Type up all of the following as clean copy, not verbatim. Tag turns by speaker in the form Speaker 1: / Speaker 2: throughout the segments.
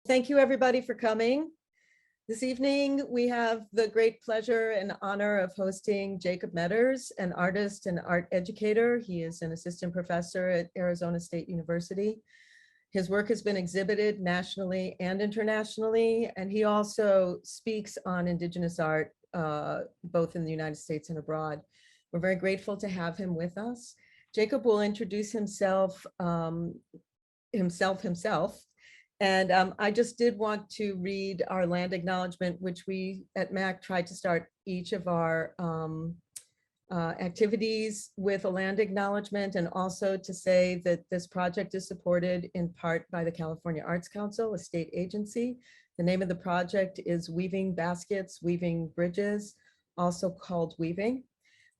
Speaker 1: Thank you everybody for coming. This evening, we have the great pleasure and honor of hosting Jacob Metters, an artist and art educator. He is an assistant professor at Arizona State University. His work has been exhibited nationally and internationally, and he also speaks on Indigenous art, both in the United States and abroad. We're very grateful to have him with us. Jacob will introduce himself. And I just did want to read our land acknowledgement, which we at MAC tried to start each of our activities with a land acknowledgement, and also to say that this project is supported in part by the California Arts Council, a state agency. The name of the project is Weaving Baskets, Weaving Bridges, also called Weaving.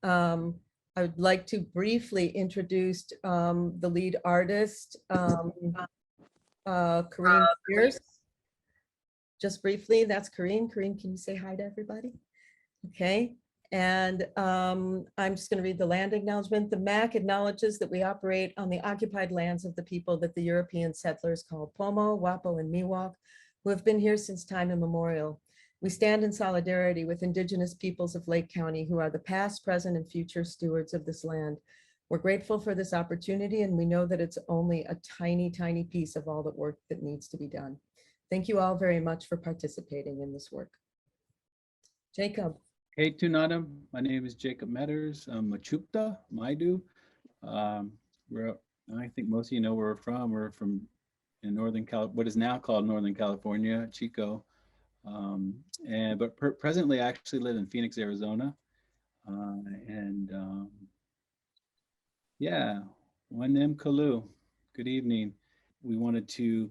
Speaker 1: I would like to briefly introduce the lead artist, Corrine Pierce. Just briefly, that's Corrine. Corrine, can you say hi to everybody? Okay, and I'm just going to read the land acknowledgement. The MAC acknowledges that we operate on the occupied lands of the people that the European settlers called Pomo, Wapo, and Miwok, who have been here since time immemorial. We stand in solidarity with Indigenous peoples of Lake County, who are the past, present, and future stewards of this land. We're grateful for this opportunity, and we know that it's only a tiny, tiny piece of all the work that needs to be done. Thank you all very much for participating in this work. Jacob.
Speaker 2: Hey, Tunadam. My name is Jacob Metters. I'm Mechoopda, Maidu. I think most of you know where we're from. We're from in what is now called Northern California, Chico. But presently I actually live in Phoenix, Arizona. Yeah, Wanem Kalu. Good evening. We wanted to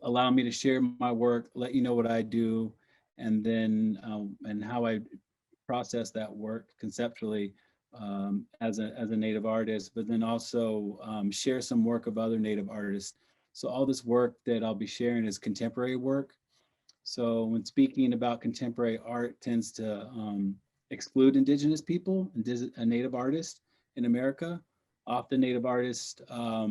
Speaker 2: allow me to share my work, let you know what I do, and then and how I process that work conceptually as a Native artist, but then also share some work of other Native artists. So all this work that I'll be sharing is contemporary work. So when speaking about contemporary art tends to exclude Indigenous people, Native artists in America. Often Native artists are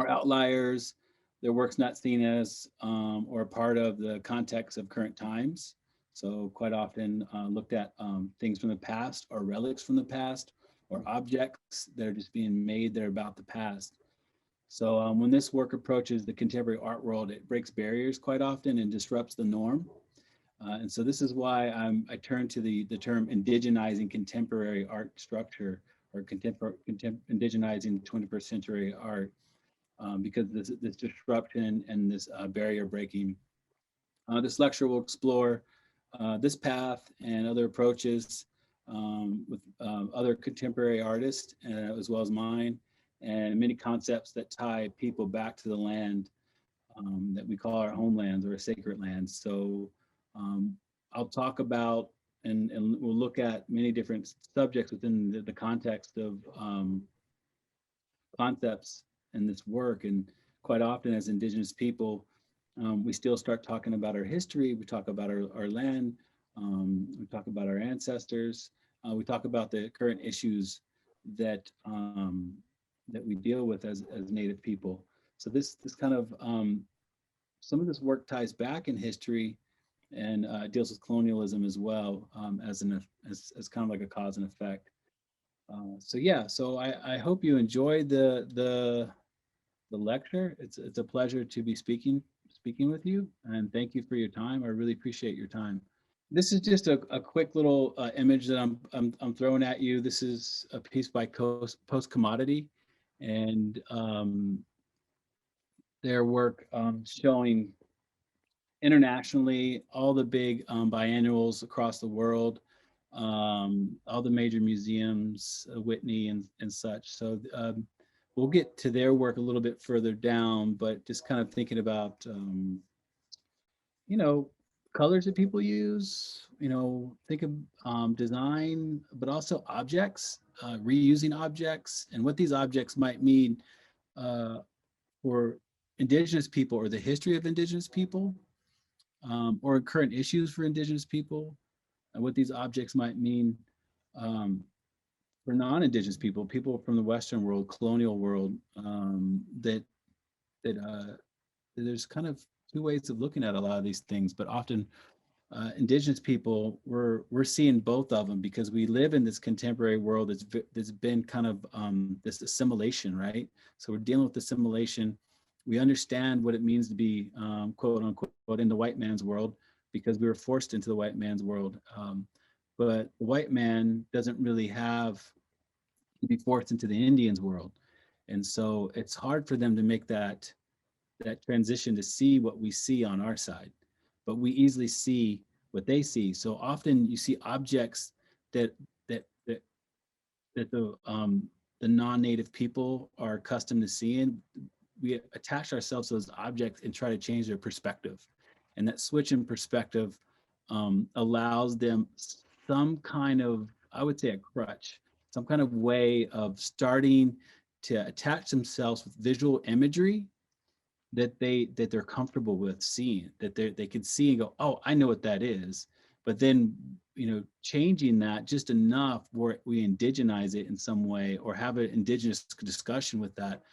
Speaker 2: outliers. Their work's not seen as or part of the context of current times. So quite often looked at things from the past or relics from the past or objects that are just being made that are about the past. So when this work approaches the contemporary art world, it breaks barriers quite often and disrupts the norm. And so this is why I turn to the term indigenizing contemporary art structure, or indigenizing 21st century art, because this disruption and this barrier breaking. This lecture will explore this path and other approaches with other contemporary artists, as well as mine, and many concepts that tie people back to the land that we call our homelands or sacred lands. So I'll talk about and we'll look at many different subjects within the context of concepts in this work. And quite often as Indigenous people, we still start talking about our history. We talk about our land. We talk about our ancestors. We talk about the current issues that that we deal with as Native people. So this kind of some of this work ties back in history and deals with colonialism as well, as kind of like a cause and effect. So yeah, so I hope you enjoyed the lecture. It's a pleasure to be speaking with you, and thank you for your time. I really appreciate your time. This is just a quick little image that I'm throwing at you. This is a piece by Post Commodity, and their work showing internationally all the big biennials across the world, all the major museums, Whitney and such. So we'll get to their work a little bit further down, but just kind of thinking about, you know, colors that people use, you know, think of design, but also objects, reusing objects, and what these objects might mean for Indigenous people, or the history of Indigenous people, or current issues for Indigenous people, and what these objects might mean for non-Indigenous people, people from the Western world, colonial world, that there's kind of two ways of looking at a lot of these things, but often Indigenous people, we're seeing both of them because we live in this contemporary world that's been kind of this assimilation, right? So we're dealing with assimilation. We understand what it means to be quote unquote in the white man's world because we were forced into the white man's world. But the white man doesn't really have to be forced into the Indian's world, and so it's hard for them to make that transition to see what we see on our side, but we easily see what they see. So often you see objects that that that that the non-native people are accustomed to seeing. We attach ourselves to those objects and try to change their perspective, and that switch in perspective allows them some kind of, I would say, a crutch, some kind of way of starting to attach themselves with visual imagery that they're comfortable with seeing, that they can see and go, oh, I know what that is. But then, changing that just enough where we indigenize it in some way or have an indigenous discussion with that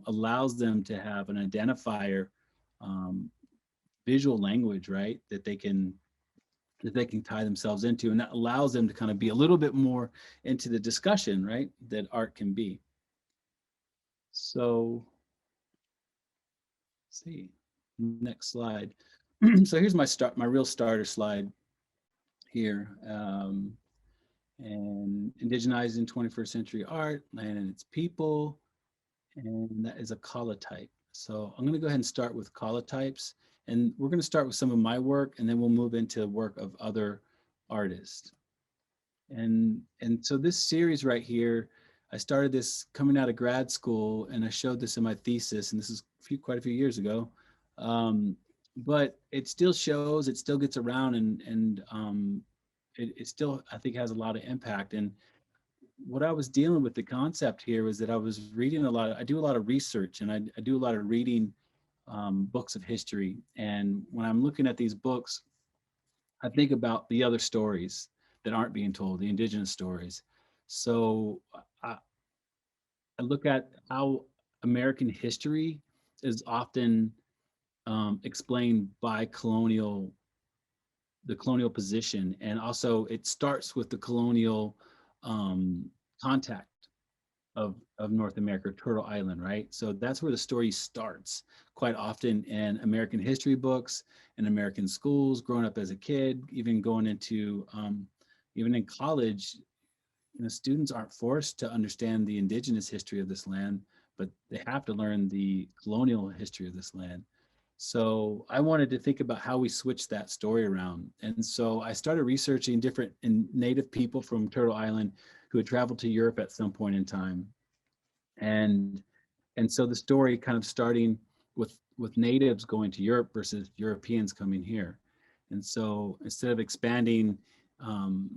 Speaker 2: allows them to have an identifier, visual language, right? That they can tie themselves into, and that allows them to kind of be a little bit more into the discussion, right? That art can be. So see, next slide. So here's my real starter slide here. And Indigenizing 21st Century Art, Land and Its People, and that is a colotype. So I'm going to go ahead and start with colotypes, and we're going to start with some of my work, and then we'll move into work of other artists. And so this series right here, I started this coming out of grad school, and I showed this in my thesis, and this is quite a few years ago. But it still shows, it still gets around, and it still, I think, has a lot of impact. And what I was dealing with the concept here was that I was reading I do a lot of research, and I do a lot of reading books of history. And when I'm looking at these books, I think about the other stories that aren't being told, the indigenous stories. So I, I look at how American history is often explained by the colonial position, and also it starts with the colonial contact of North America, Turtle Island, right? So that's where the story starts quite often in American history books, in American schools, growing up as a kid, even going into, even in college, students aren't forced to understand the indigenous history of this land, but they have to learn the colonial history of this land. So I wanted to think about how we switch that story around. And so I started researching different native people from Turtle Island who had traveled to Europe at some point in time. And so the story kind of starting with natives going to Europe versus Europeans coming here. And so instead of expanding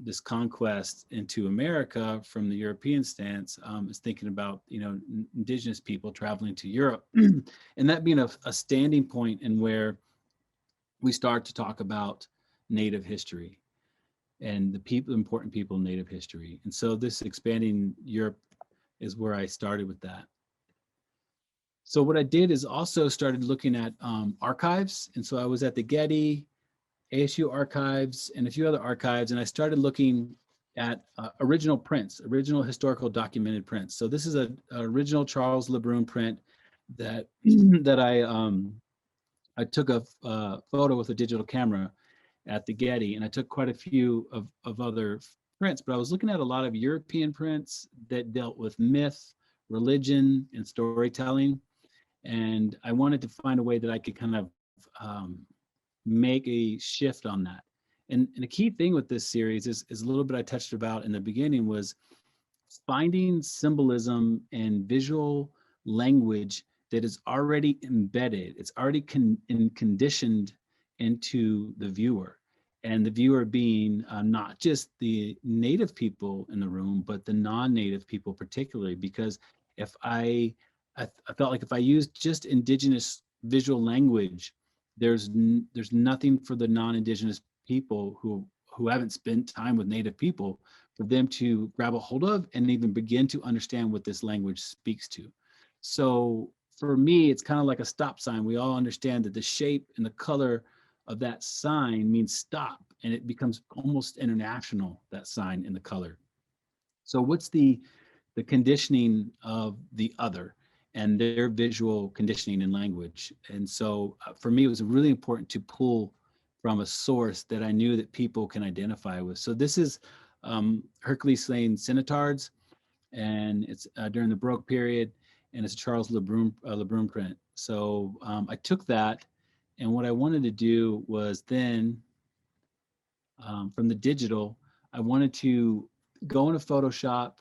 Speaker 2: this conquest into America from the European stance, is thinking about indigenous people traveling to Europe, and that being a standing point in where we start to talk about Native history and the important people in Native history. And so this expanding Europe is where I started with that. So what I did is also started looking at archives. And so I was at the Getty, ASU archives, and a few other archives, and I started looking at original prints, original historical documented prints. So this is an original Charles LeBrun print that I took a photo with a digital camera at the Getty, and I took quite a few of other prints, but I was looking at a lot of European prints that dealt with myth, religion, and storytelling. And I wanted to find a way that I could kind of make a shift on that. And the key thing with this series is a little bit I touched about in the beginning, was finding symbolism and visual language that is already embedded. It's already conditioned into the viewer, and the viewer being not just the native people in the room, but the non-native people particularly, because if I felt like if I used just indigenous visual language, there's nothing for the non-indigenous people who haven't spent time with native people for them to grab a hold of and even begin to understand what this language speaks to. So for me, it's kind of like a stop sign. We all understand that the shape and the color of that sign means stop, and it becomes almost international, that sign and the color. So what's the conditioning of the other and their visual conditioning in language? And so for me, it was really important to pull from a source that I knew that people can identify with. So this is Hercules slaying centaurs, and it's during the Baroque period, and it's a Charles Lebrun print. So I took that, and what I wanted to do was then, from the digital, I wanted to go into Photoshop,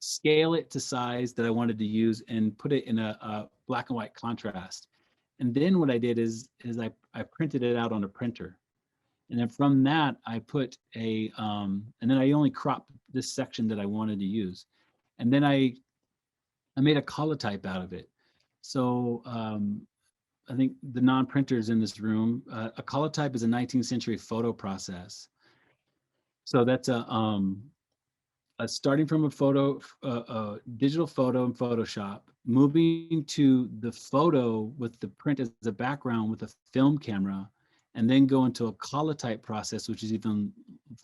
Speaker 2: scale it to size that I wanted to use, and put it in a black and white contrast. And then what I did is I printed it out on a printer. And then from that, I put and then I only cropped this section that I wanted to use. And then I made a colotype out of it. So I think the non-printers in this room, a colotype is a 19th century photo process. So that's starting from a digital photo in Photoshop, moving to the photo with the print as a background with a film camera, and then go into a colotype process, which is even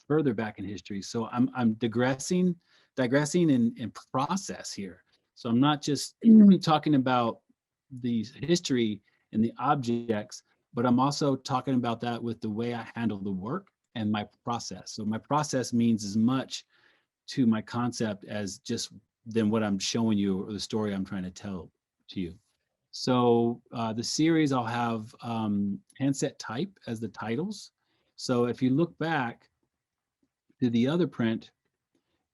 Speaker 2: further back in history. So I'm digressing in process here. So I'm not just talking about the history and the objects, but I'm also talking about that with the way I handle the work and my process. So my process means as much to my concept as just than what I'm showing you or the story I'm trying to tell to you. So the series, I'll have handset type as the titles. So if you look back to the other print,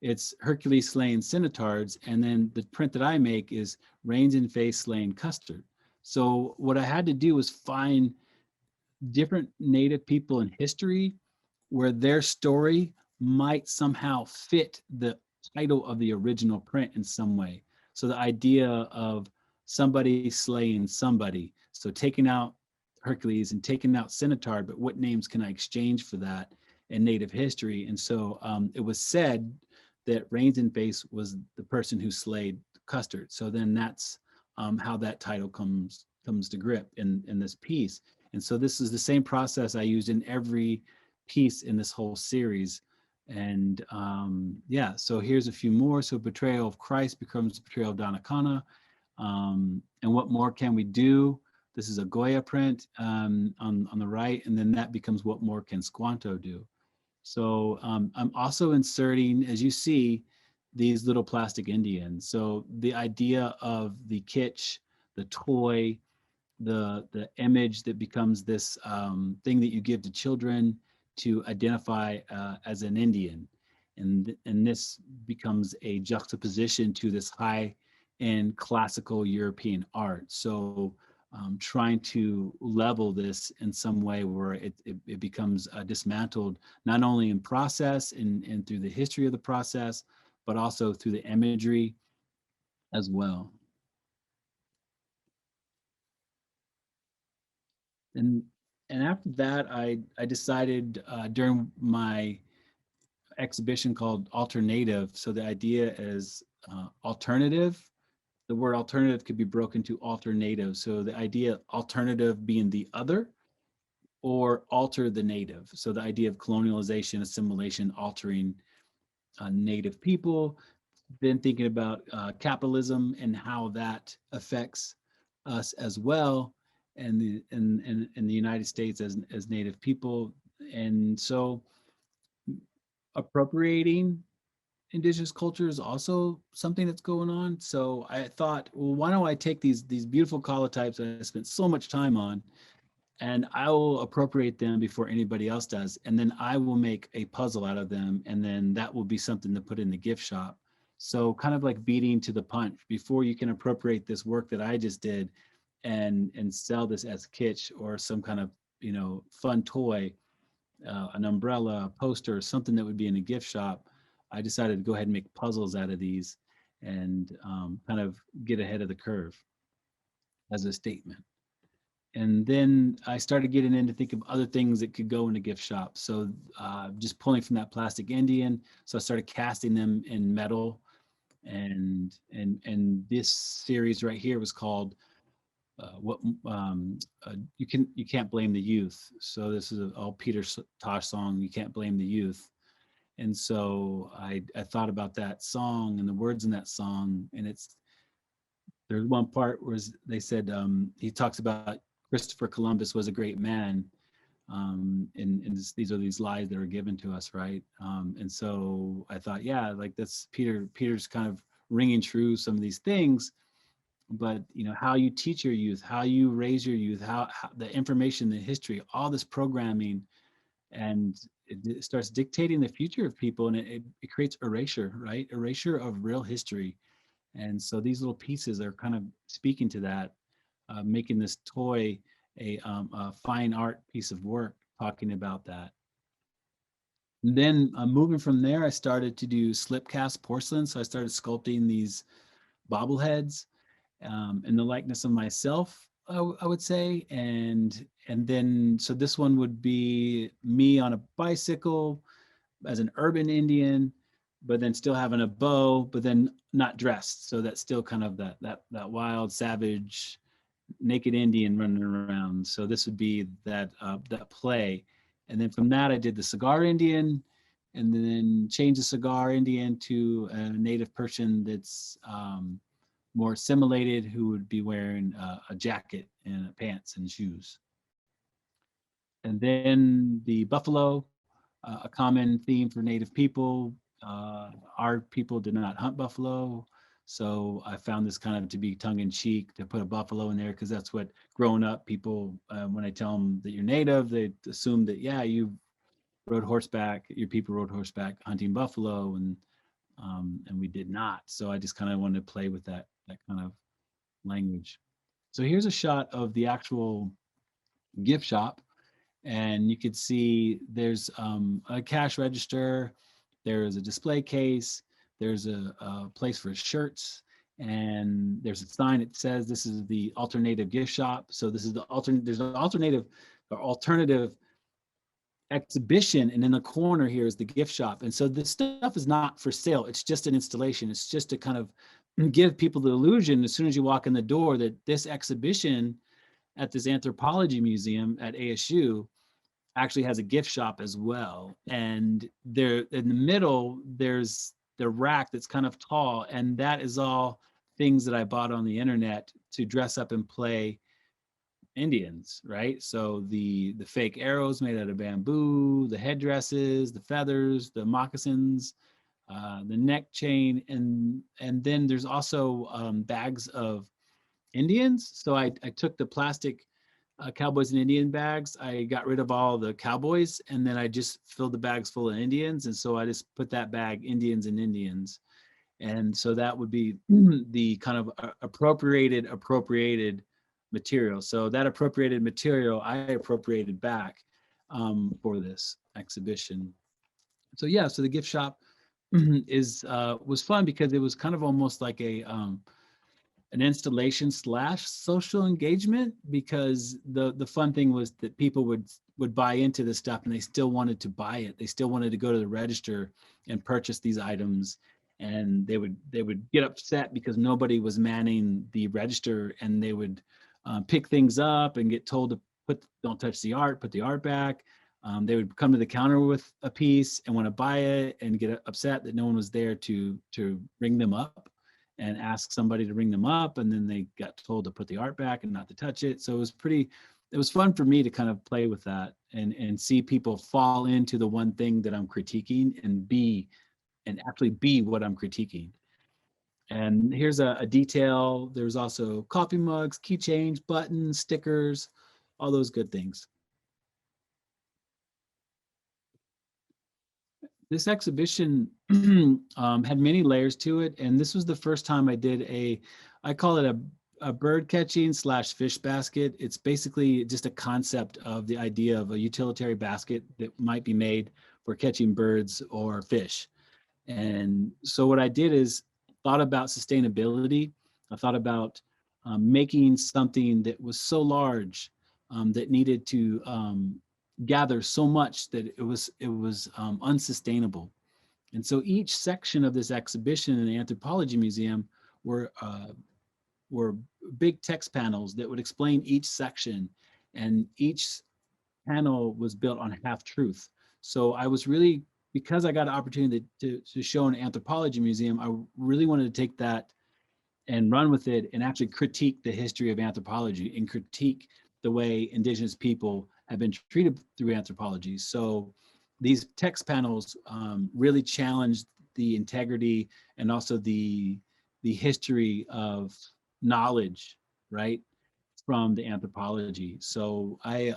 Speaker 2: it's Hercules slaying centaurs, and then the print that I make is Rains in Face slaying custard. So what I had to do was find different Native people in history where their story might somehow fit the title of the original print in some way. So the idea of somebody slaying somebody. So taking out Hercules and taking out Centaur, but what names can I exchange for that in Native history? And so it was said that Rains in Face was the person who slayed Custard. So then that's how that title comes to grip in this piece. And so this is the same process I used in every piece in this whole series. And yeah, so here's a few more. So betrayal of Christ becomes betrayal of Donnacona. And what more can we do? This is a Goya print on the right, and then that becomes what more can Squanto do? So I'm also inserting, as you see, these little plastic Indians. So the idea of the kitsch, the toy, the image that becomes this thing that you give to children to identify as an Indian. And this becomes a juxtaposition to this high-end classical European art. So trying to level this in some way where it becomes dismantled, not only in process and through the history of the process, but also through the imagery as well. And after that, I decided during my exhibition called Alternative. So the idea is alternative. The word alternative could be broken to alternative. So the idea alternative being the other, or alter the native. So the idea of colonialization, assimilation, altering native people. Then thinking about capitalism and how that affects us as well, and in the United States as Native people. And so appropriating indigenous culture is also something that's going on. So I thought, well, why don't I take these beautiful colotypes that I spent so much time on, and I will appropriate them before anybody else does. And then I will make a puzzle out of them. And then that will be something to put in the gift shop. So kind of like beating to the punch before you can appropriate this work that I just did and sell this as kitsch or some kind of, fun toy, an umbrella, a poster, something that would be in a gift shop. I decided to go ahead and make puzzles out of these and kind of get ahead of the curve as a statement. And then I started getting in to think of other things that could go in a gift shop. So just pulling from that plastic Indian. So I started casting them in metal And this series right here was called you can't blame the youth. So this is a all Peter Tosh song, You Can't Blame the Youth. And so I thought about that song and the words in that song, and there's one part where they said he talks about Christopher Columbus was a great man, and these are these lies that are given to us, right? And so I thought, yeah, like that's Peter's kind of ringing true some of these things, but how you teach your youth, how you raise your youth, how the information, the history, all this programming, and it starts dictating the future of people, and it creates erasure, right? Erasure of real history. And so these little pieces are kind of speaking to that, making this toy a fine art piece of work, talking about that. And then moving from there, I started to do slip cast porcelain. So I started sculpting these bobbleheads in the likeness of myself, I would say. And then, so this one would be me on a bicycle as an urban Indian, but then still having a bow, but then not dressed. So that's still kind of that wild, savage, naked Indian running around. So this would be that play. And then from that, I did the cigar Indian, and then changed the cigar Indian to a native person that's more assimilated, who would be wearing a jacket and pants and shoes. And then the buffalo, a common theme for Native people. Our people did not hunt buffalo. So I found this kind of to be tongue in cheek to put a buffalo in there, because that's what growing up people, when I tell them that you're Native, they assume that, yeah, you rode horseback, your people rode horseback hunting buffalo, and we did not. So I just kind of wanted to play with that kind of language. So here's a shot of the actual gift shop, and you could see there's a cash register, there's a display case, there's a place for shirts, and there's a sign that says this is the alternative gift shop. So this is there's an alternative exhibition, and in the corner here is the gift shop. And so this stuff is not for sale, it's just an installation. It's just to kind of give people the illusion as soon as you walk in the door that this exhibition at this anthropology museum at ASU actually has a gift shop as well. And there in the middle, there's the rack that's kind of tall, and that is all things that I bought on the internet to dress up and play Indians, right? So the fake arrows made out of bamboo, the headdresses, the feathers, the moccasins, the neck chain, and then there's also bags of Indians. So I took the plastic cowboys and Indian bags. I got rid of all the cowboys, and then I just filled the bags full of Indians. And so I just put that bag Indians and Indians. And so that would be the kind of appropriated material. So that appropriated material I appropriated back for this exhibition. So yeah, so the gift shop was fun because it was kind of almost like an installation slash social engagement, because the fun thing was that people would buy into this stuff, and they still wanted to buy it. They still wanted to go to the register and purchase these items, and they would get upset because nobody was manning the register, and they would pick things up and get told to don't touch the art, put the art back. They would come to the counter with a piece and want to buy it, and get upset that no one was there to ring them up and ask somebody to ring them up, and then they got told to put the art back and not to touch it. So it was fun for me to kind of play with that and see people fall into the one thing that I'm critiquing and actually be what I'm critiquing. And here's a detail. There's also coffee mugs, keychains, buttons, stickers, all those good things. This exhibition had many layers to it, and this was the first time I did I call it a bird catching slash fish basket. It's basically just a concept of the idea of a utilitarian basket that might be made for catching birds or fish. And so what I did is thought about sustainability. I thought about making something that was so large that needed to gather so much that it was unsustainable. And so each section of this exhibition in the Anthropology Museum were were big text panels that would explain each section, and each panel was built on half truth. So I was really, because I got an opportunity to show an anthropology museum, I really wanted to take that and run with it and actually critique the history of anthropology and critique the way Indigenous people have been treated through anthropology. So these text panels really challenged the integrity and also the history of knowledge, right, from the anthropology. So I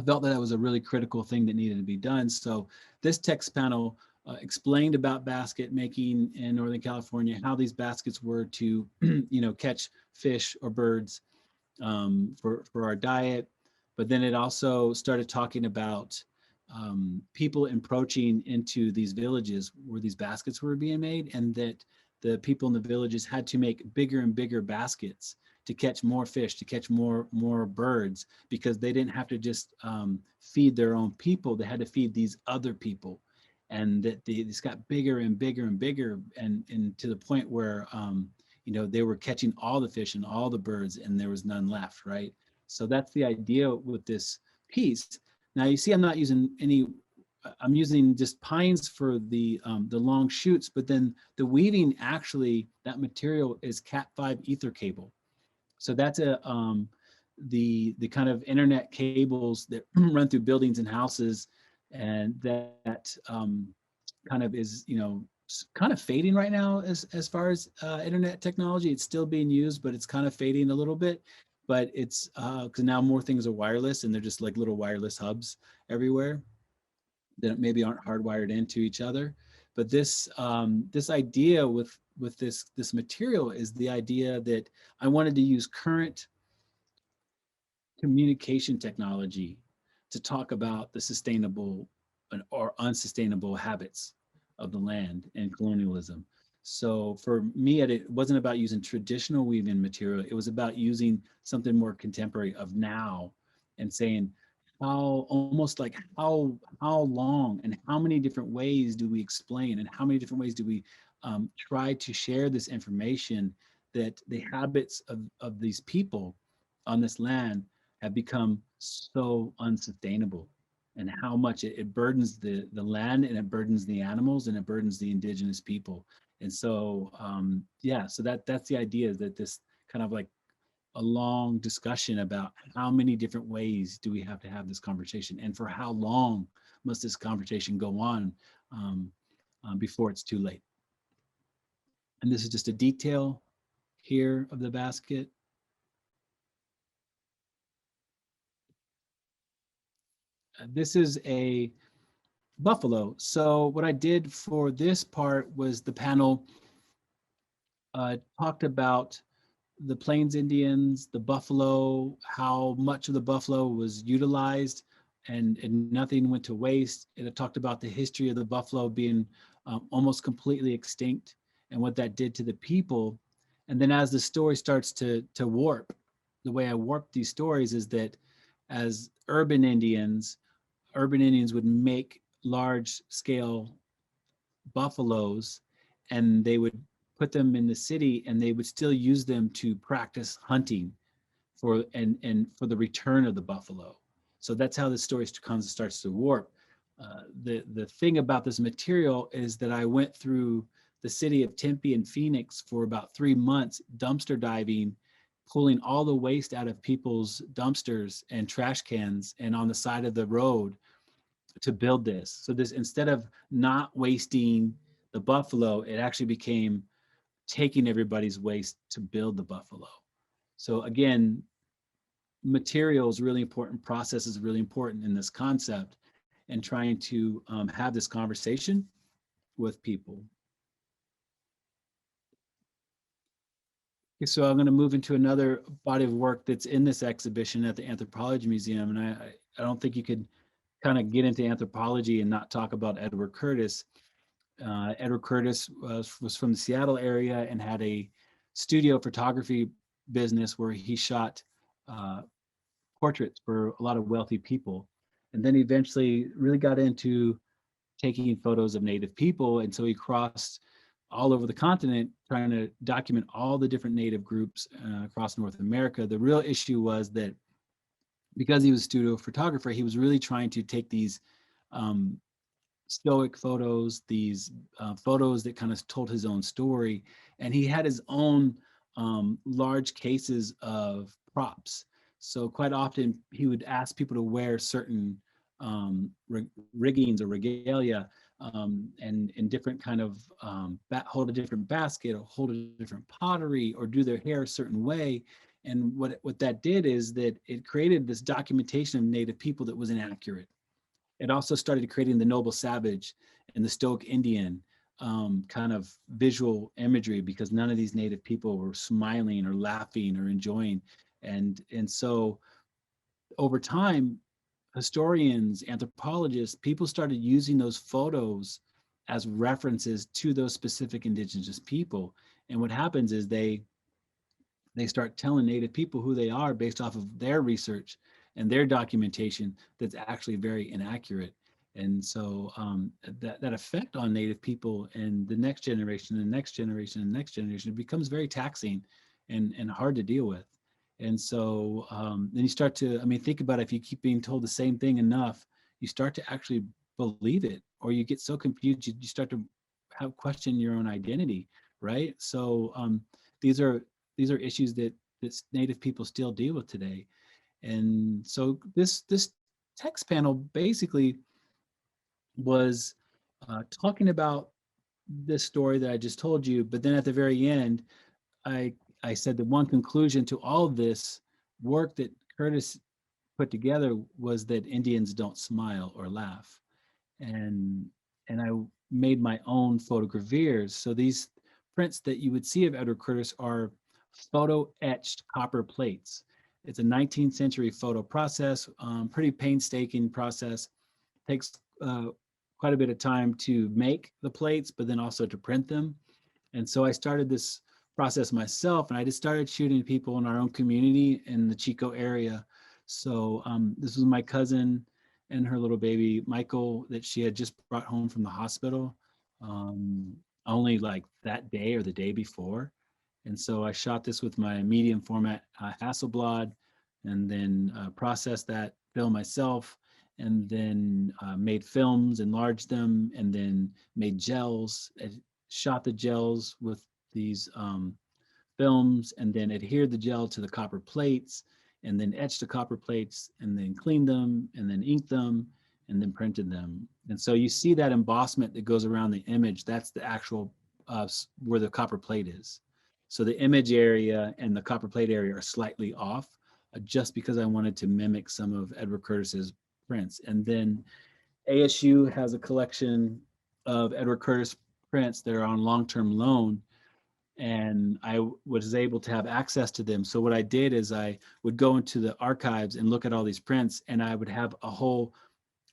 Speaker 2: felt that that was a really critical thing that needed to be done. So this text panel explained about basket making in Northern California, how these baskets were to, catch fish or birds for our diet. But then it also started talking about people encroaching into these villages where these baskets were being made, and that the people in the villages had to make bigger and bigger baskets to catch more fish, to catch more birds, because they didn't have to just feed their own people; they had to feed these other people, and that they just got bigger and bigger and bigger, and to the point where they were catching all the fish and all the birds, and there was none left, right? So that's the idea with this piece. Now you see, I'm not using any. I'm using just pines for the long shoots, but then the weaving, actually, that material is Cat5 ether cable. So that's the kind of internet cables that run through buildings and houses, and that kind of is kind of fading right now as far as internet technology. It's still being used, but it's kind of fading a little bit. But it's because now more things are wireless, and they're just like little wireless hubs everywhere that maybe aren't hardwired into each other. But this idea with this material is the idea that I wanted to use current communication technology to talk about the sustainable or unsustainable habits of the land and colonialism. So for me, it wasn't about using traditional weaving material. It was about using something more contemporary of now, and saying how, almost like how long and how many different ways do we explain, and how many different ways do we try to share this information, that the habits of these people on this land have become so unsustainable, and how much it burdens the land, and it burdens the animals, and it burdens the indigenous people. And so so that's the idea, is that this kind of like a long discussion about how many different ways do we have this conversation, and for how long must this conversation go on before it's too late. And this is just a detail here of the basket. This is a buffalo. So what I did for this part was the panel talked about the Plains Indians, the buffalo, how much of the buffalo was utilized, and nothing went to waste. It talked about the history of the buffalo being almost completely extinct, and what that did to the people. And then as the story starts to warp, the way I warp these stories is that as urban Indians would make large scale buffaloes, and they would put them in the city, and they would still use them to practice hunting and for the return of the buffalo. So that's how the story starts to warp. The thing about this material is that I went through the city of Tempe and Phoenix for about 3 months, dumpster diving, pulling all the waste out of people's dumpsters and trash cans and on the side of the road to build this. So this, instead of not wasting the buffalo, it actually became taking everybody's waste to build the buffalo. So again, material is really important, process is really important in this concept, and trying to have this conversation with people. Okay, so I'm going to move into another body of work that's in this exhibition at the Anthropology Museum, and I don't think you could kind of get into anthropology and not talk about Edward Curtis. Edward Curtis was from the Seattle area and had a studio photography business where he shot portraits for a lot of wealthy people. And then eventually really got into taking photos of Native people. And so he crossed all over the continent trying to document all the different Native groups across North America. The real issue was that because he was a studio photographer, he was really trying to take these um, stoic photos, these photos that kind of told his own story. And he had his own large cases of props. So quite often he would ask people to wear certain riggings or regalia and in different kind of hold a different basket or hold a different pottery or do their hair a certain way. And what that did is that it created this documentation of Native people that was inaccurate. It also started creating the noble savage and the stoic Indian kind of visual imagery because none of these Native people were smiling or laughing or enjoying. And so over time, historians, anthropologists, people started using those photos as references to those specific indigenous people. And what happens is they start telling Native people who they are based off of their research and their documentation that's actually very inaccurate. And so that effect on Native people and the next generation, the next generation, and the next generation, it becomes very taxing and hard to deal with. And so then you start to, I mean, think about it, if you keep being told the same thing enough, you start to actually believe it, or you get so confused, you start to have question your own identity, right? So these are issues that Native people still deal with today. And so this text panel basically was talking about this story that I just told you, but then at the very end, I I said that one conclusion to all of this work that Curtis put together was that Indians don't smile or laugh. And I made my own photogravures. So these prints that you would see of Edward Curtis are photo etched copper plates. It's a 19th century photo process, pretty painstaking process. Takes quite a bit of time to make the plates, but then also to print them. And so I started this process myself, and I just started shooting people in our own community in the Chico area. So this was my cousin and her little baby, Michael, that she had just brought home from the hospital only like that day or the day before. And so I shot this with my medium format Hasselblad and then processed that film myself and then made films, enlarged them, and then made gels, shot the gels with these films and then adhered the gel to the copper plates and then etched the copper plates and then cleaned them and then inked them and then printed them. And so you see that embossment that goes around the image. That's the actual where the copper plate is. So the image area and the copper plate area are slightly off just because I wanted to mimic some of Edward Curtis's prints. And then ASU has a collection of Edward Curtis prints that are on long-term loan, and I was able to have access to them. So what I did is I would go into the archives and look at all these prints, and I would have a whole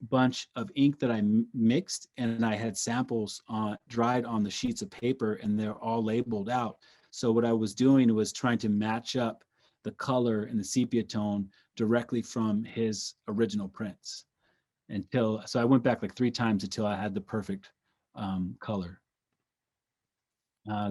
Speaker 2: bunch of ink that I mixed, and I had samples dried on the sheets of paper, and they're all labeled out. So what I was doing was trying to match up the color and the sepia tone directly from his original prints so I went back like 3 times until I had the perfect color.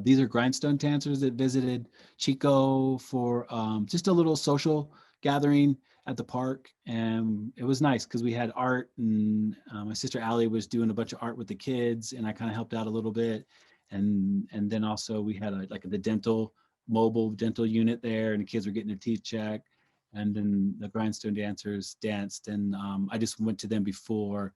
Speaker 2: These are grindstone dancers that visited Chico for just a little social gathering at the park. And it was nice because we had art, and my sister Allie was doing a bunch of art with the kids, and I kind of helped out a little bit. And then also we had the mobile dental unit there, and the kids were getting their teeth checked. And then the grindstone dancers danced, and I just went to them before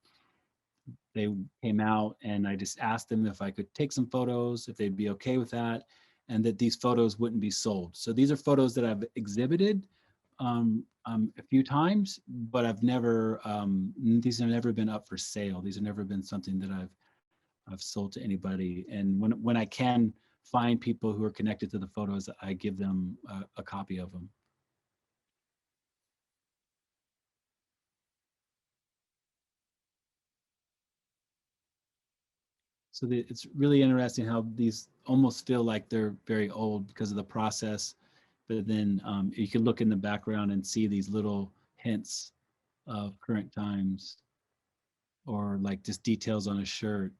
Speaker 2: they came out, and I just asked them if I could take some photos, if they'd be okay with that, and that these photos wouldn't be sold. So these are photos that I've exhibited a few times, but these have never been up for sale. These have never been something that I've sold to anybody. And when I can find people who are connected to the photos, I give them a copy of them. So it's really interesting how these almost feel like they're very old because of the process, but then you can look in the background and see these little hints of current times. or like just details on a shirt,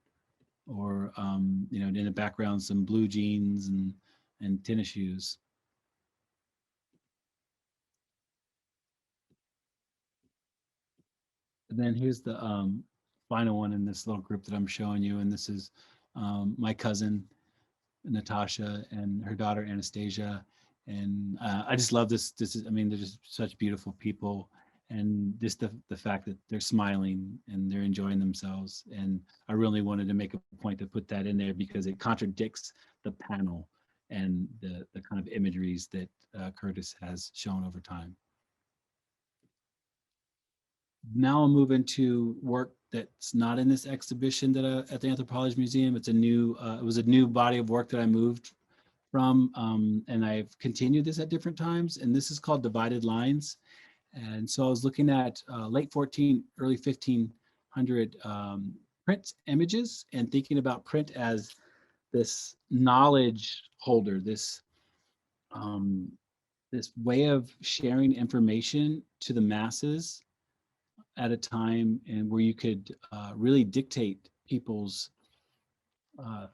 Speaker 2: or in the background some blue jeans and tennis shoes. And then here's the final one in this little group that I'm showing you, and this is my cousin Natasha and her daughter Anastasia, and I just love this. This is, I mean, they're just such beautiful people, and just the fact that they're smiling and they're enjoying themselves. And I really wanted to make a point to put that in there because it contradicts the panel and the kind of imageries that Curtis has shown over time. Now I'll move into work that's not in this exhibition that at the Anthropology Museum. It's a new, it was a new body of work that I moved from, and I've continued this at different times. And this is called Divided Lines. And so I was looking at late 14, early 1500 print images and thinking about print as this knowledge holder, um, this way of sharing information to the masses at a time and where you could really dictate people's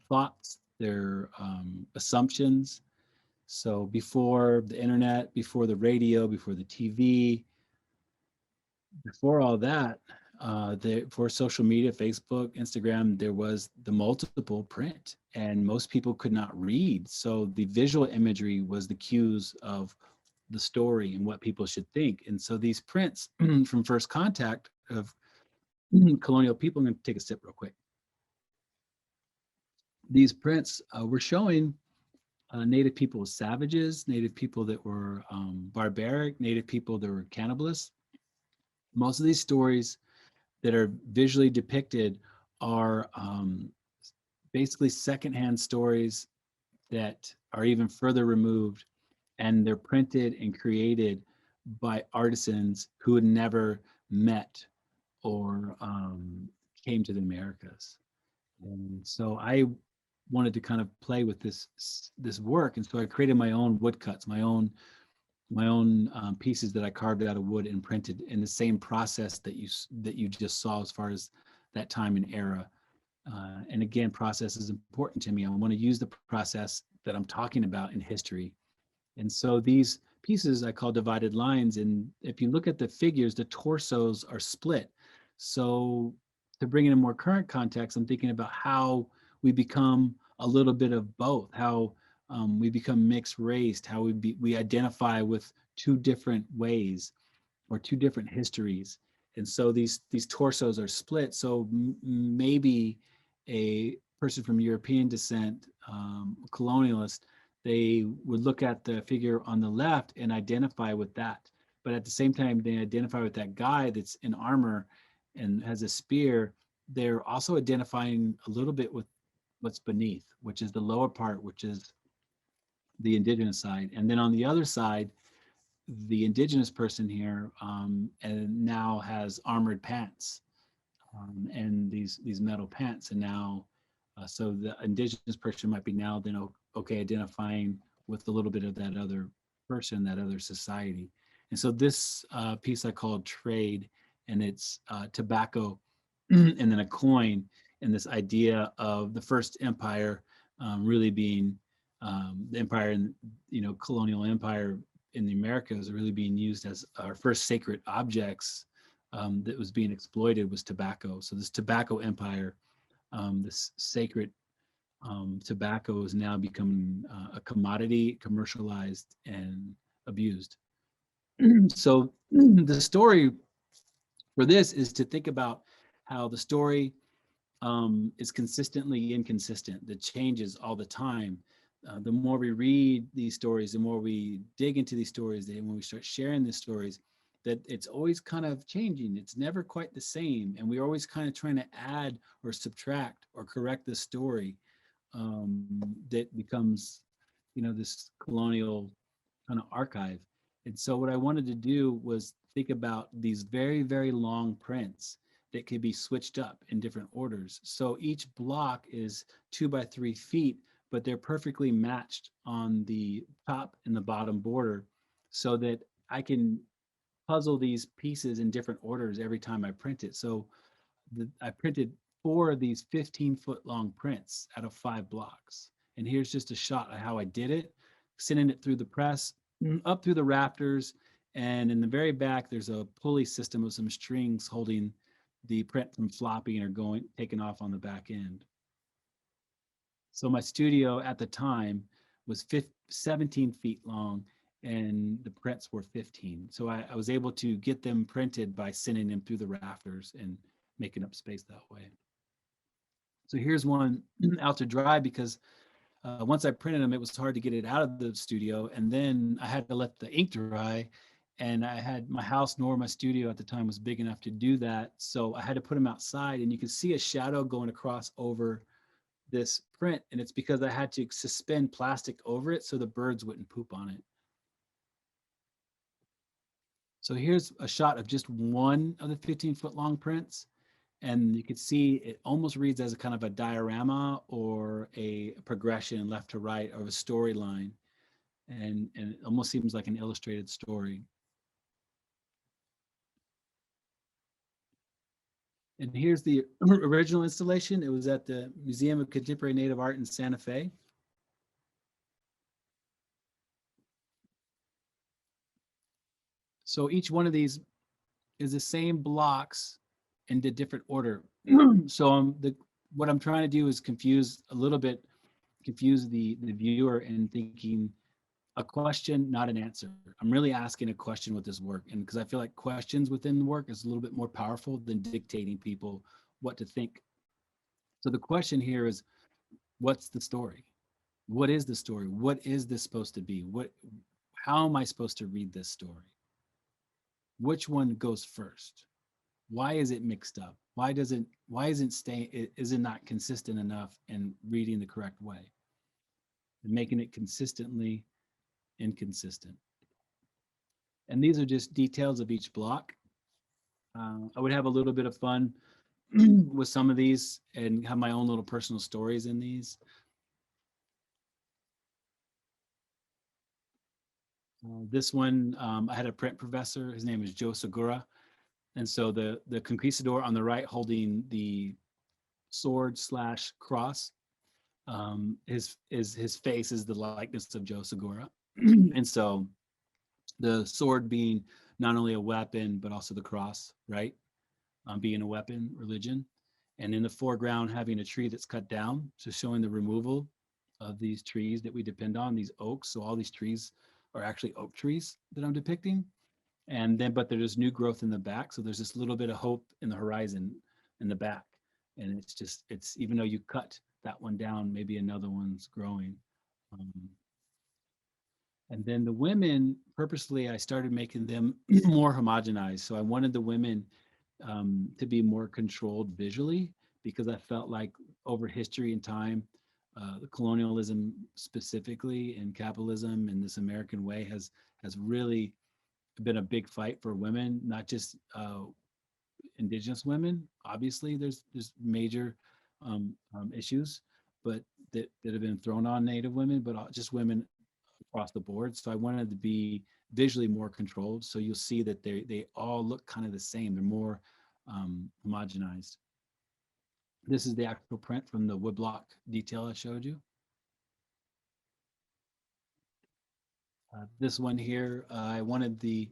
Speaker 2: thoughts, their assumptions. So before the internet, before the radio, before the TV, before all that, for social media, Facebook, Instagram, there was the multiple print, and most people could not read. So the visual imagery was the cues of the story and what people should think. And so these prints from first contact of colonial people, I'm going to take a sip real quick. These prints were showing Native people as savages, Native people that were barbaric, Native people that were cannibalists. Most of these stories that are visually depicted are basically secondhand stories that are even further removed, and they're printed and created by artisans who had never met or came to the Americas. And so I wanted to kind of play with this work, and so I created my own woodcuts, my own pieces that I carved out of wood and printed in the same process that you just saw as far as that time and era. And again, process is important to me. I want to use the process that I'm talking about in history. And so these pieces I call divided lines. And if you look at the figures, the torsos are split. So to bring in a more current context, I'm thinking about how we become a little bit of both, how we become mixed raced, how we identify with two different ways or two different histories. And so these torsos are split. So maybe a person from European descent, colonialist, they would look at the figure on the left and identify with that. But at the same time, they identify with that guy that's in armor and has a spear. They're also identifying a little bit with what's beneath, which is the lower part, which is the indigenous side. And then on the other side, the indigenous person here and now has armored pants and these metal pants. And now, so the indigenous person might be now then okay identifying with a little bit of that other person, that other society. And so this piece I called Trade, and it's tobacco and then a coin, and this idea of the first empire really being the empire and colonial empire in the Americas really being used as our first sacred objects that was being exploited was tobacco. So this tobacco empire, this sacred tobacco is now becoming a commodity, commercialized and abused. So the story for this is to think about how the story is consistently inconsistent, that changes all the time. The more we read these stories, the more we dig into these stories, and when we start sharing these stories, that it's always kind of changing. It's never quite the same. And we're always kind of trying to add or subtract or correct the story that becomes, this colonial kind of archive. And so what I wanted to do was think about these very, very long prints that could be switched up in different orders. So each block is 2 by 3 feet, but they're perfectly matched on the top and the bottom border so that I can puzzle these pieces in different orders every time I print it. So I printed 4 of these 15-foot long prints out of 5 blocks. And here's just a shot of how I did it, sending it through the press, up through the rafters. And in the very back, there's a pulley system with some strings holding the print from flopping or taking off on the back end. So my studio at the time was 17 feet long and the prints were 15. So I was able to get them printed by sending them through the rafters and making up space that way. So here's one out to dry because once I printed them, it was hard to get it out of the studio. And then I had to let the ink dry. And I had my house nor my studio at the time was big enough to do that. So I had to put them outside, and you can see a shadow going across over this print. And it's because I had to suspend plastic over it so the birds wouldn't poop on it. So here's a shot of just one of the 15-foot long prints. And you can see it almost reads as a kind of a diorama or a progression left to right or a storyline. And it almost seems like an illustrated story. And here's the original installation. It was at the Museum of Contemporary Native Art in Santa Fe. So each one of these is the same blocks in a different order. So what I'm trying to do is confuse the viewer in thinking a question, not an answer. I'm really asking a question with this work. And because I feel like questions within the work is a little bit more powerful than dictating people what to think. So the question here is, what's the story? What is the story? What is this supposed to be? How am I supposed to read this story? Which one goes first? Why is it mixed up? Why is it not consistent enough in reading the correct way? And making it consistently inconsistent. And these are just details of each block. I would have a little bit of fun with some of these and have my own little personal stories in these. This one, I had a print professor. His name is Joe Segura. And so the conquistador on the right holding the sword / cross, his face is the likeness of Joe Segura. And so the sword being not only a weapon, but also the cross, right? Being a weapon, religion. And in the foreground, having a tree that's cut down, so showing the removal of these trees that we depend on, these oaks. So all these trees are actually oak trees that I'm depicting. And then, but there's new growth in the back. So there's this little bit of hope in the horizon in the back. And it's even though you cut that one down, maybe another one's growing. And then the women, purposely, I started making them more homogenized. So I wanted the women to be more controlled visually, because I felt like over history and time, the colonialism specifically and capitalism and this American way has really been a big fight for women, not just Indigenous women. Obviously, there's major issues, but that have been thrown on Native women, but just women across the board. So I wanted to be visually more controlled. So you'll see that they all look kind of the same. They're more homogenized. This is the actual print from the woodblock detail I showed you. This one here, I wanted the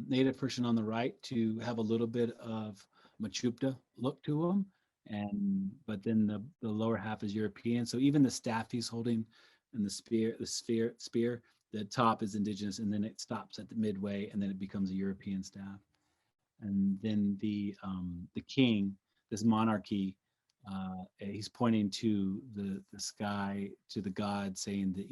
Speaker 2: native person on the right to have a little bit of Mechoopda look to him, but then the lower half is European. So even the staff he's holding and the spear, the top is indigenous, and then it stops at the midway, and then it becomes a European staff. And then the king, this monarchy, he's pointing to the sky, to the god, saying that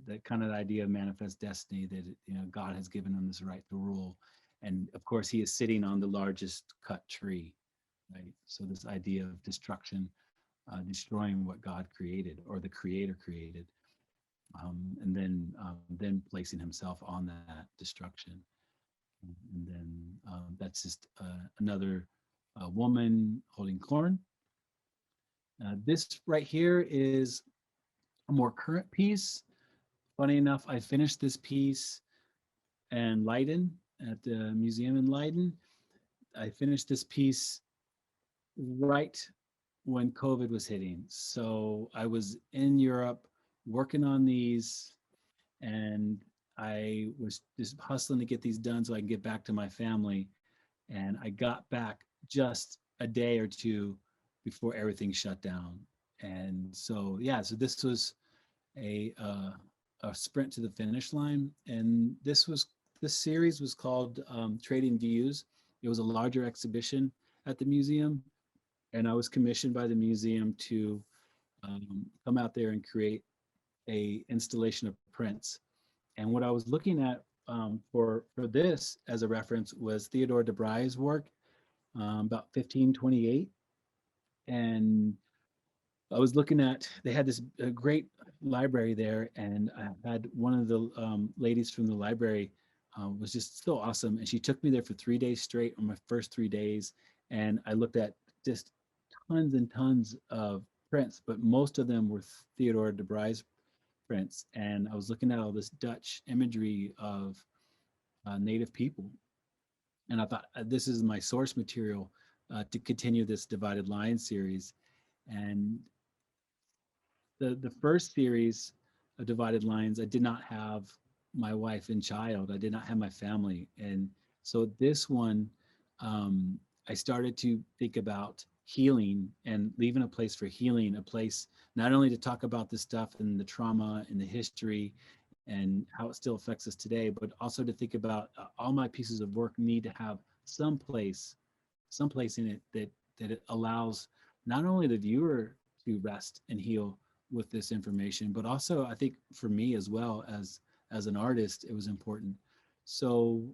Speaker 2: that kind of idea of manifest destiny, that God has given him this right to rule. And of course, he is sitting on the largest cut tree, right? So this idea of destruction, destroying what God created or the Creator created, and then placing himself on that destruction. And then that's just another woman holding corn. This right here is a more current piece. Funny enough, I finished this piece in Leiden, at the museum in Leiden. I finished this piece right when COVID was hitting. So I was in Europe working on these, and I was just hustling to get these done so I can get back to my family. And I got back just a day or two before everything shut down. And so, yeah, so this was a uh, a sprint to the finish line. And this series was called Trading Views. It was a larger exhibition at the museum, and I was commissioned by the museum to come out there and create a installation of prints. And what I was looking at for this as a reference was Theodore de Brye's work, about 1528. And I was looking at, they had this great library there, and I had one of the ladies from the library was just so awesome. And she took me there for 3 days straight on my first 3 days. And I looked at just tons and tons of prints, but most of them were Theodore de Brye's prints. And I was looking at all this Dutch imagery of native people. And I thought, this is my source material to continue this Divided Line series. And the first series of Divided Lines, I did not have my wife and child. I did not have my family. And so this one, I started to think about healing and leaving a place for healing, a place not only to talk about this stuff and the trauma and the history and how it still affects us today, but also to think about all my pieces of work need to have some place in it that it allows not only the viewer to rest and heal with this information, but also I think for me as well as an artist, it was important. So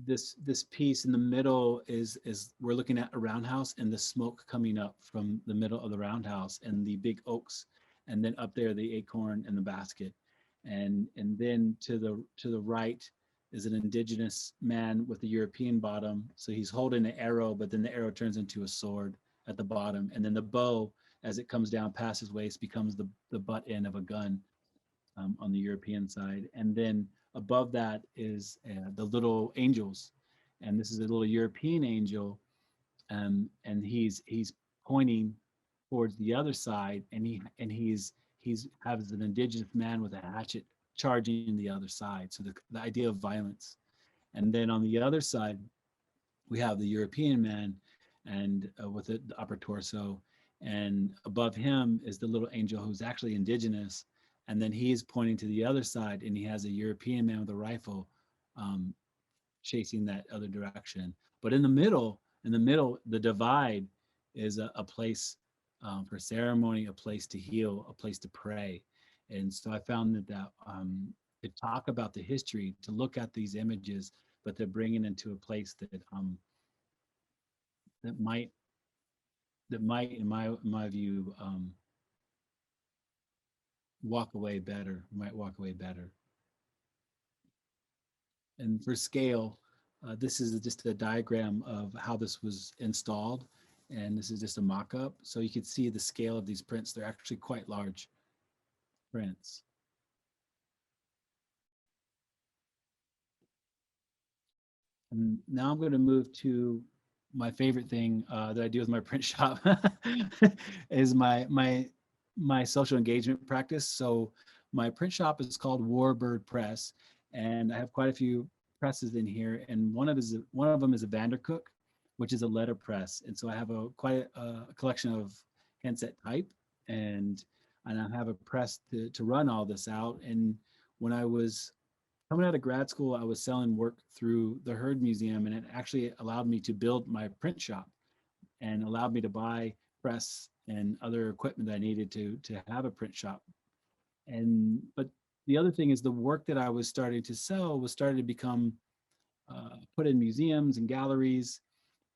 Speaker 2: this piece in the middle is we're looking at a roundhouse and the smoke coming up from the middle of the roundhouse and the big oaks, and then up there the acorn and the basket, and then to the right is an indigenous man with a European bottom. So he's holding an arrow, but then the arrow turns into a sword at the bottom, and then the bow as it comes down past his waist becomes the butt end of a gun on the European side. And then above that is the little angels. And this is a little European angel. And he's pointing towards the other side. And he's has an indigenous man with a hatchet charging the other side. So the idea of violence. And then on the other side, we have the European man and with the upper torso, and above him is the little angel who's actually indigenous, and then he's pointing to the other side, and he has a European man with a rifle um, chasing that other direction. But in the middle, the divide is a place for ceremony, a place to heal, a place to pray. And so I found that to talk about the history, to look at these images, but to bring it into a place that might in my view might walk away better. And for scale, this is just a diagram of how this was installed, and this is just a mock-up, so you can see the scale of these prints. They're actually quite large prints. And now I'm going to move to my favorite thing that I do with my print shop is my social engagement practice. So my print shop is called Warbird Press, and I have quite a few presses in here. And one of them is a Vandercook, which is a letterpress. And so I have quite a collection of handset type, and I have a press to run all this out. And when I was coming out of grad school, I was selling work through the Heard Museum, and it actually allowed me to build my print shop and allowed me to buy press and other equipment that I needed to have a print shop. But the other thing is the work that I was starting to sell was starting to become put in museums and galleries.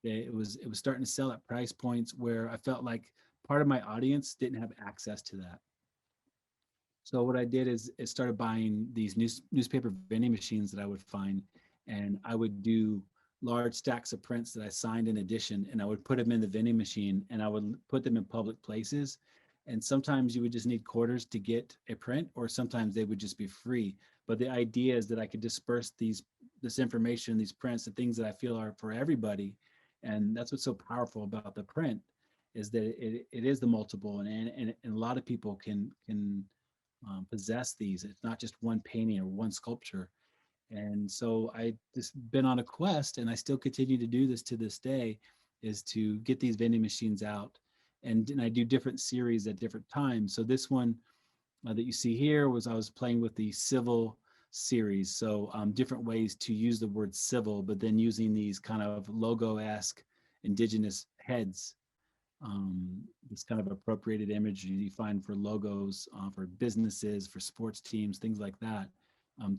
Speaker 2: It was starting to sell at price points where I felt like part of my audience didn't have access to that. So what I did is started buying these newspaper vending machines that I would find, and I would do large stacks of prints that I signed in edition, and I would put them in the vending machine, and I would put them in public places. And sometimes you would just need quarters to get a print, or sometimes they would just be free. But the idea is that I could disperse this information, these prints, the things that I feel are for everybody. And that's what's so powerful about the print, is that it is the multiple, and a lot of people can possess these. It's not just one painting or one sculpture. And so I just been on a quest, and I still continue to do this to this day, is to get these vending machines out. And I do different series at different times. So this one that you see here was, I was playing with the civil series. So different ways to use the word civil, but then using these kind of logo-esque indigenous heads, this kind of appropriated imagery you find for logos, for businesses, for sports teams, things like that,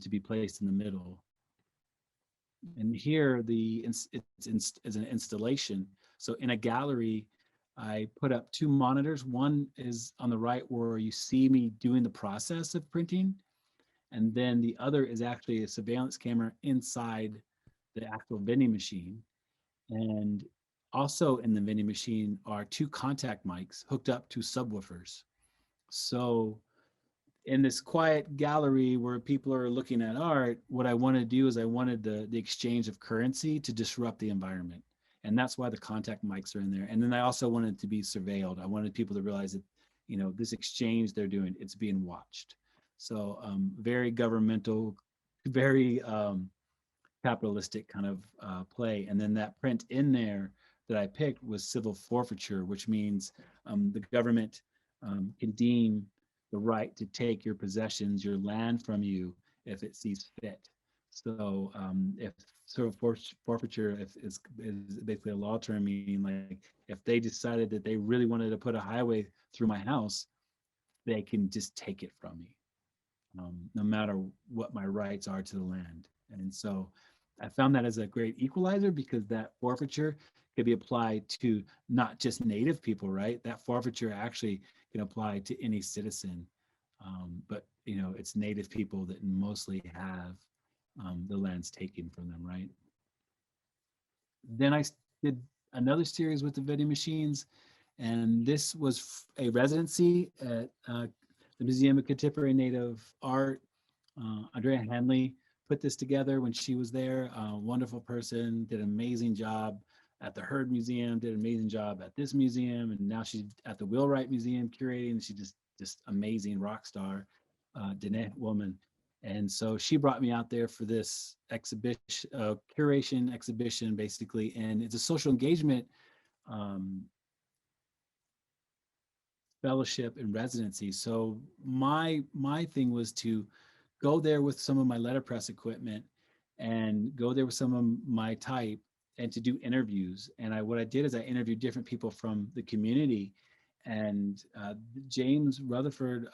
Speaker 2: to be placed in the middle. And here it's an installation. So in a gallery, I put up two monitors. One is on the right where you see me doing the process of printing. And then the other is actually a surveillance camera inside the actual vending machine. And also in the vending machine are two contact mics hooked up to subwoofers. So in this quiet gallery where people are looking at art, what I want to do is I wanted the exchange of currency to disrupt the environment. And that's why the contact mics are in there. And then I also wanted to be surveilled. I wanted people to realize that, this exchange they're doing, it's being watched. So very governmental, very capitalistic kind of play. And then that print in there that I picked was civil forfeiture, which means the government can deem the right to take your possessions, your land from you if it sees fit. So if civil forfeiture is basically a law term, meaning like if they decided that they really wanted to put a highway through my house, they can just take it from me, no matter what my rights are to the land. And so I found that as a great equalizer, because that forfeiture could be applied to not just Native people, right? That forfeiture actually can apply to any citizen. But it's Native people that mostly have the lands taken from them, right? Then I did another series with the vending machines, and this was a residency at the Museum of Contemporary Native Art. Andrea Hanley put this together when she was there. Wonderful person, did an amazing job at the Heard Museum, did an amazing job at this museum, and now she's at the Wheelwright Museum curating. She's just amazing rock star, Danae woman. And so she brought me out there for this exhibition, curation exhibition, basically, and it's a social engagement fellowship and residency. So my thing was to go there with some of my letterpress equipment and go there with some of my type and to do interviews. And what I did is I interviewed different people from the community. And James Rutherford,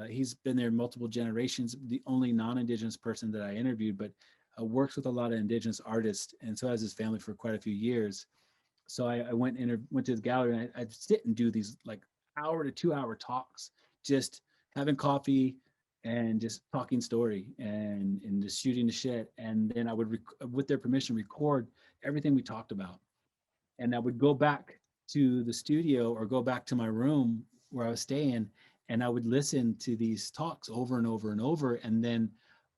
Speaker 2: he's been there multiple generations, the only non-Indigenous person that I interviewed, but works with a lot of Indigenous artists. And so has his family for quite a few years. So I went to the gallery, and I'd sit and do these like hour to 2 hour talks, just having coffee and just talking story and just shooting the shit. And then I would, with their permission, record everything we talked about. And I would go back to the studio or go back to my room where I was staying, and I would listen to these talks over and over and over. And then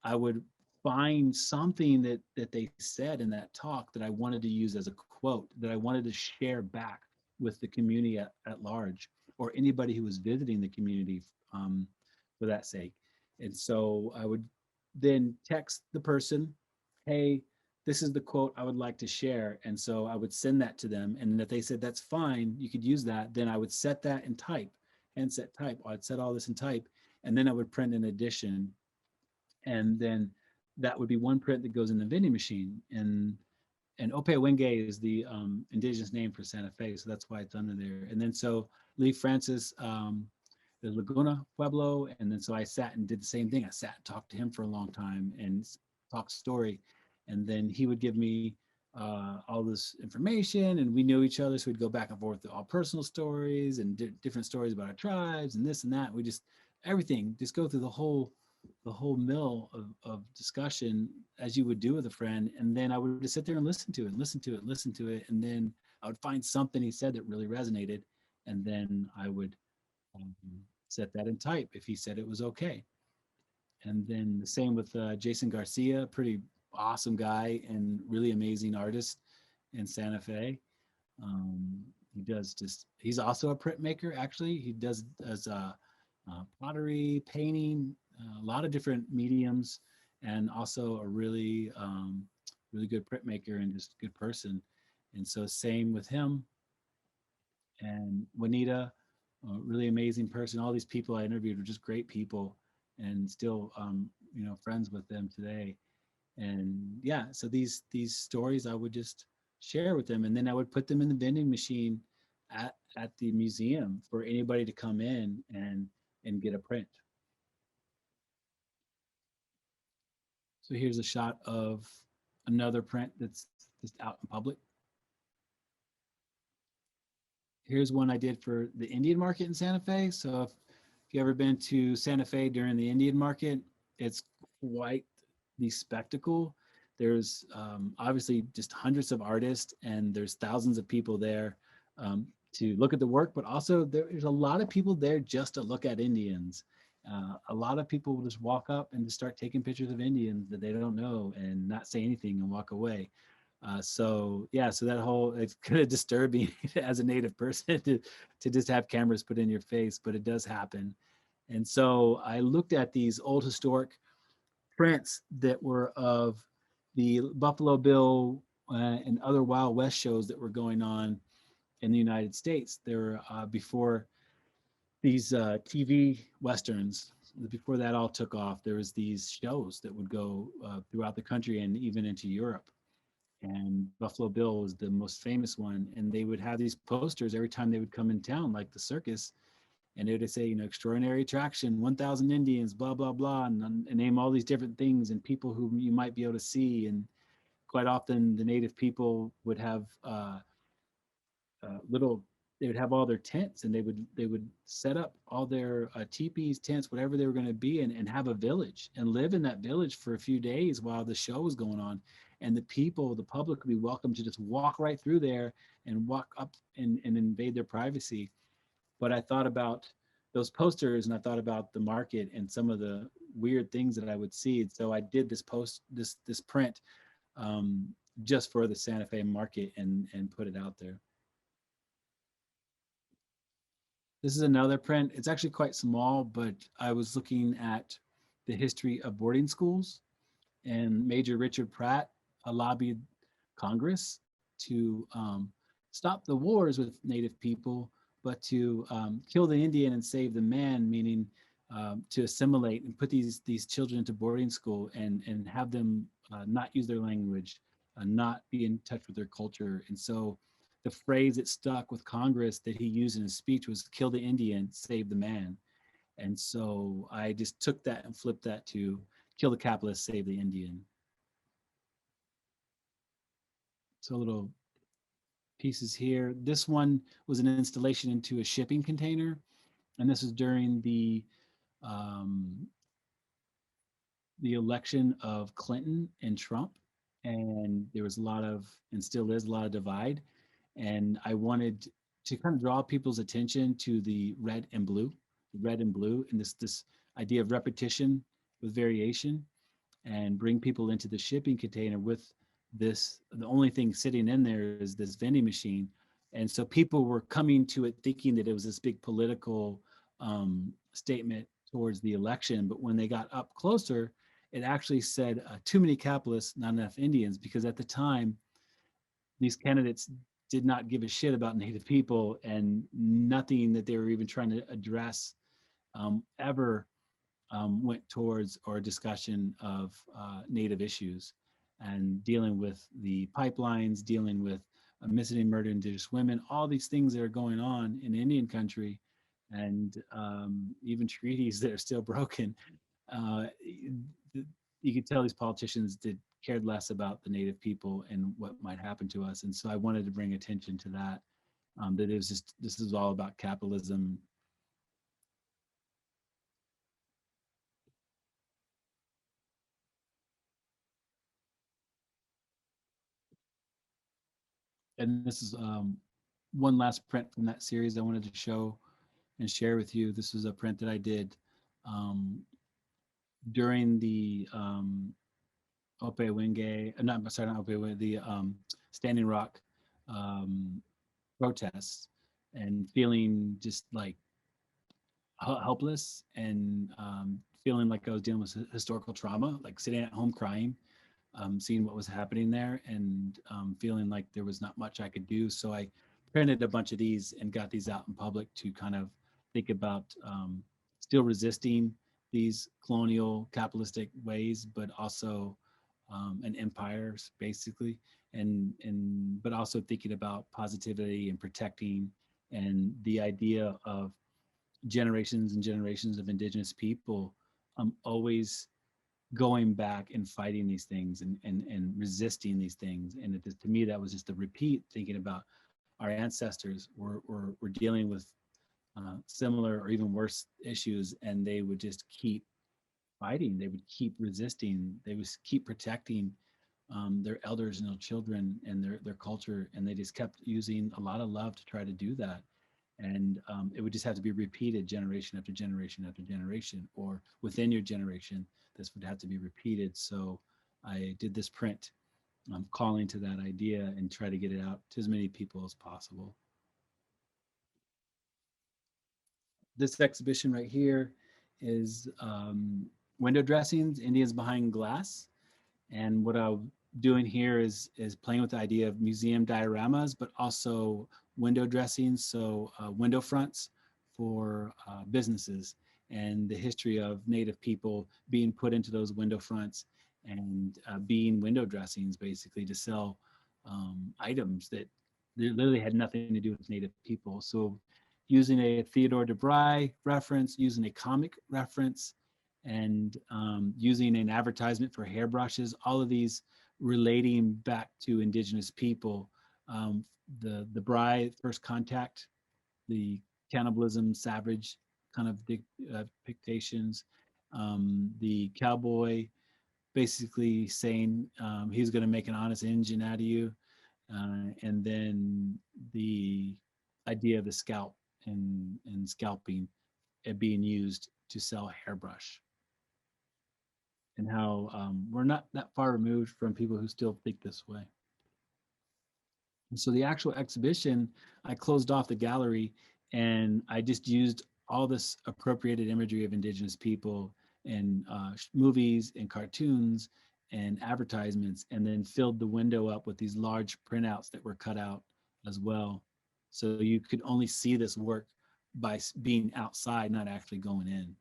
Speaker 2: I would find something that they said in that talk that I wanted to use as a quote, that I wanted to share back with the community at large, or anybody who was visiting the community for that sake. And so I would then text the person, hey, this is the quote I would like to share. And so I would send that to them. And if they said, that's fine, you could use that, then I would set that in type, handset type. I'd set all this in type, and then I would print an edition. And then that would be one print that goes in the vending machine. And Ope Wenge is the indigenous name for Santa Fe, so that's why it's under there. And then so Lee Francis, the Laguna Pueblo, and then so I sat and did the same thing. I sat and talked to him for a long time and talked story, and then he would give me all this information, and we knew each other, so we'd go back and forth with all personal stories and different stories about our tribes and this and that. We just everything, just go through the whole mill of discussion as you would do with a friend. And then I would just sit there and listen to it. And then I would find something he said that really resonated. And then I would set that in type if he said it was okay. And then the same with Jason Garcia, pretty awesome guy and really amazing artist in Santa Fe. He does he's also a printmaker, actually. He does pottery, painting, a lot of different mediums, and also a really good printmaker and just good person. And so same with him. And Juanita, a really amazing person. All these people I interviewed were just great people, and still, friends with them today. And yeah, so these stories I would just share with them, and then I would put them in the vending machine at the museum for anybody to come in and get a print. So here's a shot of another print that's just out in public. Here's one I did for the Indian market in Santa Fe. So if you ever been to Santa Fe during the Indian market, it's quite the spectacle. There's obviously just hundreds of artists, and there's thousands of people there to look at the work, but also there's a lot of people there just to look at Indians. A lot of people will just walk up and just start taking pictures of Indians that they don't know and not say anything and walk away. So yeah, so that whole, it's kind of disturbing as a native person to just have cameras put in your face, but it does happen. And so I looked at these old historic prints that were of the Buffalo Bill and other Wild West shows that were going on in the United States. There were before these TV westerns. Before that all took off, there was these shows that would go throughout the country and even into Europe. And Buffalo Bill was the most famous one. And they would have these posters every time they would come in town, like the circus, and it would say, extraordinary attraction, 1,000 Indians, blah, blah, blah, and name all these different things and people who you might be able to see. And quite often the native people would have little, they would have all their tents, and they would set up all their teepees, tents, whatever they were going to be in, and have a village and live in that village for a few days while the show was going on. And the public would be welcome to just walk right through there and walk up and invade their privacy. But I thought about those posters, and I thought about the market and some of the weird things that I would see. So I did this print just for the Santa Fe market and put it out there. This is another print. It's actually quite small, but I was looking at the history of boarding schools, and Major Richard Pratt lobbied Congress to stop the wars with Native people, but to kill the Indian and save the man, meaning to assimilate and put these children into boarding school and have them not use their language, not be in touch with their culture. And so the phrase that stuck with Congress that he used in his speech was "kill the Indian, save the man." And so I just took that and flipped that to "kill the capitalist, save the Indian." So little pieces here. This one was an installation into a shipping container, and this is during um, the election of Clinton and Trump, and there was a lot of, and still is a lot of divide. And I wanted to kind of draw people's attention to the red and blue, and this idea of repetition with variation, and bring people into the shipping container with this. The only thing sitting in there is this vending machine, and so people were coming to it thinking that it was this big political statement towards the election. But when they got up closer, it actually said too many capitalists, not enough Indians, because at the time these candidates did not give a shit about Native people, and nothing that they were even trying to address ever went towards or a discussion of Native issues, and dealing with the pipelines, dealing with missing and murdered Indigenous women, all these things that are going on in Indian country, and even treaties that are still broken. You could tell these politicians cared less about the Native people and what might happen to us. And so I wanted to bring attention to that, that it was just, this is all about capitalism. And this is one last print from that series I wanted to show and share with you. This was a print that I did during the Ope Wenge, not sorry, not Ope Wenge, the Standing Rock um, protests, and feeling just like helpless, and feeling like I was dealing with historical trauma, like sitting at home crying, seeing what was happening there, and feeling like there was not much I could do. So I printed a bunch of these and got these out in public to kind of think about still resisting these colonial capitalistic ways, but also and empires basically, and but also thinking about positivity and protecting, and the idea of generations and generations of indigenous people always going back and fighting these things, and resisting these things. And to me, that was just a repeat, thinking about our ancestors were dealing with similar or even worse issues, and they would just keep fighting, they would keep resisting, they would keep protecting their elders and their children and their culture, and they just kept using a lot of love to try to do that. And it would just have to be repeated generation after generation after generation, or within your generation, this would have to be repeated. So I did this print, calling to that idea and try to get it out to as many people as possible. This exhibition right here is window dressings, Indians behind glass. And what I'm doing here is playing with the idea of museum dioramas, but also window dressings, so window fronts for businesses, and the history of Native people being put into those window fronts, and being window dressings basically to sell items that literally had nothing to do with Native people. So using a Theodore DeBry reference, using a comic reference, and using an advertisement for hairbrushes, all of these relating back to indigenous people. The bride, first contact, the cannibalism, savage kind of depictions, the cowboy basically saying he's going to make an honest engine out of you, and then the idea of the scalp, and scalping being used to sell hairbrush, and how we're not that far removed from people who still think this way. And so the actual exhibition, I closed off the gallery, and I just used all this appropriated imagery of indigenous people in movies and cartoons and advertisements, and then filled the window up with these large printouts that were cut out as well. So you could only see this work by being outside, not actually going in.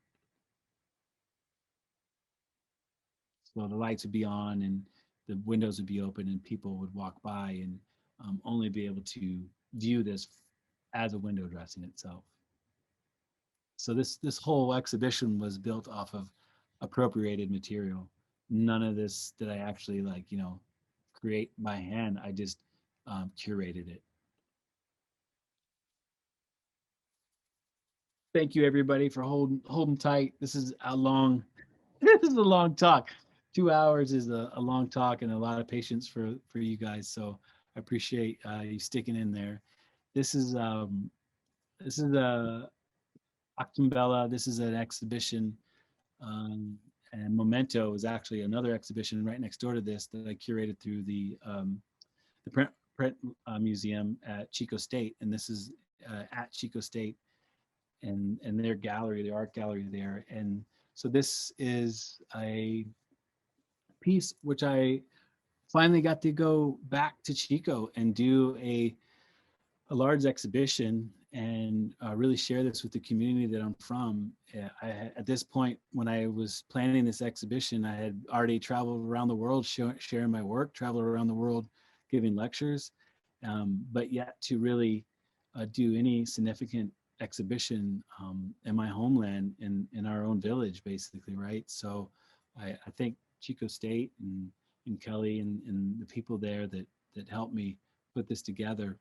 Speaker 2: So the lights would be on, and the windows would be open, and people would walk by, and only be able to view this as a window dressing itself. So this whole exhibition was built off of appropriated material. None of this did I actually create by hand. I just curated it. Thank you everybody for holding tight. This is a long this is a long talk. 2 hours is a long talk, and a lot of patience for you guys. So I appreciate you sticking in there. This is a Octumbella. This is an exhibition, and Memento is actually another exhibition right next door to this that I curated through the print museum at Chico State, and this is at Chico State, and their gallery, the art gallery there. And so this is a piece which I finally got to go back to Chico and do a large exhibition, and really share this with the community that I'm from. At this point, when I was planning this exhibition, I had already traveled around the world sharing my work, traveled around the world giving lectures, but yet to really do any significant exhibition in my homeland, in our own village, basically, right? So I think Chico State and Kelly and the people there that helped me put this together.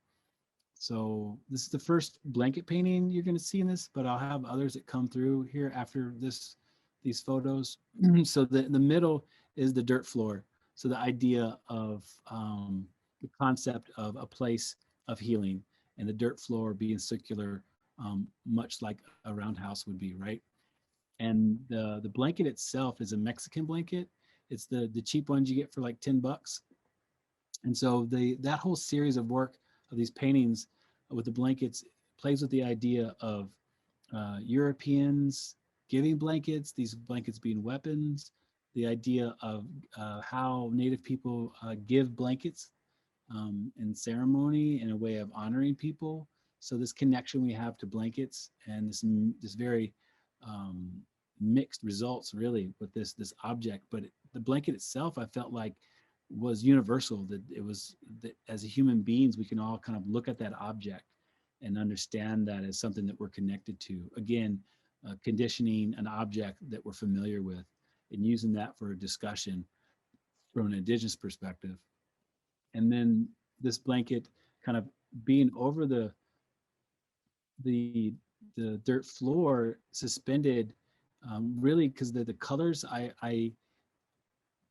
Speaker 2: So this is the first blanket painting you're going to see in this, but I'll have others that come through here after these photos. So the middle is the dirt floor. So the idea of the concept of a place of healing, and the dirt floor being circular, much like a roundhouse would be, right? And the blanket itself is a Mexican blanket. It's the cheap ones you get for like $10. And so that whole series of work of these paintings with the blankets plays with the idea of Europeans giving blankets, these blankets being weapons, the idea of how Native people give blankets in ceremony in a way of honoring people. So this connection we have to blankets and this very um, mixed results really with this object, but the blanket itself, I felt like was universal. That it was that as a human beings, we can all kind of look at that object and understand that as something that we're connected to. Again, conditioning an object that we're familiar with and using that for a discussion from an indigenous perspective. And then this blanket kind of being over the the dirt floor suspended, really because the colors I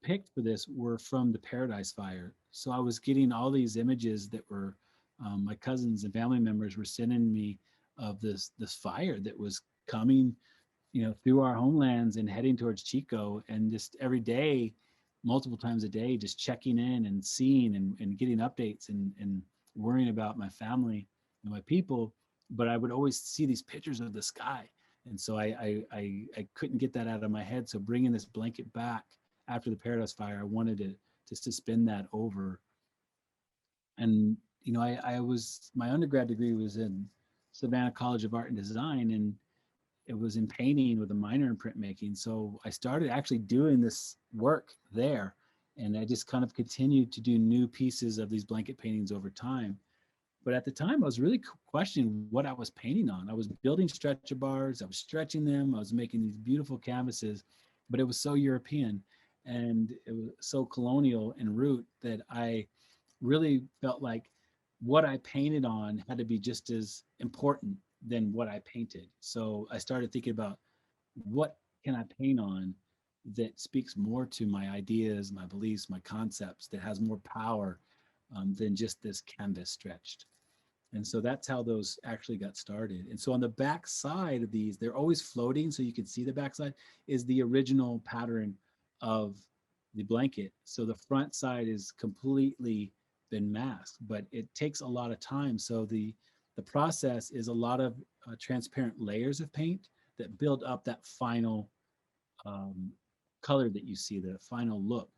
Speaker 2: picked for this were from the Paradise Fire. So I was getting all these images that were my cousins and family members were sending me of this fire that was coming, through our homelands and heading towards Chico, and just every day, multiple times a day, just checking in and seeing and getting updates and worrying about my family and my people. But I would always see these pictures of the sky, and so I couldn't get that out of my head. So bringing this blanket back after the Paradise Fire, I wanted to suspend that over. And I was my undergrad degree was in Savannah College of Art and Design, and it was in painting with a minor in printmaking. So I started actually doing this work there, and I just kind of continued to do new pieces of these blanket paintings over time. But at the time, I was really questioning what I was painting on. I was building stretcher bars, I was stretching them, I was making these beautiful canvases, but it was so European and it was so colonial in root that I really felt like what I painted on had to be just as important than what I painted. So I started thinking about what can I paint on that speaks more to my ideas, my beliefs, my concepts, that has more power than just this canvas stretched. And so that's how those actually got started. And so on the back side of these, they're always floating, so you can see the backside is the original pattern of the blanket. So the front side is completely been masked, but it takes a lot of time. So the process is a lot of transparent layers of paint that build up that final um, color that you see, the final look.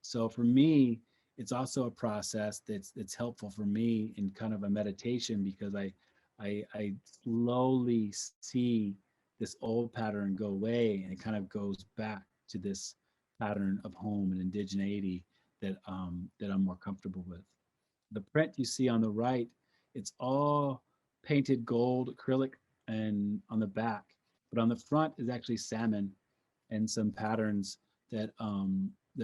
Speaker 2: So for me, it's also a process that's helpful for me in kind of a meditation, because I slowly see this old pattern go away, and it kind of goes back to this pattern of home and indigeneity that I'm more comfortable with. The print you see on the right, it's all painted gold acrylic and on the back, but on the front is actually salmon and some patterns that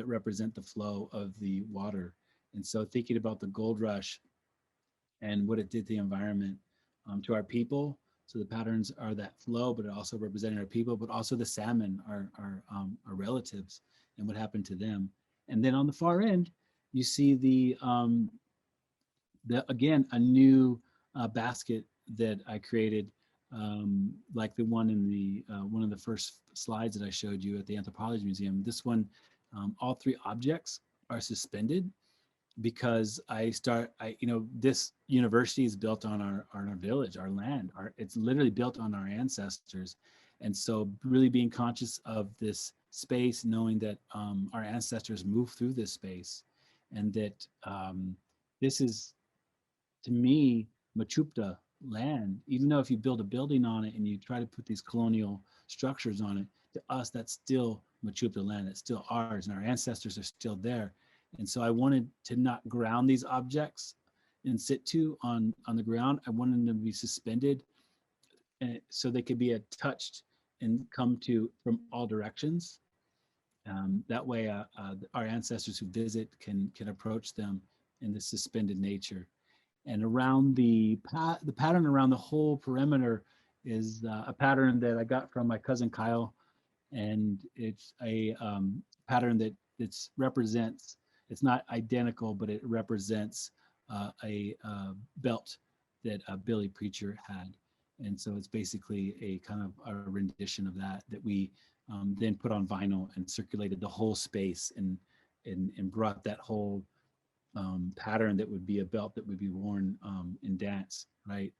Speaker 2: represent the flow of the water. And so thinking about the gold rush and what it did to the environment, to our people. So the patterns are that flow, but it also represented our people, but also the salmon, our relatives, and what happened to them. And then on the far end, you see the again a new basket that I created, like the one in the one of the first slides that I showed you at the Anthropology Museum. This one, all three objects are suspended because this university is built on our village, our land. It's literally built on our ancestors, and so really being conscious of this space, knowing that our ancestors moved through this space, and that this is, to me, Mechoopda land. Even though if you build a building on it and you try to put these colonial structures on it, to us, that's still Mechoopda land. It's still ours, and our ancestors are still there. And so I wanted to not ground these objects in situ on the ground. I wanted them to be suspended, so they could be touched and come to from all directions. That way, our ancestors who visit can approach them in the suspended nature. And around the pattern around the whole perimeter is a pattern that I got from my cousin Kyle, and it's a pattern that represents. It's not identical, but it represents a belt that Billy Preacher had. And so it's basically a kind of a rendition of that we then put on vinyl and circulated the whole space, and brought that whole pattern that would be a belt that would be worn in dance, right,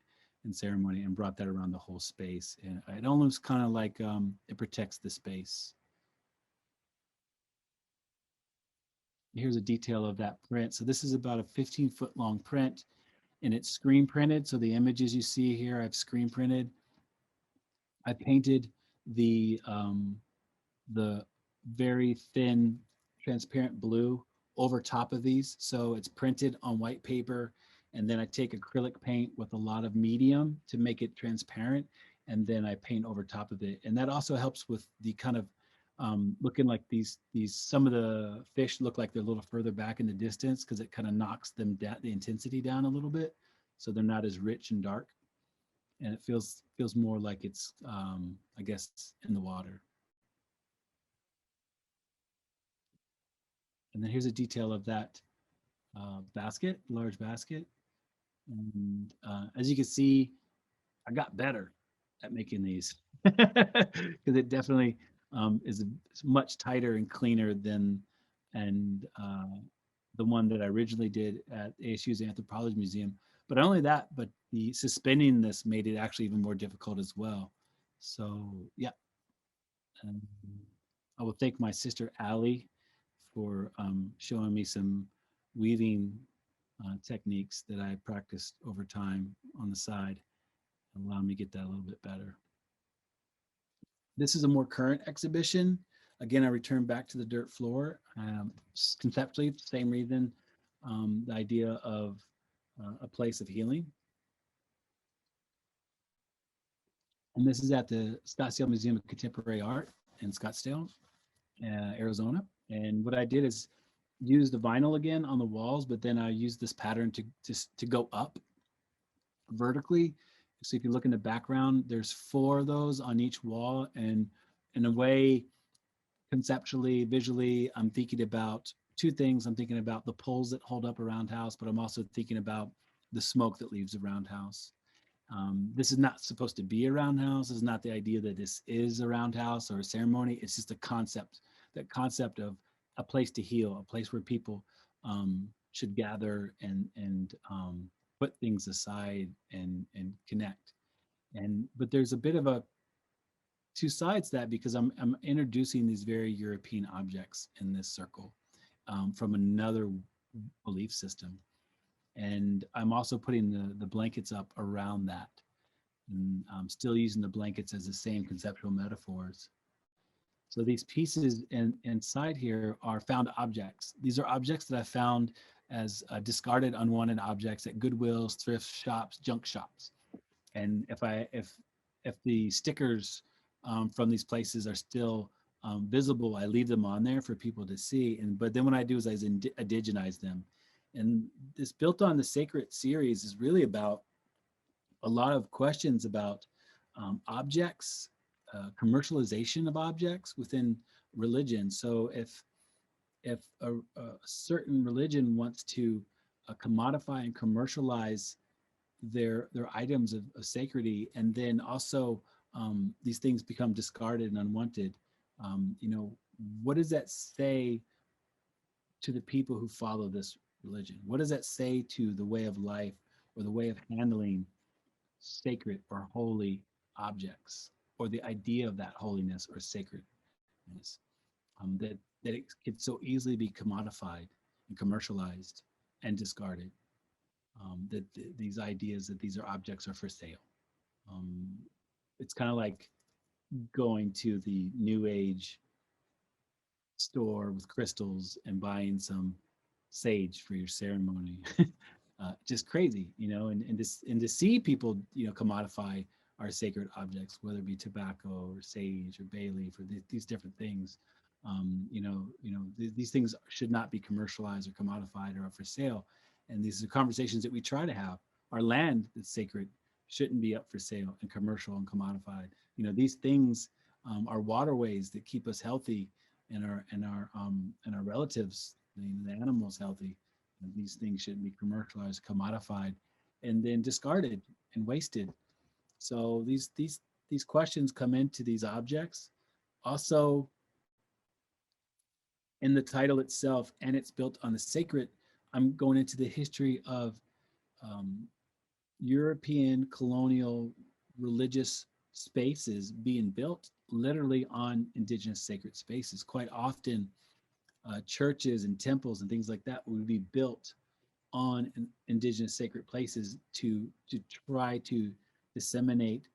Speaker 2: in ceremony, and brought that around the whole space. And it almost kind of like it protects the space. Here's a detail of that print. So this is about a 15-foot long print, and it's screen printed. So the images you see here, I've screen printed. I painted the very thin transparent blue over top of these. So it's printed on white paper, and then I take acrylic paint with a lot of medium to make it transparent, and then I paint over top of it. And that also helps with the kind of looking like these some of the fish look like they're a little further back in the distance, because it kind of knocks them down, the intensity down a little bit, so they're not as rich and dark, and it feels more like it's I guess in the water. And then here's a detail of that basket, large basket. And as you can see, I got better at making these because it definitely is much tighter and cleaner than and the one that I originally did at ASU's Anthropology Museum. But not only that, but the suspending this made it actually even more difficult as well. So yeah, um, I will thank my sister Allie for showing me some weaving techniques that I practiced over time on the side, and allowed me to get that a little bit better. This is a more current exhibition. Again, I return back to the dirt floor. Conceptually, same reason, the idea of a place of healing. And this is at the Scottsdale Museum of Contemporary Art in Scottsdale, Arizona. And what I did is use the vinyl again on the walls, but then I used this pattern to go up vertically. So if you look in the background, there's 4 of those on each wall. And in a way, conceptually, visually, I'm thinking about 2 things. I'm thinking about the poles that hold up a roundhouse, but I'm also thinking about the smoke that leaves a roundhouse. This is not supposed to be a roundhouse. This is not the idea that this is a roundhouse or a ceremony. It's just a concept, that concept of a place to heal, a place where people should gather and put things aside and connect. But there's a bit of a 2 sides to that, because I'm introducing these very European objects in this circle from another belief system. And I'm also putting the blankets up around that. And I'm still using the blankets as the same conceptual metaphors. So these pieces inside here are found objects. These are objects that I found as discarded, unwanted objects at Goodwills, thrift shops, junk shops. And if the stickers from these places are still visible, I leave them on there for people to see. But then what I do is I indigenize them. And this Built on the Sacred series is really about a lot of questions about objects, commercialization of objects within religion. So if a certain religion wants to commodify and commercialize their items of sacredity, and then also these things become discarded and unwanted, what does that say to the people who follow this religion? What does that say to the way of life or the way of handling sacred or holy objects, or the idea of that holiness or sacredness, that it could so easily be commodified and commercialized and discarded, that these ideas that these are objects are for sale. um, it's kind of like going to the new age store with crystals and buying some sage for your ceremony. Just crazy, and to see people, commodify our sacred objects, whether it be tobacco or sage or bay leaf or these different things. These things should not be commercialized or commodified or up for sale. And these are conversations that we try to have. Our land that's sacred shouldn't be up for sale and commercial and commodified. These things are waterways that keep us healthy, and our relatives, the animals, healthy. And these things shouldn't be commercialized, commodified, and then discarded and wasted. So these questions come into these objects. Also, in the title itself, and it's built on the sacred, I'm going into the history of um, European colonial religious spaces being built literally on indigenous sacred spaces. Quite often, churches and temples and things like that would be built on indigenous sacred places to try to disseminate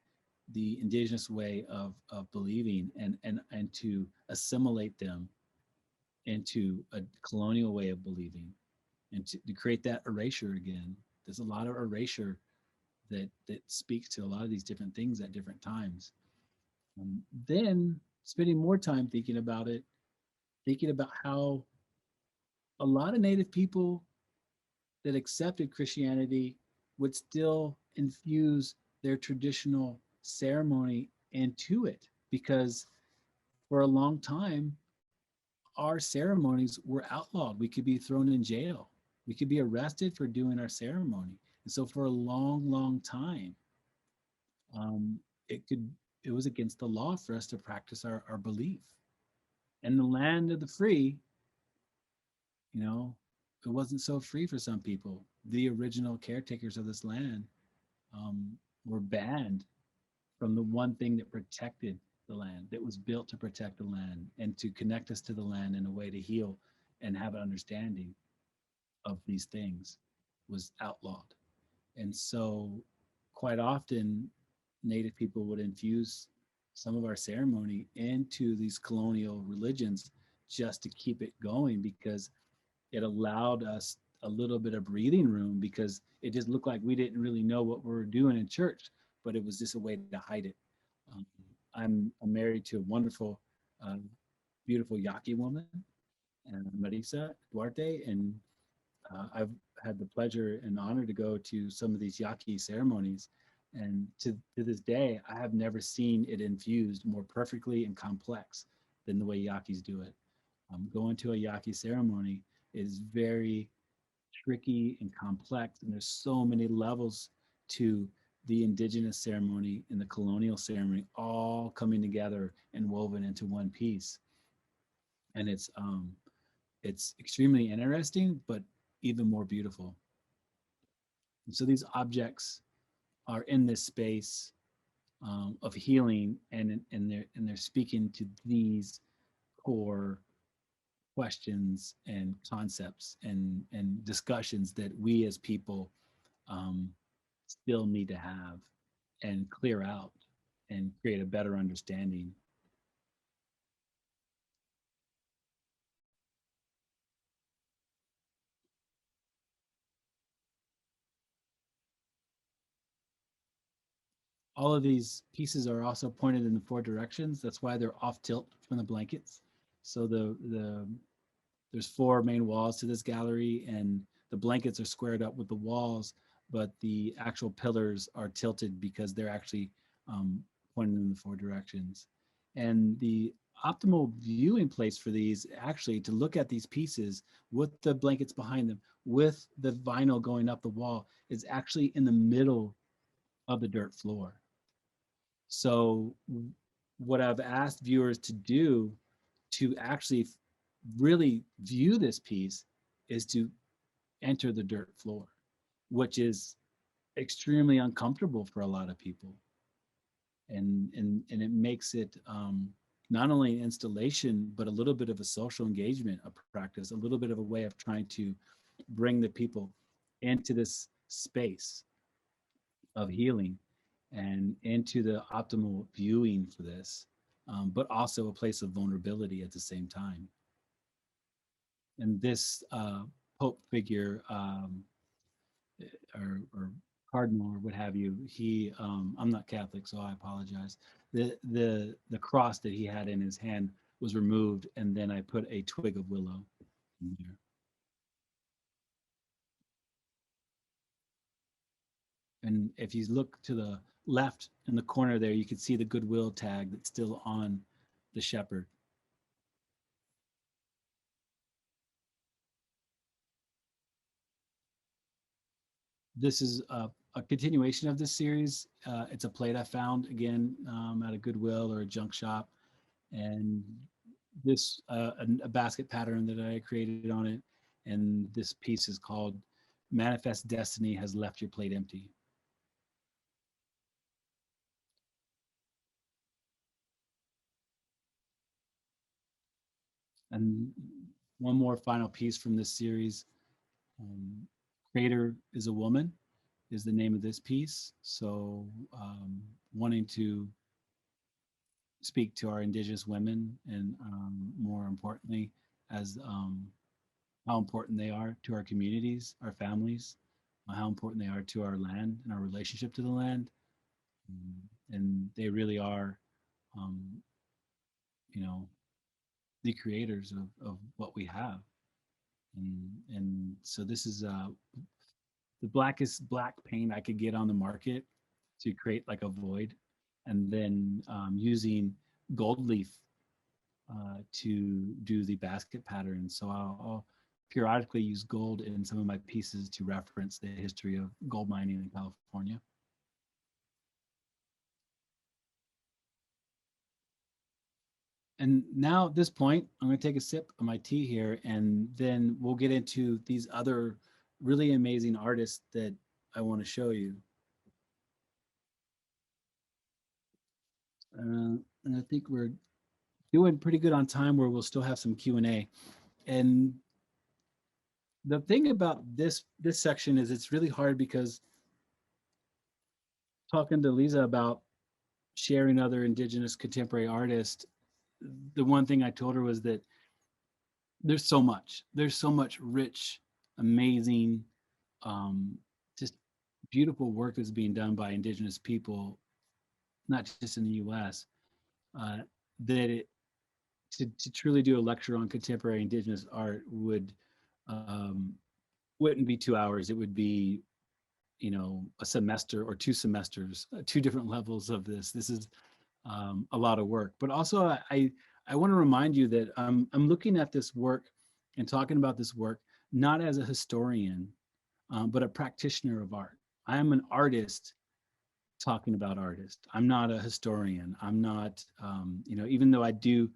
Speaker 2: the indigenous way of believing and to assimilate them into a colonial way of believing and to create that erasure again. There's a lot of erasure that speaks to a lot of these different things at different times. Then spending more time thinking about it, thinking about how a lot of Native people that accepted Christianity would still infuse their traditional ceremony into it because for a long time, our ceremonies were outlawed. We could be thrown in jail. We could be arrested for doing our ceremony. And so for a long, long time, um, it could it was against the law for us to practice our belief. And the land of the free, you know, it wasn't so free for some people. The original caretakers of this land were banned from the one thing that protected the land, that was built to protect the land and to connect us to the land in a way to heal and have an understanding of these things was outlawed. And so quite often Native people would infuse some of our ceremony into these colonial religions just to keep it going because it allowed us a little bit of breathing room because it just looked like we didn't really know what we were doing in church, but it was just a way to hide it. Um, I'm married to a wonderful, uh, beautiful Yaqui woman, Marisa Duarte, and I've had the pleasure and honor to go to some of these Yaqui ceremonies. And to this day, I have never seen it infused more perfectly and complex than the way Yaquis do it. Going to a Yaqui ceremony is very tricky and complex, and there's so many levels to the indigenous ceremony and the colonial ceremony all coming together and woven into one piece. And it's extremely interesting, but even more beautiful. And so these objects are in this space of healing, and they're speaking to these core questions and concepts and discussions that we as people um, still need to have and clear out and create a better understanding. All of these pieces are also pointed in the four directions. That's why they're off tilt from the blankets. So there's four main walls to this gallery, and the blankets are squared up with the walls, but the actual pillars are tilted because they're actually pointed in the four directions. And the optimal viewing place for these, actually, to look at these pieces with the blankets behind them, with the vinyl going up the wall, is actually in the middle of the dirt floor. So what I've asked viewers to do to actually really view this piece is to enter the dirt floor, which is extremely uncomfortable for a lot of people. And it makes it not only an installation, but a little bit of a social engagement, a practice, a little bit of a way of trying to bring the people into this space of healing and into the optimal viewing for this, but also a place of vulnerability at the same time. And this Pope figure, or cardinal or what have you, he, I'm not Catholic, so I apologize. The cross that he had in his hand was removed, and then I put a twig of willow in there. And if you look to the left in the corner there, you can see the goodwill tag that's still on the shepherd. This is a continuation of this series. It's a plate I found again at a Goodwill or a junk shop, and this a basket pattern that I created on it, and this piece is called "Manifest Destiny Has Left Your Plate Empty." And one more final piece from this series. Um, Creator is a Woman is the name of this piece. So wanting to speak to our Indigenous women and more importantly, as how important they are to our communities, our families, how important they are to our land and our relationship to the land. And they really are, um, you know, the creators of what we have. And so this is the blackest black paint I could get on the market to create like a void, and then using gold leaf to do the basket pattern. So I'll periodically use gold in some of my pieces to reference the history of gold mining in California. And now at this point, I'm going to take a sip of my tea here, and then we'll get into these other really amazing artists that I want to show you. And I think we're doing pretty good on time where we'll still have some Q&A. And the thing about this section is it's really hard because talking to Lisa about sharing other Indigenous contemporary artists, the one thing I told her was that there's so much rich, amazing, um, just beautiful work that's being done by Indigenous people, not just in the U.S. Uh, that it to truly do a lecture on contemporary Indigenous art um, wouldn't be 2 hours. It would be, you know, a semester or 2 semesters, two different levels of this. This is a lot of work. But also, I want to remind you that I'm looking at this work and talking about this work not as a historian, but a practitioner of art. I am an artist talking about artists. I'm not a historian. I'm not, you know, even though I do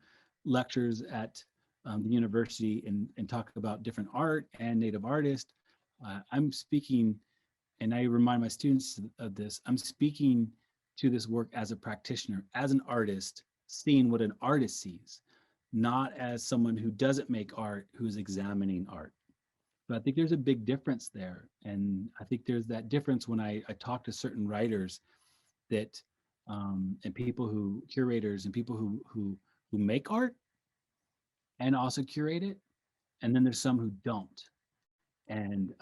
Speaker 2: lectures at the university and talk about different art and Native artists, I'm speaking, and I remind my students of this, I'm speaking to this work as a practitioner, as an artist, seeing what an artist sees, not as someone who doesn't make art, who's examining art. So I think there's a big difference there. And I think there's that difference when I talk to certain writers that, and people who, curators and people who make art and also curate it. And then there's some who don't. And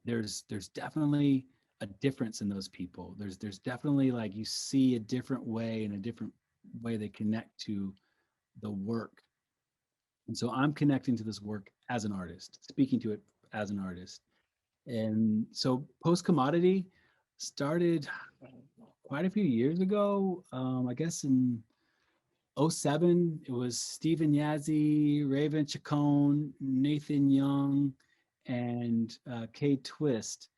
Speaker 2: there's definitely a difference in those people. There's definitely, like, you see a different way and a different way they connect to the work. And so I'm connecting to this work as an artist, speaking to it as an artist. And so Post Commodity started quite a few years ago. I guess in '07, it was Stephen Yazzie, Raven Chacon, Nathan Young, and Kay Twist,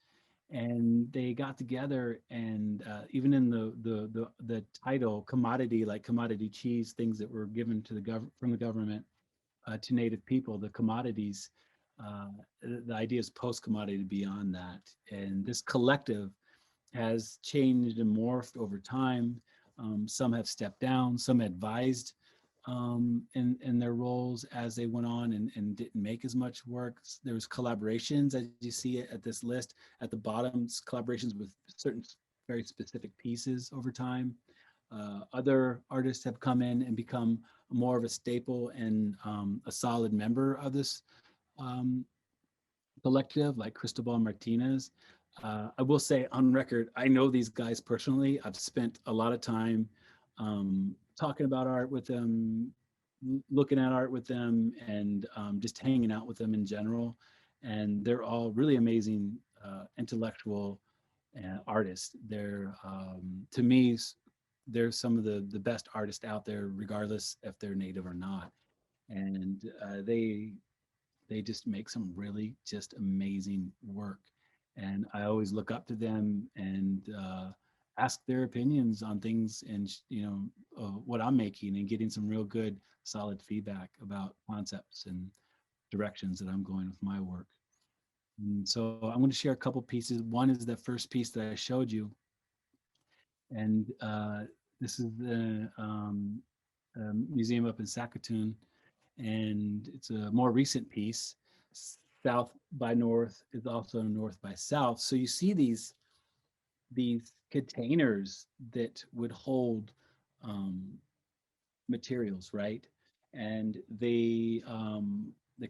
Speaker 2: and they got together, and even in the title commodity, like commodity cheese, things that were given to from the government to Native people, the commodities. Uh, the idea is post commodity beyond that, and this collective has changed and morphed over time. Some have stepped down, some advised in their roles as they went on and didn't make as much work. There was collaborations, as you see it at this list. At the bottom, collaborations with certain very specific pieces over time. Other artists have come in and become more of a staple and a solid member of this um, collective, like Cristobal Martinez. I will say on record, I know these guys personally. I've spent a lot of time talking about art with them, looking at art with them, and just hanging out with them in general. And they're all really amazing intellectual artists. They're, to me, they're some of the best artists out there, regardless if they're Native or not. And they just make some really just amazing work. And I always look up to them and ask their opinions on things, and what I'm making, and getting some real good solid feedback about concepts and directions that I'm going with my work. And so I'm going to share a couple pieces. One is the first piece that I showed you, and this is the museum up in Saskatoon, and it's a more recent piece. South by north is also north by south. So you see these containers that would hold um, materials, right? And they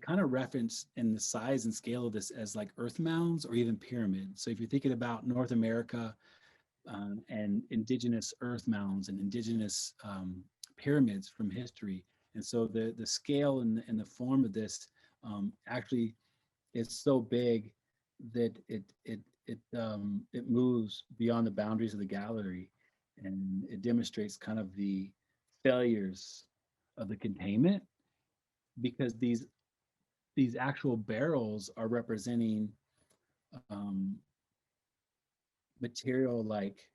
Speaker 2: kind of reference in the size and scale of this as like earth mounds or even pyramids. So if you're thinking about North America, and indigenous earth mounds and indigenous pyramids from history. And so the scale and the form of this actually is so big that it moves beyond the boundaries of the gallery, and it demonstrates kind of the failures of the containment, because these actual barrels are representing um, material like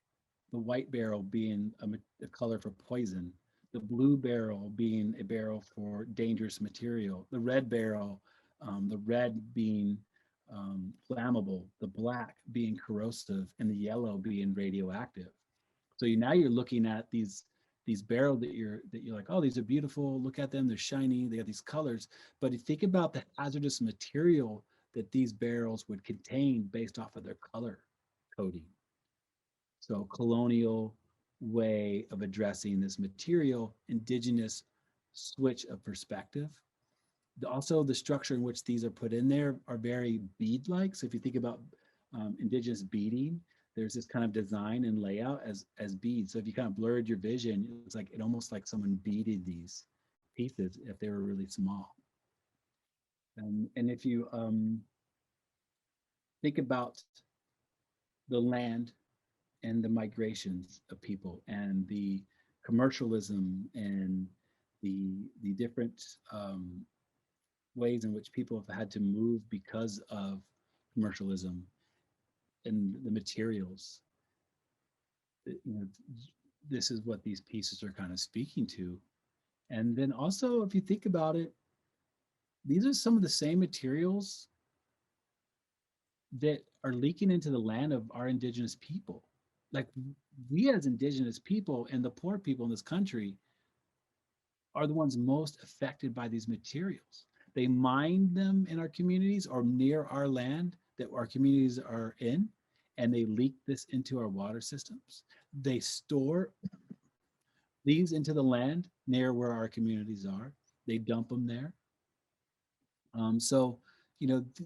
Speaker 2: the white barrel being a color for poison, the blue barrel being a barrel for dangerous material, the red barrel, the red being flammable, the black being corrosive, and the yellow being radioactive. So now you're looking at these barrels that you're like, oh, these are beautiful. Look at them; they're shiny. They have these colors. But if you think about the hazardous material that these barrels would contain based off of their color coding. So colonial way of addressing this material, indigenous switch of perspective. Also, the structure in which these are put in there are very bead-like. So if you think about indigenous beading, there's this kind of design and layout as beads. So if you kind of blurred your vision, it's like it almost like someone beaded these pieces if they were really small. And if you think about the land and the migrations of people and the commercialism and the different ways in which people have had to move because of commercialism and the materials. This is what these pieces are kind of speaking to. And then also, if you think about it, these are some of the same materials that are leaking into the land of our indigenous people. Like, we as indigenous people and the poor people in this country are the ones most affected by these materials. They mine them in our communities or near our land that our communities are in, and they leak this into our water systems. They store these into the land near where our communities are. They dump them there.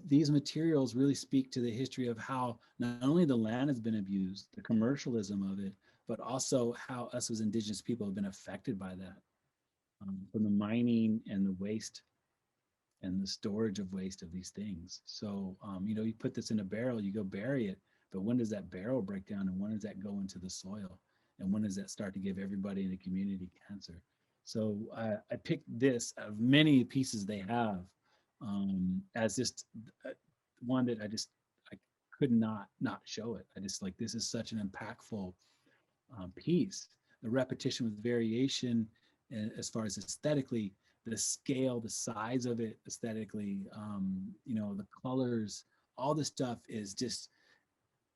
Speaker 2: These materials really speak to the history of how not only the land has been abused, the commercialism of it, but also how us as indigenous people have been affected by that, from the mining and the waste and the storage of waste of these things. So, you put this in a barrel, you go bury it, but when does that barrel break down, and when does that go into the soil? And when does that start to give everybody in the community cancer? So I picked this out of many pieces they have, as just one that I could not show it. I just like, this is such an impactful piece. The repetition with variation, as far as aesthetically, the scale, the size of it aesthetically, the colors, all this stuff is just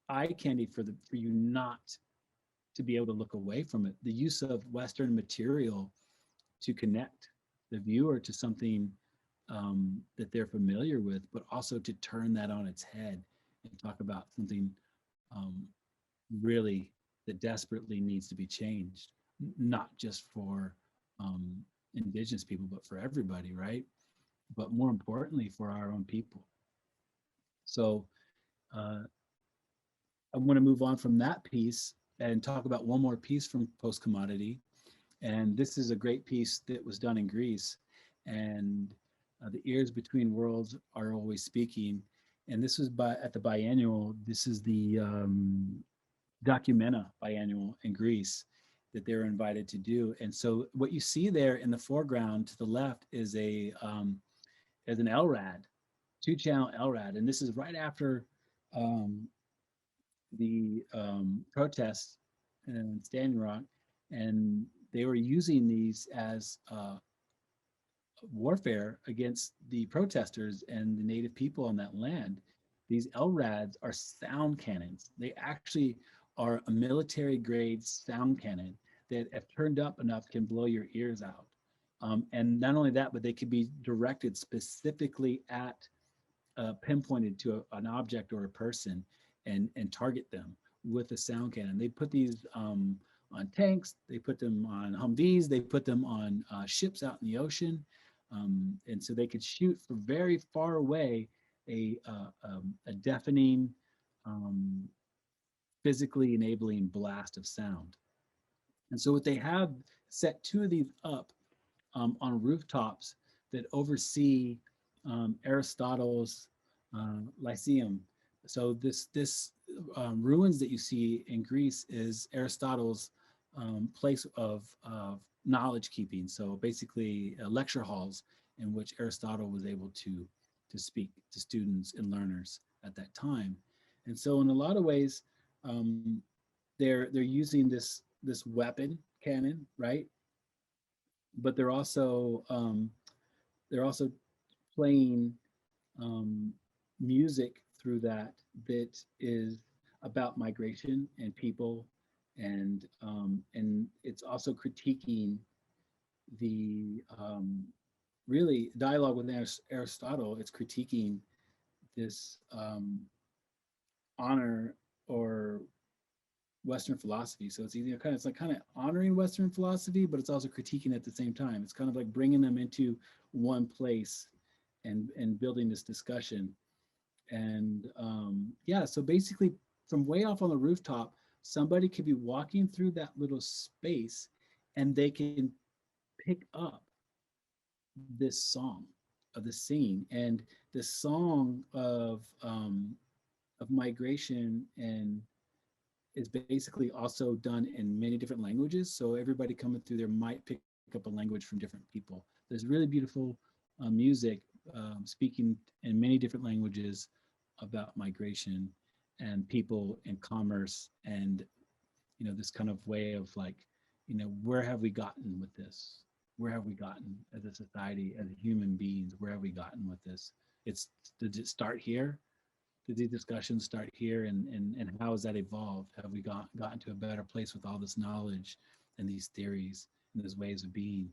Speaker 2: eye candy for you not to be able to look away from it. The use of Western material to connect the viewer to something that they're familiar with, but also to turn that on its head and talk about something really that desperately needs to be changed, not just for indigenous people, but for everybody, right? But more importantly, for our own people. So uh, I want to move on from that piece and talk about one more piece from Post Commodity. And this is a great piece that was done in Greece. And the ears between worlds are always speaking. And this was at the biannual. This is the Documenta biannual in Greece that they were invited to do. And so what you see there in the foreground to the left is an LRAD, 2-channel LRAD. And this is right after um, the protests in Standing Rock, and they were using these as warfare against the protesters and the native people on that land. These LRADs are sound cannons. They actually are a military grade sound cannon that, if turned up enough, can blow your ears out. And not only that, but they could be directed specifically at, pinpointed to an object or a person, and target them with a sound cannon. They put these on tanks, they put them on Humvees, they put them on ships out in the ocean. And so they could shoot from very far away a deafening, um, physically enabling blast of sound. And so what they have set two of these up on rooftops that oversee Aristotle's Lyceum. So this ruins that you see in Greece is Aristotle's place of knowledge keeping. So basically, lecture halls in which Aristotle was able to speak to students and learners at that time. And so, in a lot of ways, um, they're using this weapon cannon, right? But they're also playing um, music through that is about migration and people, and it's also critiquing the really dialogue with Aristotle. It's critiquing this honor or Western philosophy. So it's either it's like kind of honoring Western philosophy, but it's also critiquing at the same time. It's kind of like bringing them into one place and building this discussion. And yeah, so basically, from way off on the rooftop, somebody could be walking through that little space, and they can pick up this song of the singing, and this song of migration, and is basically also done in many different languages. So everybody coming through there might pick up a language from different people. There's really beautiful music speaking in many different languages about migration and people and commerce, and this kind of way of like, where have we gotten with this? Where have we gotten as a society, as human beings? Where have we gotten with this? Did it start here? Did these discussions start here, and how has that evolved? Have we gotten to a better place with all this knowledge and these theories and these ways of being?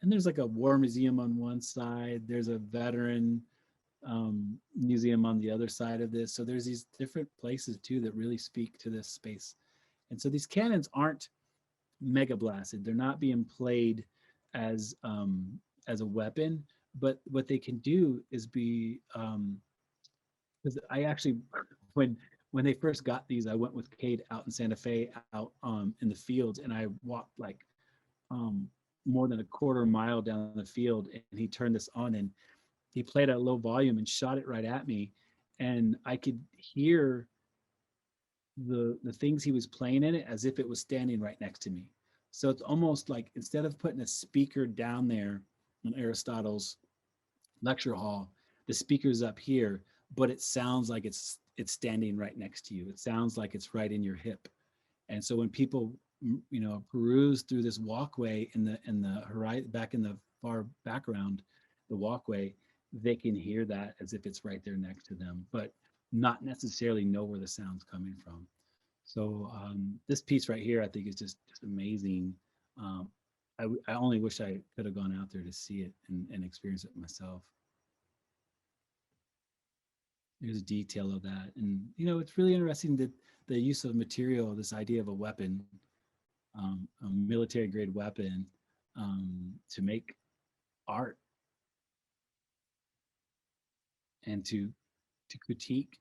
Speaker 2: And there's like a war museum on one side, there's a veteran museum on the other side of this. So there's these different places too that really speak to this space. And so these cannons aren't mega blasted. They're not being played as a weapon, but what they can do is be because I actually when they first got these, I went with Cade out in Santa Fe, out in the fields, and I walked like um, more than a quarter mile down the field, and he turned this on, and he played at a low volume and shot it right at me, and I could hear the things he was playing in it as if it was standing right next to me. So it's almost like, instead of putting a speaker down there in Aristotle's lecture hall, the speaker's up here, but it sounds like it's standing right next to you. It sounds like it's right in your hip. And so when people peruse through this walkway in the horizon, back in the far background, the walkway, they can hear that as if it's right there next to them, but not necessarily know where the sound's coming from. So this piece right here, I think, is just amazing. I only wish I could have gone out there to see it and experience it myself. There's a detail of that, and it's really interesting that the use of material, this idea of a weapon, a military grade weapon, to make art, and to critique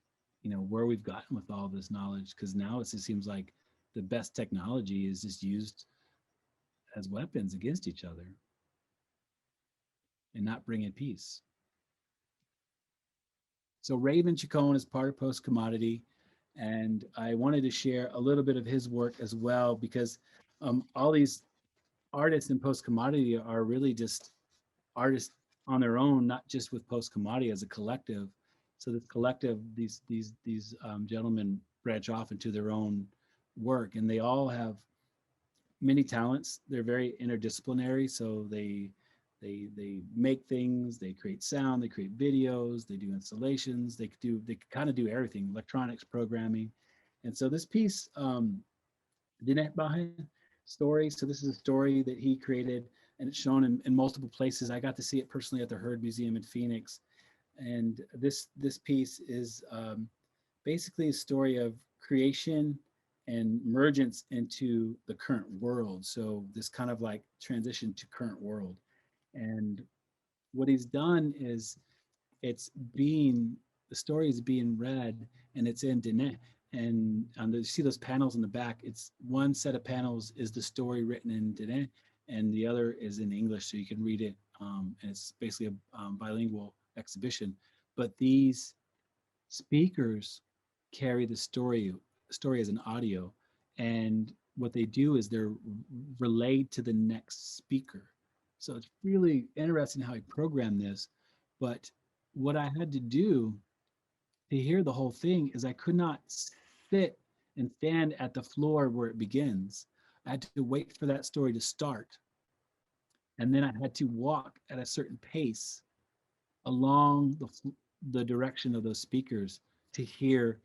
Speaker 2: where we've gotten with all this knowledge, because now it seems like the best technology is just used as weapons against each other and not bringing peace. So Raven Chacon is part of Post Commodity, and I wanted to share a little bit of his work as well, because all these artists in Post Commodity are really just artists on their own, not just with Post Commodity as a collective. So this collective, these gentlemen branch off into their own work, and they all have many talents. They're very interdisciplinary, so they make things, they create sound, they create videos, they do installations, they kind of do everything, electronics, programming. And so this piece, Dinek Bahin story. So this is a story that he created, and it's shown in multiple places. I got to see it personally at the Heard Museum in Phoenix. And this piece is basically a story of creation and emergence into the current world. So this kind of like transition to current world. And what he's done is it's being the story is being read, and it's in Diné. And you see those panels in the back. It's one set of panels is the story written in Diné, and the other is in English, so you can read it. And it's basically a bilingual exhibition. But these speakers carry the story as an audio, and what they do is they're relayed to the next speaker. So it's really interesting how he programmed this. But what I had to do to hear the whole thing is I could not sit and stand at the floor where it begins. I had to wait for that story to start, and then I had to walk at a certain pace along the direction of those speakers to hear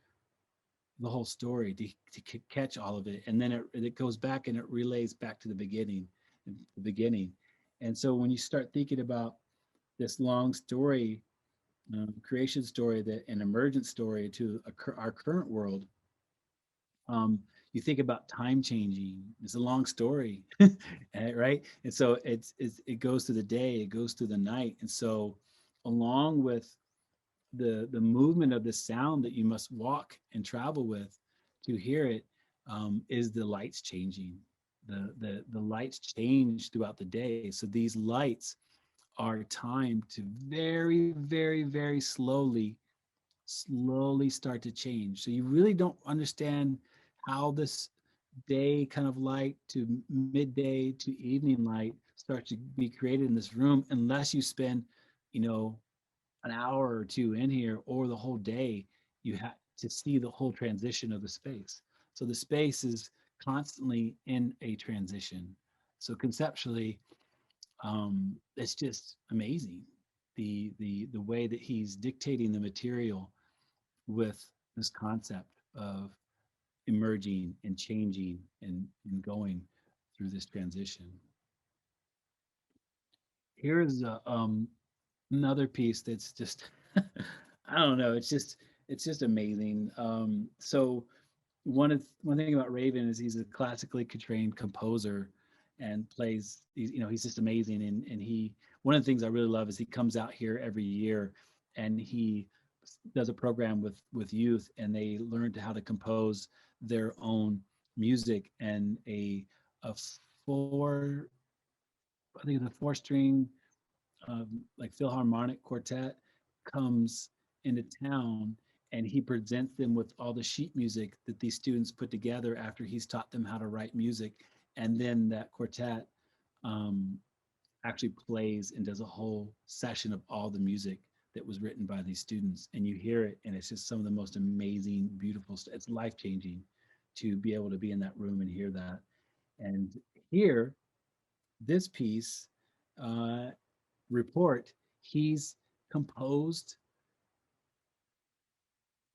Speaker 2: the whole story, to catch all of it. And then it goes back and it relays back to the beginning. And so when you start thinking about this long story, creation story, that an emergent story to our current world, you think about time changing. It's a long story, right? And so it goes through the day, it goes through the night. And so along with the movement of the sound that you must walk and travel with to hear it, is the lights changing. The lights change throughout the day. So these lights are timed to very, very, very slowly start to change. So you really don't understand how this day kind of light to midday to evening light starts to be created in this room unless you spend, you know, an hour or two in here or the whole day. You have to see the whole transition of the space. So the space is constantly in a transition. So conceptually, it's just amazing the way that he's dictating the material with this concept of emerging and changing and going through this transition. Here's another piece that's just I don't know, it's just amazing. So one thing about Raven is he's a classically trained composer and plays, he's just amazing. And he, one of the things I really love is he comes out here every year and he does a program with youth, and they learn how to compose their own music. And a four I think it's a four string, like Philharmonic quartet comes into town, and he presents them with all the sheet music that these students put together after he's taught them how to write music. And then that quartet um, actually plays and does a whole session of all the music that was written by these students. And you hear it, and it's just some of the most amazing, beautiful stuff. It's life changing to be able to be in that room and hear that. And here, this piece, uh, report, he's composed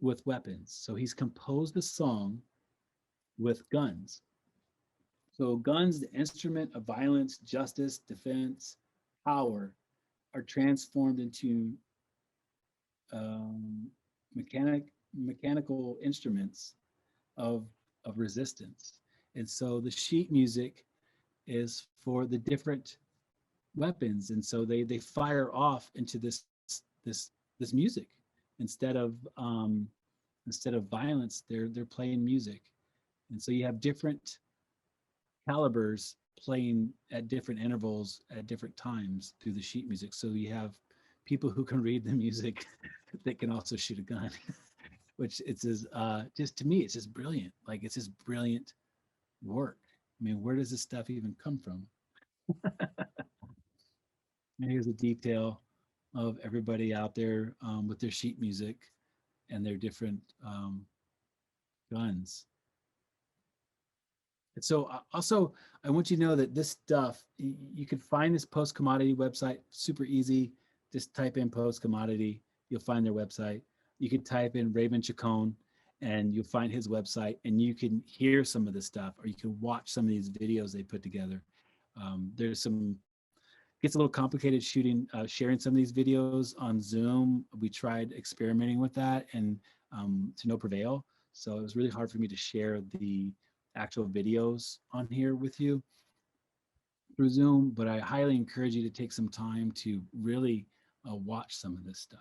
Speaker 2: with weapons. So he's composed the song with guns. So guns, the instrument of violence, justice, defense, power, are transformed into um, mechanical instruments of resistance. And so the sheet music is for the different weapons, and so they fire off into this music instead of violence. They're playing music, and so you have different calibers playing at different intervals at different times through the sheet music. So you have people who can read the music that can also shoot a gun, which it's just to me it's just brilliant. Like, it's just brilliant work. I mean, where does this stuff even come from? And here's a detail of everybody out there with their sheet music and their different guns. And so also, I want you to know that this stuff, you can find this Post Commodity website super easy. Just type in Post Commodity, you'll find their website. You can type in Raven Chacon and you'll find his website, and you can hear some of this stuff, or you can watch some of these videos they put together. There's some, gets a little complicated shooting, sharing some of these videos on Zoom. We tried experimenting with that and to no prevail. So it was really hard for me to share the actual videos on here with you through Zoom, but I highly encourage you to take some time to really watch some of this stuff.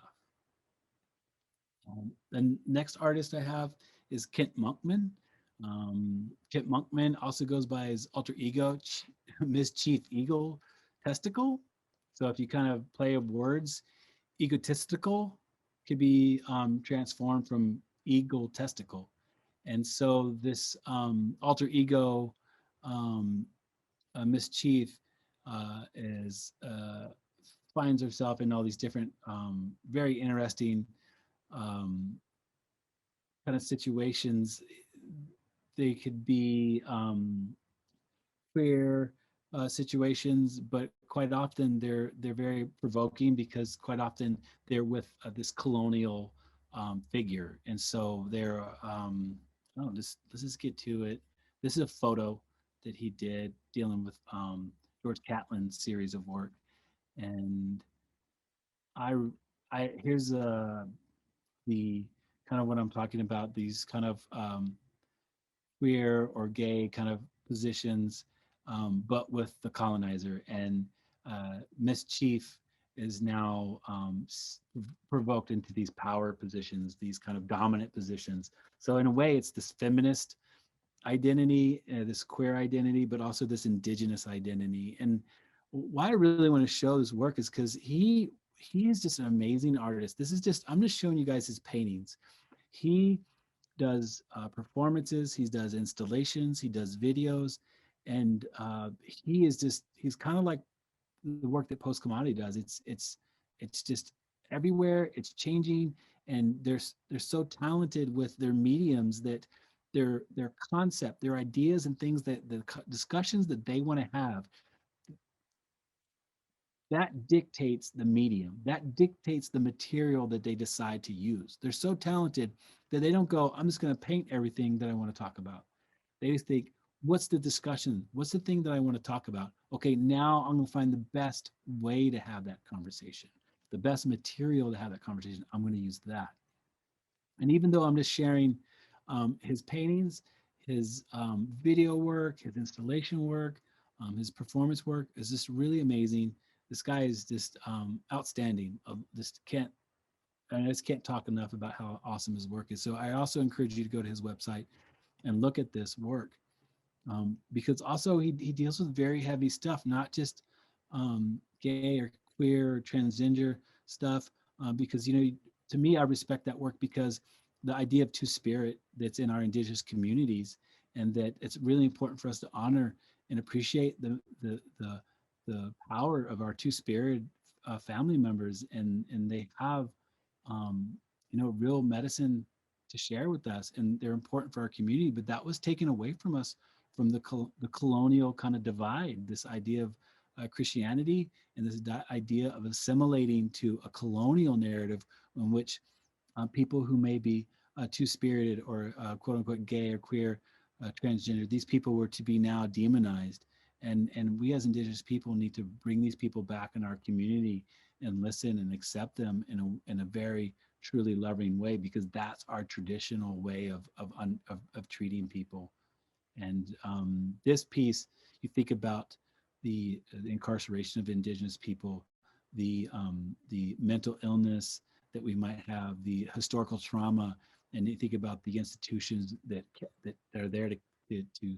Speaker 2: The next artist I have is Kent Monkman. Kent Monkman also goes by his alter ego, Mischief Eagle Testicle. So if you kind of play of words, egotistical could be transformed from eagle testicle. And so this alter ego, Mischief, is finds herself in all these different very interesting um, kind of situations. They could be queer situations, but quite often they're very provoking because quite often they're with this colonial figure, and so they're oh, let's just get to it. This is a photo that he did dealing with George Catlin's series of work, and I here's the kind of what I'm talking about. These kind of queer or gay kind of positions, but with the colonizer. And Mischief is now provoked into these power positions, these kind of dominant positions. So in a way, it's this feminist identity, this queer identity, but also this indigenous identity. And why I really want to show this work is because he is just an amazing artist. This is just, I'm just showing you guys his paintings. He does performances, he does installations, he does videos, and he is just, he's kind of like the work that Post Commodity does. It's just everywhere, it's changing, and they're so talented with their mediums that their concept, their ideas and things that the discussions that they want to have, that dictates the medium, that dictates the material that they decide to use. They're so talented that they don't go, I'm just going to paint everything that I want to talk about. They just think, what's the discussion? What's the thing that I want to talk about? Okay, now I'm going to find the best way to have that conversation, the best material to have that conversation. I'm going to use that. And even though I'm just sharing his paintings, his video work, his installation work, his performance work is just really amazing. This guy is just outstanding. I just can't talk enough about how awesome his work is. So I also encourage you to go to his website and look at this work, because also he deals with very heavy stuff, not just gay or queer or transgender stuff. Because to me, I respect that work because the idea of two spirit that's in our indigenous communities, and that it's really important for us to honor and appreciate the power of our two spirit family members, and they have real medicine to share with us, and they're important for our community. But that was taken away from us from the colonial kind of divide, this idea of Christianity, and this idea of assimilating to a colonial narrative in which people who may be two-spirited or quote unquote gay or queer, transgender, these people were to be now demonized. And we as indigenous people need to bring these people back in our community and listen and accept them in a very truly loving way, because that's our traditional way of treating people. And this piece, you think about the incarceration of indigenous people, the mental illness that we might have, the historical trauma, and you think about the institutions that are there to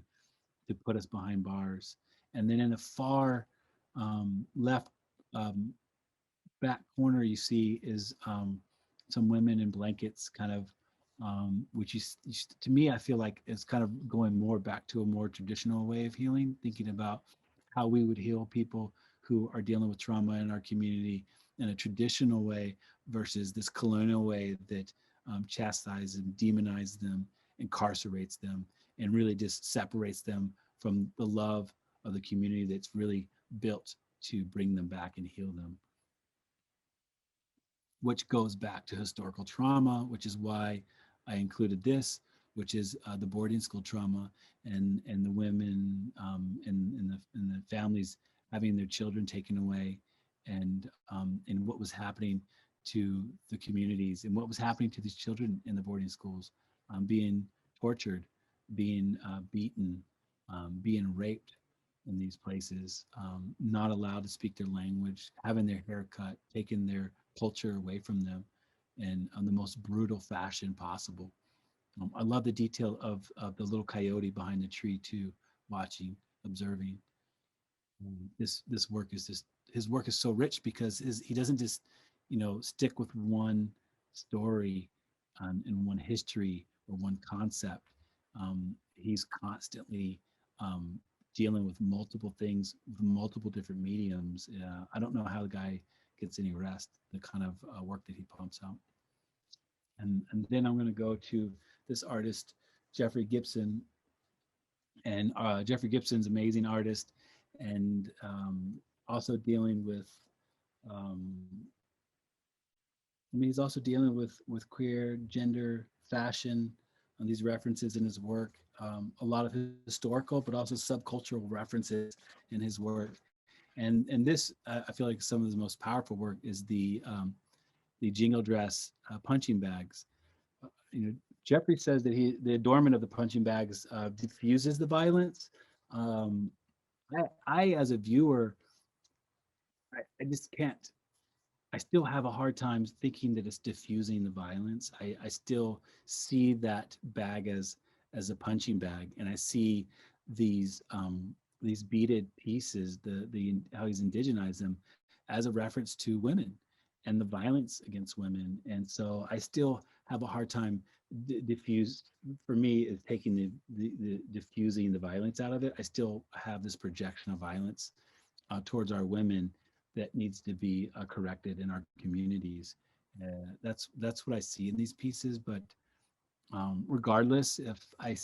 Speaker 2: put us behind bars. And then in the far left back corner, you see is some women in blankets, kind of, which to me, I feel like it's kind of going more back to a more traditional way of healing, thinking about how we would heal people who are dealing with trauma in our community, in a traditional way versus this colonial way that chastises and demonizes them, incarcerates them, and really just separates them from the love of the community that's really built to bring them back and heal them, which goes back to historical trauma, which is why I included this, which is the boarding school trauma and the women and the families having their children taken away, and what was happening to the communities and what was happening to these children in the boarding schools, being tortured, being beaten, being raped in these places, not allowed to speak their language, having their hair cut, taking their culture away from them, and on the most brutal fashion possible. I love the detail of the little coyote behind the tree too, watching, observing. This work is just, his work is so rich because he doesn't just stick with one story and one history or one concept. He's constantly dealing with multiple things, with multiple different mediums. I don't know how the guy gets any rest, the kind of work that he pumps out. And then I'm going to go to this artist, Jeffrey Gibson. And Jeffrey Gibson's an amazing artist, and also dealing with, um, I mean, he's also dealing with queer, gender, fashion, and these references in his work. A lot of historical, but also subcultural references in his work. And this, I feel like some of his most powerful work is the jingle dress punching bags. You know, Jeffrey says that the adornment of the punching bags diffuses the violence. Um, I, as a viewer, I just can't. I still have a hard time thinking that it's diffusing the violence. I still see that bag as a punching bag, and I see these beaded pieces, the how he's indigenized them, as a reference to women and the violence against women. And so I still have a hard time diffuse. For me, is taking the diffusing the violence out of it. I still have this projection of violence towards our women that needs to be corrected in our communities. That's what I see in these pieces. But regardless, if I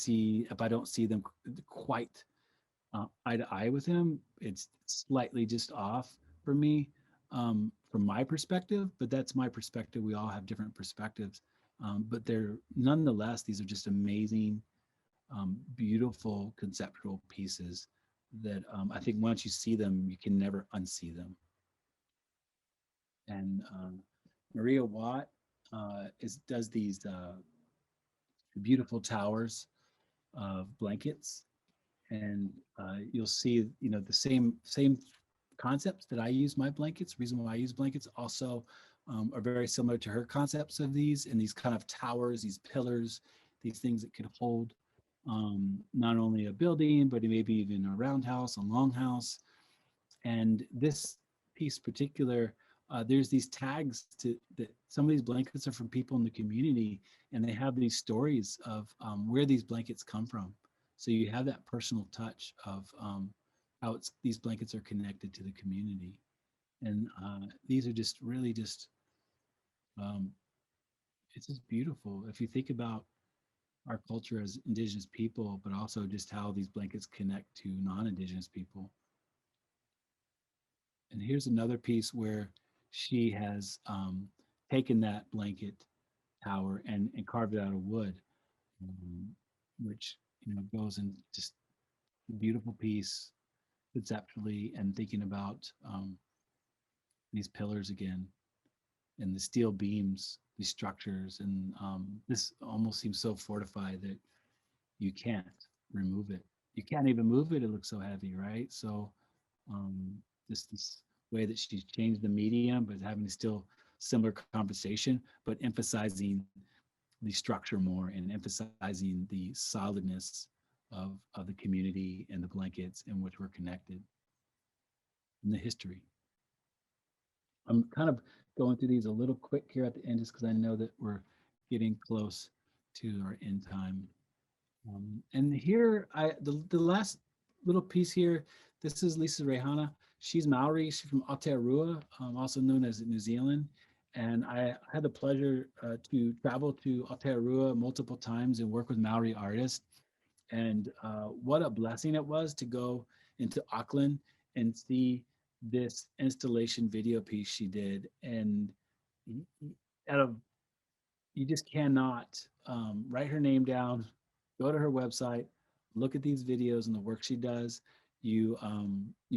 Speaker 2: don't see them quite eye to eye with him, it's slightly just off for me, from my perspective. But that's my perspective. We all have different perspectives. But they're nonetheless, these are just amazing, beautiful conceptual pieces that I think once you see them, you can never unsee them. And Maria Watt does these beautiful towers of blankets, and you'll see the same concepts that I use my blankets. Reason why I use blankets also are very similar to her concepts of these, and these kind of towers, these pillars, these things that could hold not only a building, but maybe even a roundhouse, a longhouse. And this piece particular, there's these tags to that some of these blankets are from people in the community, and they have these stories of where these blankets come from. So you have that personal touch of how these blankets are connected to the community. And these are just really just, um, it's just beautiful. If you think about our culture as Indigenous people, but also just how these blankets connect to non-Indigenous people. And here's another piece where she has taken that blanket tower and carved it out of wood, um, which goes in just a beautiful piece conceptually, and thinking about these pillars again and the steel beams, these structures, and this almost seems so fortified that you can't remove it. You can't even move it. It looks so heavy, right? So um, this way that she's changed the medium, but having still similar conversation, but emphasizing the structure more and emphasizing the solidness of the community and the blankets in which we're connected, and the history. I'm kind of going through these a little quick here at the end, just because I know that we're getting close to our end time. And here, the last little piece here, this is Lisa Rehana. She's Maori. She's from Aotearoa, also known as New Zealand. And I had the pleasure to travel to Aotearoa multiple times and work with Maori artists. And what a blessing it was to go into Auckland and see this installation video piece she did. And out of you just cannot write her name down, go to her website, look at these videos and the work she does. You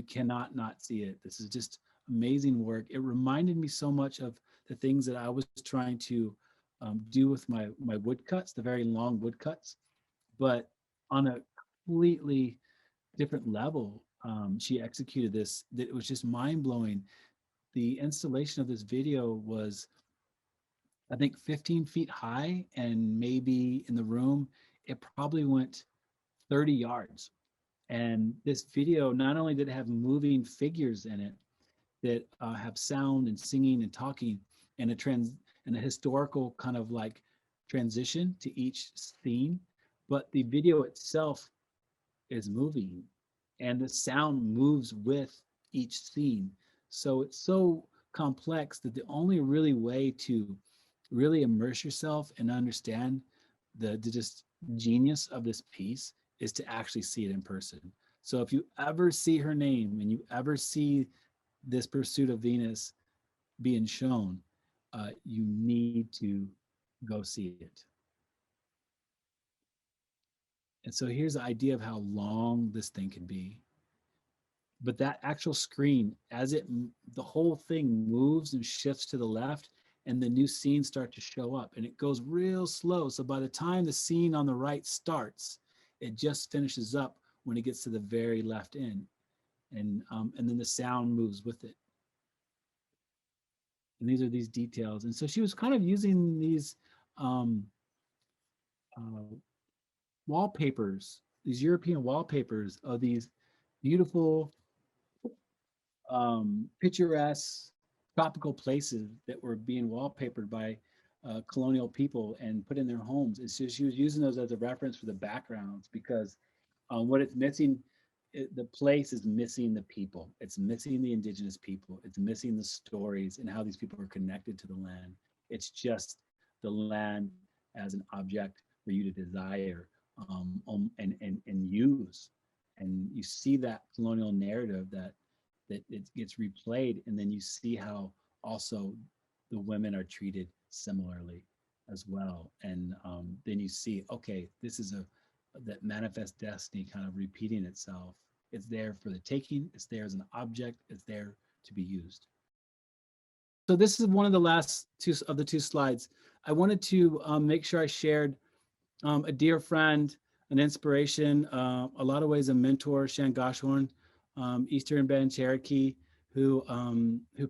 Speaker 2: cannot not see it. This is just amazing work. It reminded me so much of the things that I was trying to do with my woodcuts, the very long woodcuts, but on a completely different level. She executed this that it was just mind blowing. The installation of this video was, I think, 15 feet high, and maybe in the room, it probably went 30 yards. And this video, not only did it have moving figures in it that have sound and singing and talking, and a historical kind of like transition to each scene, but the video itself is moving and the sound moves with each scene. So it's so complex that the only really way to really immerse yourself and understand the just genius of this piece is to actually see it in person. So if you ever see her name and you ever see this Pursuit of Venus being shown, you need to go see it. And so here's the idea of how long this thing could be. But that actual screen, as the whole thing moves and shifts to the left, and the new scenes start to show up, and it goes real slow. So by the time the scene on the right starts, it just finishes up when it gets to the very left end, and then the sound moves with it. And these are these details. And so she was kind of using these um, uh, wallpapers, these European wallpapers of these beautiful, picturesque tropical places that were being wallpapered by colonial people and put in their homes. And so she was using those as a reference for the backgrounds, because what it's missing, the place is missing the people. It's missing the indigenous people. It's missing the stories and how these people are connected to the land. It's just the land as an object for you to desire, and use. And you see that colonial narrative that it gets replayed, and then you see how also the women are treated similarly as well. And then you see, okay, this is that manifest destiny kind of repeating itself. It's there for the taking, it's there as an object, it's there to be used. So this is one of the last two slides. I wanted to make sure I shared a dear friend, an inspiration, a lot of ways a mentor, Shan Goshorn, Eastern Band Cherokee, who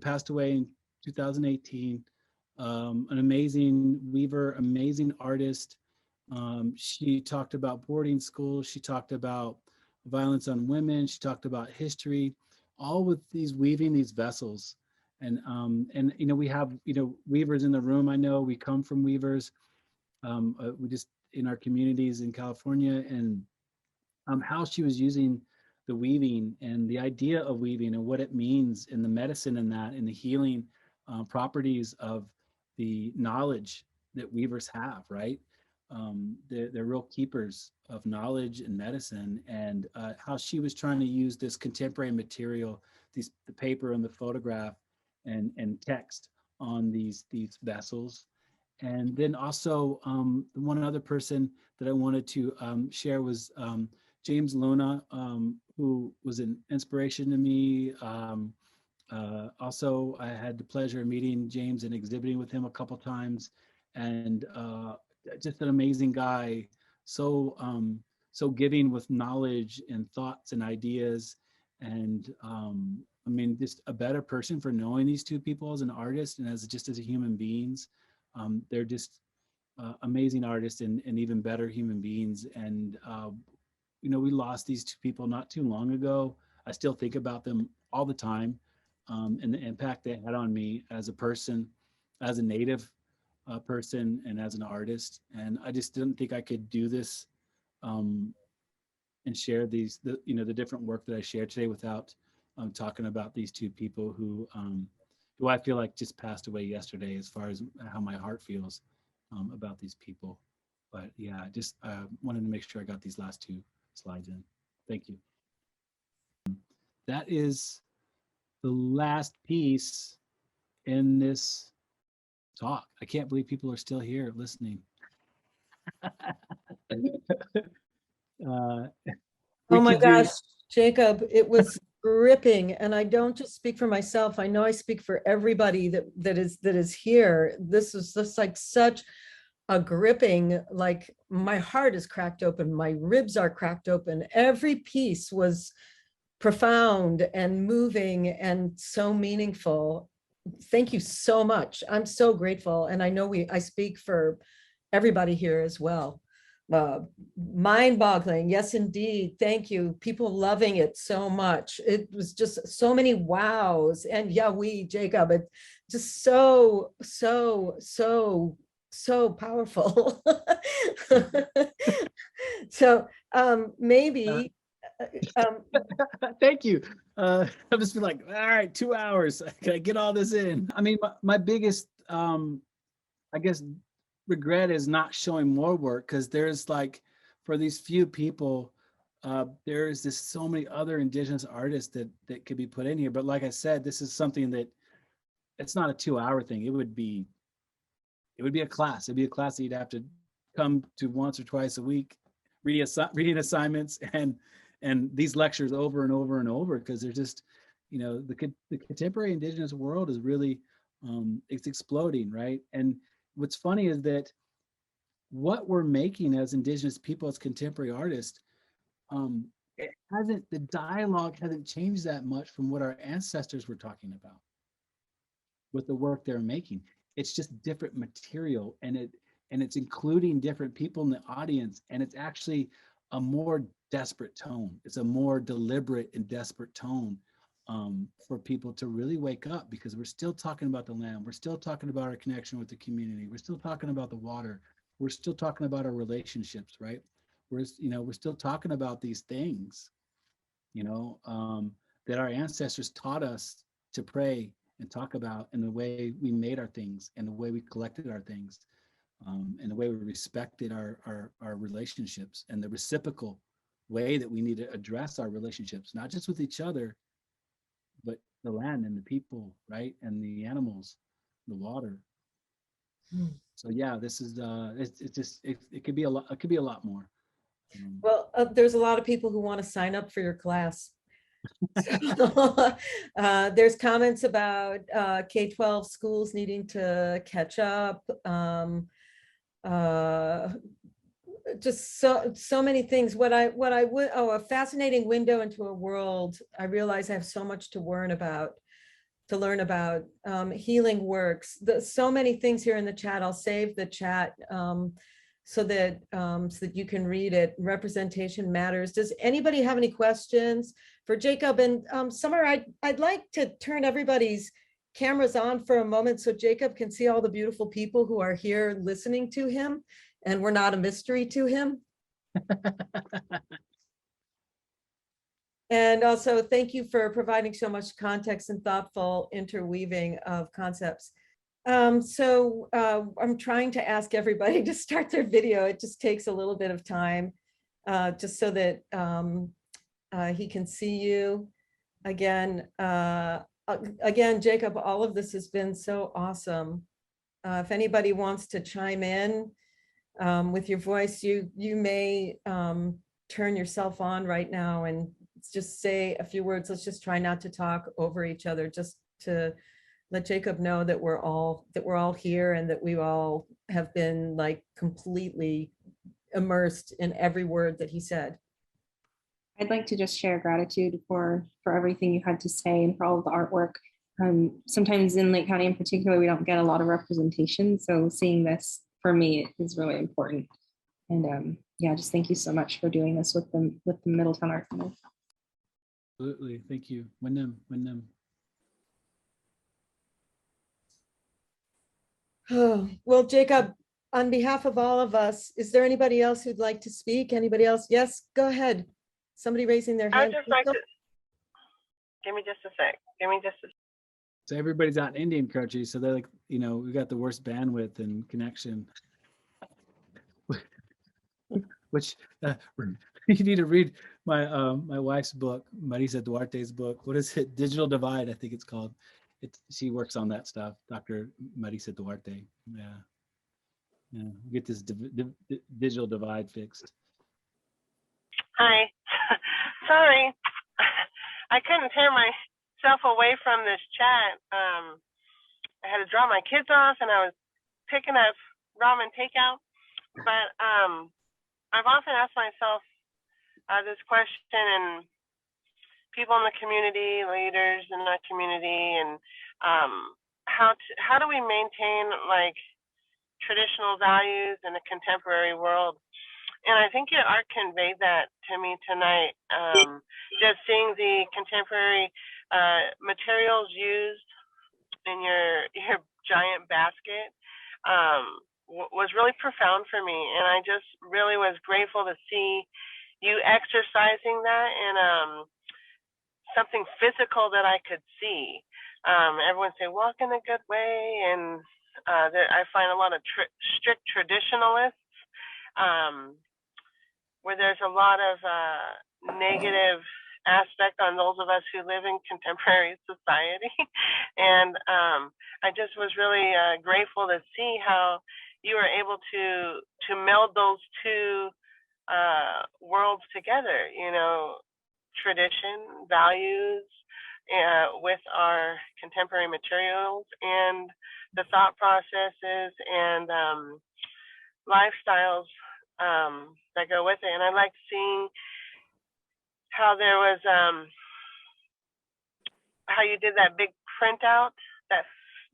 Speaker 2: passed away in 2018. An amazing weaver, amazing artist. She talked about boarding school. She talked about violence on women. She talked about history, all with these weaving these vessels. And we have weavers in the room. I know we come from weavers. We just in our communities in California, and how she was using the weaving and the idea of weaving and what it means in the medicine in that, and the healing properties of the knowledge that weavers have, right? They're real keepers of knowledge and medicine, and how she was trying to use this contemporary material, the paper and the photograph and text on these vessels. And then also one other person that I wanted to share was James Luna, who was an inspiration to me. Also, I had the pleasure of meeting James and exhibiting with him a couple times, and just an amazing guy. So so giving with knowledge and thoughts and ideas, and I mean, just a better person for knowing these two people as an artist and as just as a human beings. They're just amazing artists and even better human beings. And we lost these two people not too long ago. I still think about them all the time, and the impact they had on me as a person, as a Native person, and as an artist. And I just didn't think I could do this and share the different work that I shared today without talking about these two people who I feel like just passed away yesterday, as far as how my heart feels about these people. But yeah, just wanted to make sure I got these last two slides in. Thank you. That is the last piece in this talk. I can't believe people are still here listening.
Speaker 1: Oh my gosh, Jacob, it was gripping. And I don't just speak for myself. I know I speak for everybody that is here. This is just like such a gripping, like my heart is cracked open, my ribs are cracked open. Every piece was profound and moving and so meaningful. Thank you so much. I'm so grateful. And I know I speak for everybody here as well. Mind-boggling. Yes, indeed. Thank you. People loving it so much. It was just so many wows. And yeah, Jacob, it just so powerful. So maybe
Speaker 2: thank you. I've just been like, all right, 2 hours. Can I get all this in? I mean, my biggest I guess regret is not showing more work, because there's like, for these few people, there's just so many other Indigenous artists that could be put in here. But like I said, this is something that it's not a 2-hour thing. It would be a class. It'd be a class that you'd have to come to once or twice a week, reading assignments and these lectures over and over and over, because they're just, the contemporary Indigenous world is really, it's exploding, right? And what's funny is that what we're making as Indigenous people, as contemporary artists, the dialogue hasn't changed that much from what our ancestors were talking about with the work they're making. It's just different material, and it's including different people in the audience, and it's actually a more desperate tone. It's a more deliberate and desperate tone for people to really wake up, because we're still talking about the land. We're still talking about our connection with the community. We're still talking about the water. We're still talking about our relationships, right? We're still talking about these things, that our ancestors taught us to pray and talk about, and the way we made our things, and the way we collected our things, and the way we respected our relationships, and the reciprocal way that we need to address our relationships, not just with each other, but the land and the people, right? And the animals, the water. So yeah, this is it could be a lot. It could be a lot more.
Speaker 1: Well, there's a lot of people who want to sign up for your class. So, there's comments about K-12 schools needing to catch up. Just so many things. A fascinating window into a world. I realize I have so much to learn about. Healing works. So many things here in the chat. I'll save the chat so that you can read it. Representation matters. Does anybody have any questions for Jacob? And Summer, I'd like to turn everybody's cameras on for a moment so Jacob can see all the beautiful people who are here listening to him, and we're not a mystery to him. And also, thank you for providing so much context and thoughtful interweaving of concepts. So I'm trying to ask everybody to start their video. It just takes a little bit of time, just so that he can see you again. Again, Jacob, all of this has been so awesome. If anybody wants to chime in with your voice, you may turn yourself on right now and just say a few words. Let's just try not to talk over each other, just to let Jacob know that we're all here, and that we all have been like completely immersed in every word that he said.
Speaker 3: I'd like to just share gratitude for everything you had to say and for all of the artwork. Sometimes in Lake County in particular, we don't get a lot of representation. So seeing this for me is really important. And yeah, just thank you so much for doing this with the Middletown Art Center.
Speaker 2: Absolutely, thank you. Wyndham.
Speaker 1: Oh, well, Jacob, on behalf of all of us, is there anybody else who'd like to speak? Anybody else? Yes, go ahead. Somebody raising their hand.
Speaker 4: Give me just a sec. Give me just a
Speaker 2: So everybody's out in Indian country, so they're like, you know, we got the worst bandwidth and connection. Which you need to read my wife's book, Marisa Duarte's book. What is it? Digital Divide, I think it's called. She works on that stuff, Dr. Marisa Duarte. Yeah, yeah. Get this digital divide fixed.
Speaker 4: Hi. Sorry. I couldn't tear myself away from this chat. I had to drop my kids off and I was picking up ramen takeout. But I've often asked myself this question, and people in the community, leaders in our community, and how do we maintain like traditional values in a contemporary world? And I think your art conveyed that to me tonight. Just seeing the contemporary materials used in your giant basket was really profound for me. And I just really was grateful to see you exercising that in something physical that I could see. Everyone say, walk in a good way. And I find a lot of strict traditionalists where there's a lot of negative aspect on those of us who live in contemporary society. And I just was really grateful to see how you were able to meld those two worlds together, you know, tradition, values, with our contemporary materials and the thought processes and lifestyles that go with it. And I like seeing how there was how you did that big printout, that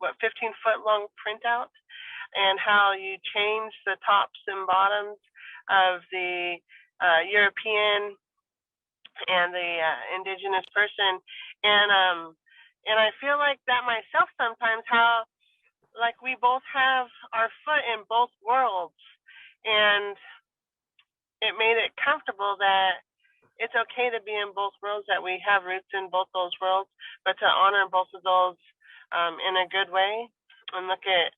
Speaker 4: 15-foot long printout, and how you changed the tops and bottoms of the European and the Indigenous person. And I feel like that myself sometimes, how like we both have our foot in both worlds, and it made it comfortable that it's okay to be in both worlds, that we have roots in both those worlds, but to honor both of those in a good way, and look at,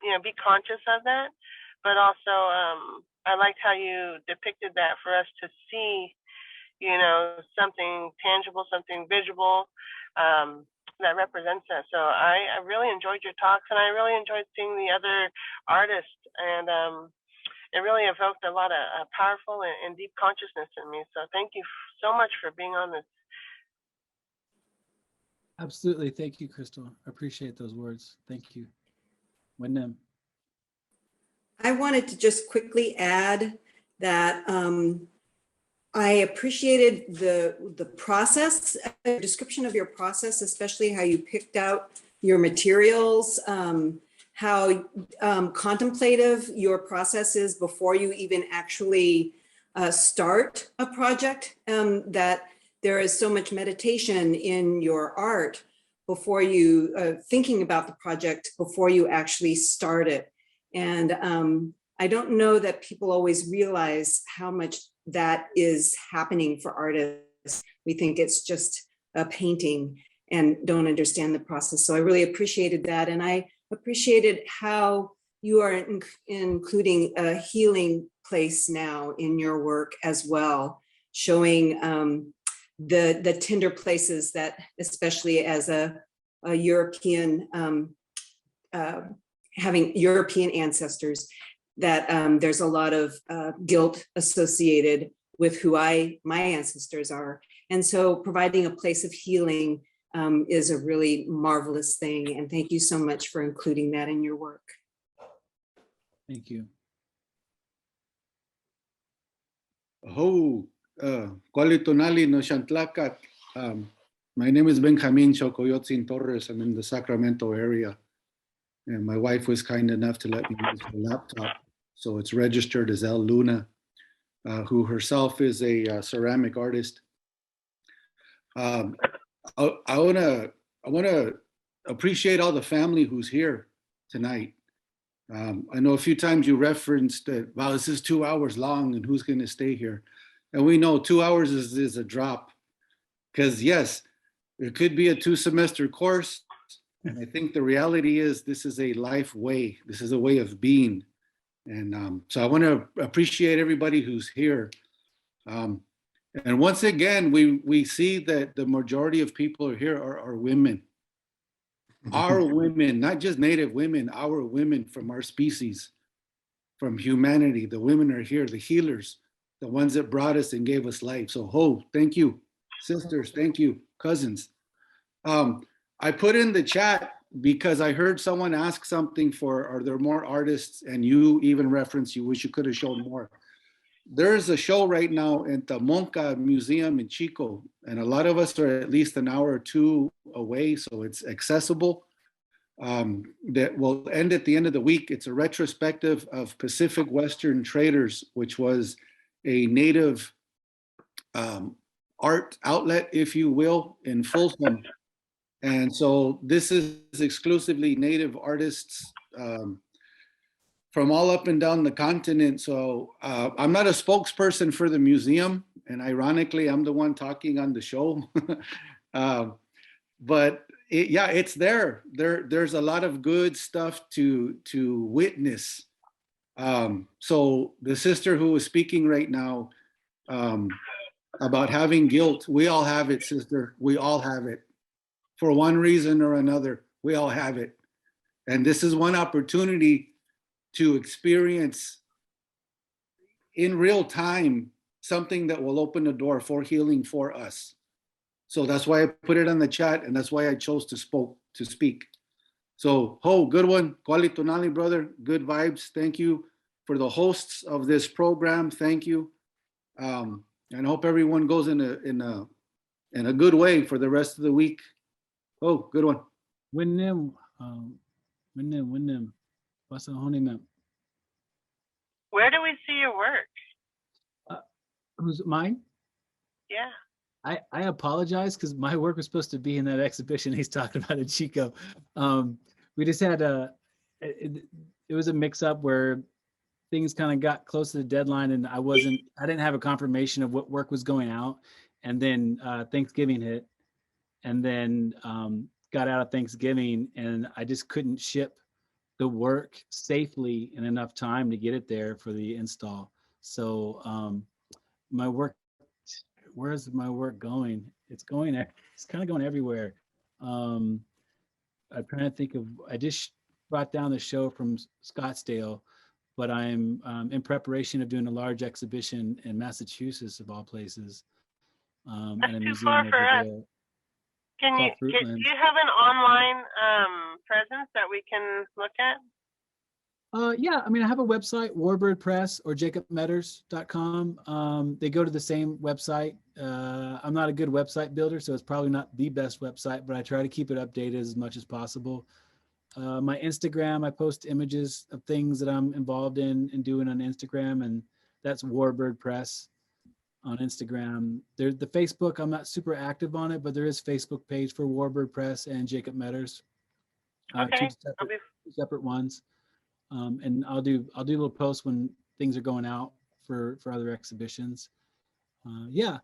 Speaker 4: you know, be conscious of that. But also, I liked how you depicted that for us to see, you know, something tangible, something visual that represents that. So I really enjoyed your talks, and I really enjoyed seeing the other artists, and it really evoked a lot of powerful and deep consciousness in me. So thank you so much for being on this.
Speaker 2: Absolutely. Thank you, Crystal. I appreciate those words. Thank you. Wyndham.
Speaker 5: I wanted to just quickly add that I appreciated the process, description of your process, especially how you picked out your materials, how contemplative your process is before you even actually start a project, that there is so much meditation in your art before you, thinking about the project before you actually start it. And I don't know that people always realize how much that is happening for artists. We think it's just a painting and don't understand the process. So I really appreciated that. And I appreciated how you are including a healing place now in your work as well, showing the tender places that, especially as a European, having European ancestors, that there's a lot of guilt associated with who my ancestors are. And so providing a place of healing is a really marvelous thing. And thank you so much for including that in your work.
Speaker 2: Thank you.
Speaker 6: Kualitonali no Xantlacat. My name is Benjamin Chocoyotzin Torres. I'm in the Sacramento area. And my wife was kind enough to let me use her laptop. So it's registered as El Luna, who herself is a ceramic artist. I wanna appreciate all the family who's here tonight. I know a few times you referenced that, wow, this is 2 hours long and who's gonna stay here? And we know 2 hours is a drop. Because yes, It could be a 2-semester course. And I think the reality is this is a life way. This is a way of being. And so I want to appreciate everybody who's here. And once again, we see that the majority of people here are women. Our women, not just Native women, our women from our species, from humanity. The women are here, the healers, the ones that brought us and gave us life. So, Ho, thank you. Sisters, thank you. Cousins. I put in the chat because I heard someone ask something for, are there more artists? And you even referenced, you wish you could have shown more. There's a show right now at the Monca Museum in Chico, and a lot of us are at least an hour or two away, so it's accessible. That will end at the end of the week. It's a retrospective of Pacific Western Traders, which was a Native art outlet, if you will, in Folsom. And so this is exclusively Native artists from all up and down the continent. So I'm not a spokesperson for the museum, and ironically, I'm the one talking on the show. But it's there. There's a lot of good stuff to witness. So the sister who is speaking right now about having guilt, we all have it, sister. We all have it. For one reason or another, we all have it. And this is one opportunity to experience in real time something that will open the door for healing for us. So that's why I put it on the chat, and that's why I chose to speak. So, Ho, good one. Kwali Tonali, brother. Good vibes. Thank you for the hosts of this program. Thank you. And I hope everyone goes in a good way for the rest of the week. Oh, good one.
Speaker 2: Win. What's a honey map?
Speaker 4: Where do we see your work?
Speaker 2: Who's mine?
Speaker 4: Yeah.
Speaker 2: I apologize because my work was supposed to be in that exhibition he's talking about in Chico. We just had it was a mix up where things kind of got close to the deadline, and I didn't have a confirmation of what work was going out. And then Thanksgiving hit, and then got out of Thanksgiving, and I just couldn't ship the work safely in enough time to get it there for the install. So my work, where's my work going? It's kind of going everywhere. I'm trying to think of, I just brought down the show from Scottsdale, but I'm in preparation of doing a large exhibition in Massachusetts, of all places.
Speaker 4: That's
Speaker 2: in a
Speaker 4: too
Speaker 2: museum
Speaker 4: far
Speaker 2: over
Speaker 4: for us.
Speaker 2: there.
Speaker 4: Do you have an online presence that we can look at?
Speaker 2: Yeah, I mean, I have a website, Warbird Press or jacobmetters.com. They go to the same website. I'm not a good website builder, so it's probably not the best website, but I try to keep it updated as much as possible. My Instagram, I post images of things that I'm involved in and doing on Instagram, and that's Warbird Press on Instagram. The Facebook, I'm not super active on it, but there is Facebook page for Warbird Press and Jacob Metters.
Speaker 4: Okay.
Speaker 2: Two separate ones. And I'll do little posts when things are going out for other exhibitions. Yeah.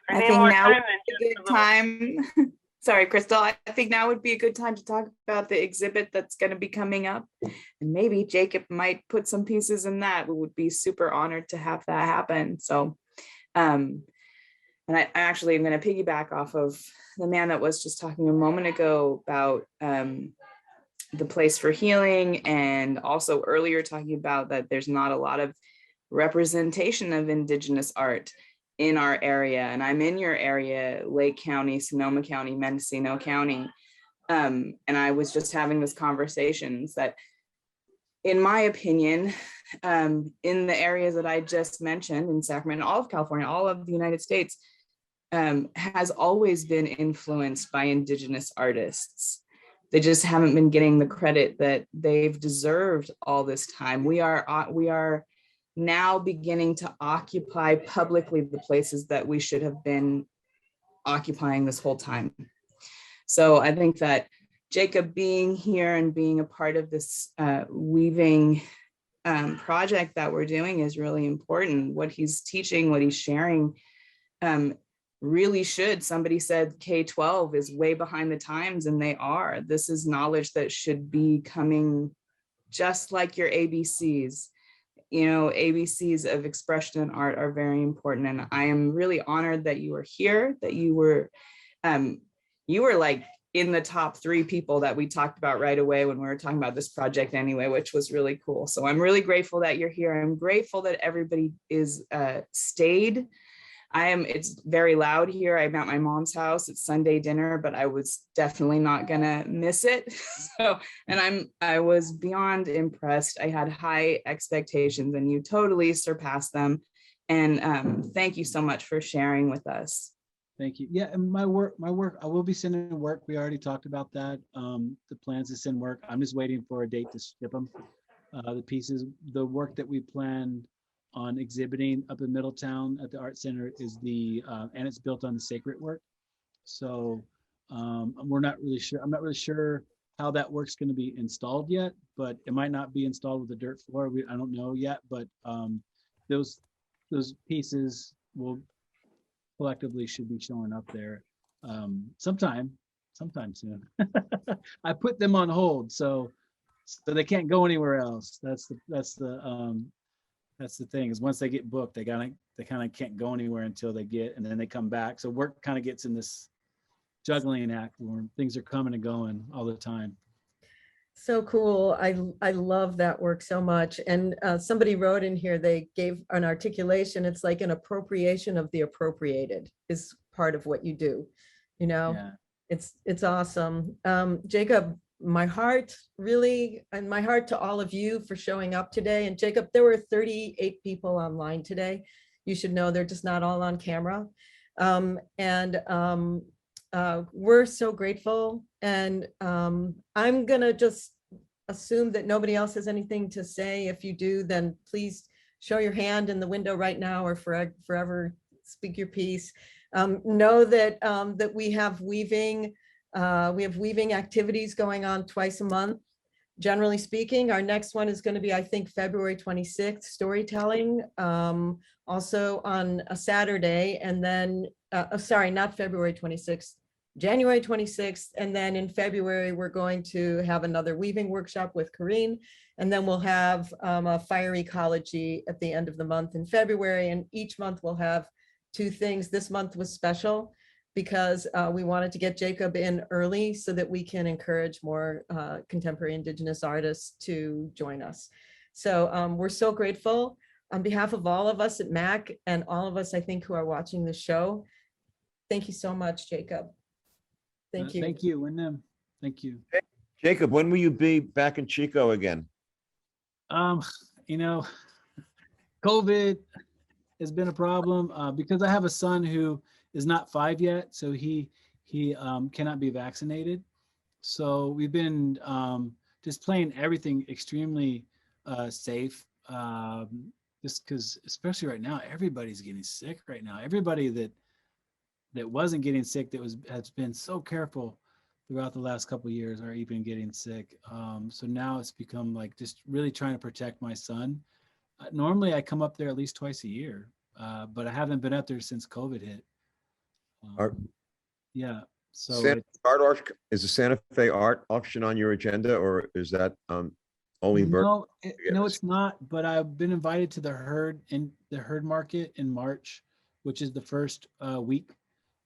Speaker 7: I think now would be a good time. Sorry, Crystal. I think now would be a good time to talk about the exhibit that's going to be coming up. And maybe Jacob might put some pieces in that. We would be super honored to have that happen. So, and I actually am going to piggyback off of the man that was just talking a moment ago about the place for healing, and also earlier talking about that there's not a lot of representation of Indigenous art in our area. And I'm in your area, Lake County, Sonoma County, Mendocino County. And I was just having this conversations that, in my opinion, in the areas that I just mentioned, in Sacramento, all of California, all of the United States, has always been influenced by Indigenous artists. They just haven't been getting the credit that they've deserved all this time. We are now beginning to occupy publicly the places that we should have been occupying this whole time. So I think that Jacob being here and being a part of this weaving project that we're doing is really important. What he's teaching, what he's sharing, really should. Somebody said K-12 is way behind the times, and they are. This is knowledge that should be coming just like your ABCs. You know, ABCs of expression and art are very important. And I am really honored that you were here, that you were like in the top 3 people that we talked about right away when we were talking about this project anyway, which was really cool. So I'm really grateful that you're here. I'm grateful that everybody is stayed. It's very loud here. I'm at my mom's house. It's Sunday dinner, but I was definitely not gonna miss it. So, and I was beyond impressed. I had high expectations and you totally surpassed them. And thank you so much for sharing with us.
Speaker 2: Thank you. Yeah, and my work, I will be sending work. We already talked about that. The plans to send work. I'm just waiting for a date to ship them. The pieces, the work that we planned on exhibiting up in Middletown at the Art Center is and it's built on the sacred work. So we're not really sure. I'm not really sure how that work's going to be installed yet, but it might not be installed with a dirt floor. I don't know yet, but those pieces will collectively should be showing up there sometime soon. I put them on hold, so they can't go anywhere else. That's the thing, is once they get booked, they kind of can't go anywhere until they get, and then they come back. So work kind of gets in this juggling act where things are coming and going all the time.
Speaker 1: So cool. I love that work so much. And somebody wrote in here, they gave an articulation. It's like an appropriation of the appropriated is part of what you do. You know,
Speaker 2: Yeah.
Speaker 1: it's awesome. Jacob, my heart really, and my heart to all of you for showing up today. And Jacob, there were 38 people online today. You should know they're just not all on camera. We're so grateful. And I'm gonna just assume that nobody else has anything to say. If you do, then please show your hand in the window right now, or forever speak your piece. Know that that we have weaving activities going on twice a month. Generally speaking, our next one is going to be, I think, February 26th, storytelling, also on a Saturday. And then, sorry, not February 26th, January 26th. And then in February, we're going to have another weaving workshop with Corinne. And then we'll have a fire ecology at the end of the month in February. And each month we'll have 2 things. This month was special because we wanted to get Jacob in early so that we can encourage more contemporary Indigenous artists to join us. So we're so grateful on behalf of all of us at MAC and all of us, I think, who are watching the show. Thank you so much, Jacob. Thank you.
Speaker 2: Thank you, Wyndham. Thank you.
Speaker 8: Jacob, when will you be back in Chico again?
Speaker 2: You know, COVID has been a problem because I have a son who is not 5 yet, so he cannot be vaccinated. So we've been just playing everything extremely safe, just because, especially right now, everybody's getting sick right now. Everybody that wasn't getting sick, has been so careful throughout the last couple of years, are even getting sick. So now it's become like just really trying to protect my son. Normally I come up there at least twice a year, but I haven't been up there since COVID hit. Yeah. So
Speaker 8: is the Santa Fe art auction on your agenda, or is that only
Speaker 2: no, it's not. But I've been invited to the herd market in March, which is the first week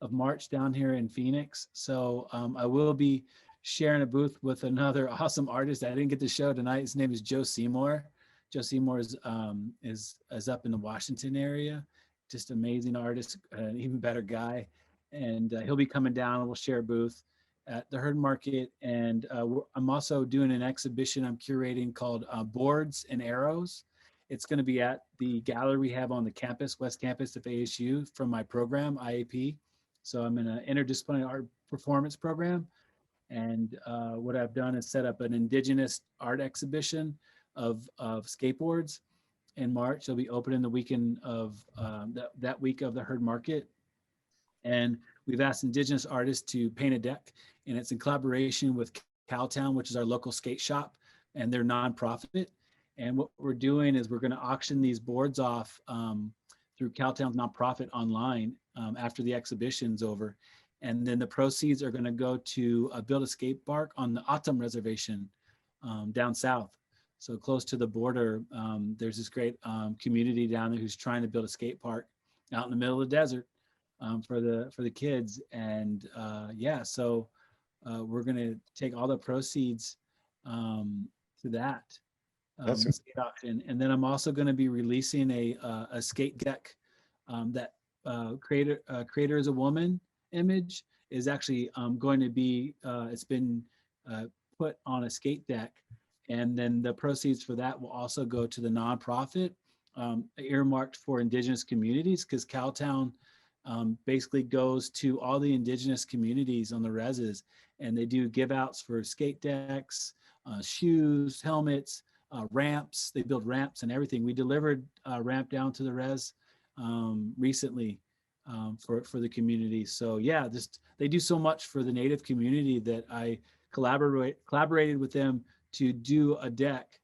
Speaker 2: of March down here in Phoenix. So I will be sharing a booth with another awesome artist I didn't get to show tonight. His name is Joe Seymour. Joe Seymour is up in the Washington area. Just amazing artist, an even better guy. And he'll be coming down and we'll share a booth at the herd market. And I'm also doing an exhibition I'm curating called Boards and Arrows. It's going to be at the gallery we have on the campus, West Campus of ASU, from my program, IAP. So I'm in an interdisciplinary art performance program. And what I've done is set up an Indigenous art exhibition of skateboards in March. They'll be opening the weekend of that week of the herd market. And we've asked Indigenous artists to paint a deck, and it's in collaboration with Cowtown, which is our local skate shop, and they're nonprofit. And what we're doing is we're going to auction these boards off through Cowtown's nonprofit online after the exhibition's over. And then the proceeds are going to go to build a skate park on the Autumn Reservation down south. So close to the border, there's this great community down there who's trying to build a skate park out in the middle of the desert for the kids. And yeah, so we're going to take all the proceeds to that skate auction. And then I'm also going to be releasing a skate deck that creator is a woman image is actually going to be, it's been put on a skate deck. And then the proceeds for that will also go to the nonprofit earmarked for Indigenous communities, because Cowtown basically goes to all the Indigenous communities on the reses, and they do give outs for skate decks, shoes, helmets, ramps. They build ramps and everything. We delivered a ramp down to the res recently for the community. So yeah, they do so much for the Native community that I collaborated with them to do a deck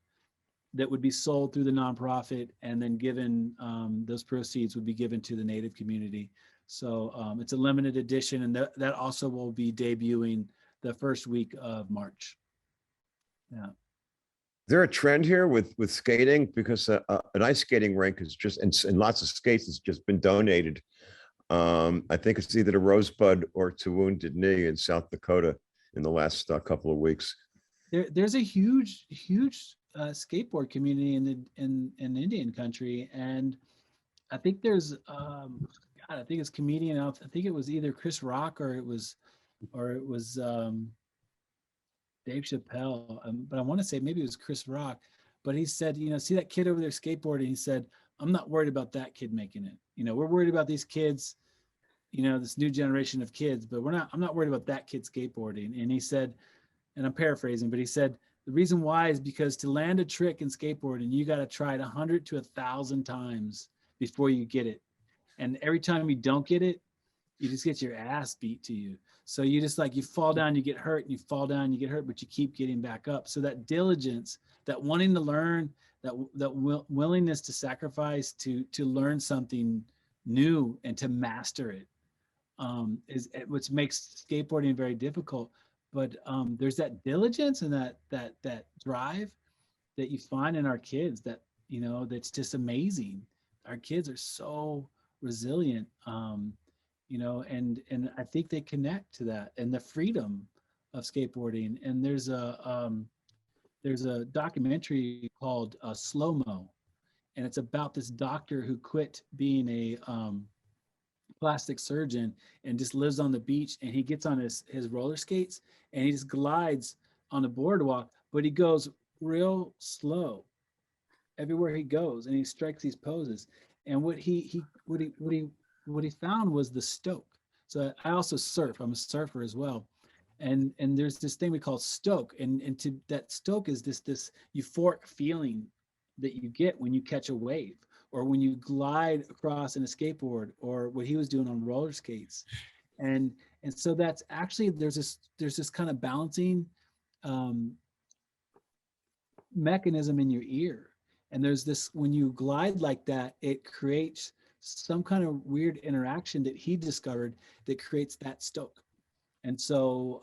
Speaker 2: that would be sold through the nonprofit, and then given those proceeds would be given to the Native community. So it's a limited edition, and that also will be debuting the first week of March. Yeah.
Speaker 8: Is there a trend here with skating? Because an ice skating rink is just, and lots of skates has just been donated. I think it's either to Rosebud or to Wounded Knee in South Dakota in the last couple of weeks.
Speaker 2: There's a huge skateboard community in Indian country, and I think there's I think it's comedian. I think it was either Chris Rock or it was Dave Chappelle, but I want to say maybe it was Chris Rock. But he said, see that kid over there skateboarding? He said, I'm not worried about that kid making it. We're worried about these kids, this new generation of kids, but I'm not worried about that kid skateboarding. And he said, and I'm paraphrasing, but he said, the reason why is because to land a trick in skateboarding, you got to try it 100 to 1,000 times before you get it. And every time you don't get it, you just get your ass beat to you. So you just you fall down, you get hurt, and you fall down, you get hurt, but you keep getting back up. So that diligence, that wanting to learn, that willingness to sacrifice to learn something new and to master it is what makes skateboarding very difficult. But there's that diligence and that drive that you find in our kids that's just amazing. Our kids are so resilient, and I think they connect to that and the freedom of skateboarding. And there's a documentary called Slow Mo, and it's about this doctor who quit being a plastic surgeon and just lives on the beach, and he gets on his roller skates and he just glides on the boardwalk, but he goes real slow everywhere he goes, and he strikes these poses. And what he found was the stoke. So I also surf. I'm a surfer as well. And there's this thing we call stoke, and to that stoke is this euphoric feeling that you get when you catch a wave, or when you glide across in a skateboard, or what he was doing on roller skates. And so that's actually, there's this kind of balancing mechanism in your ear. And there's this, when you glide like that, it creates some kind of weird interaction that he discovered that creates that stoke. And so,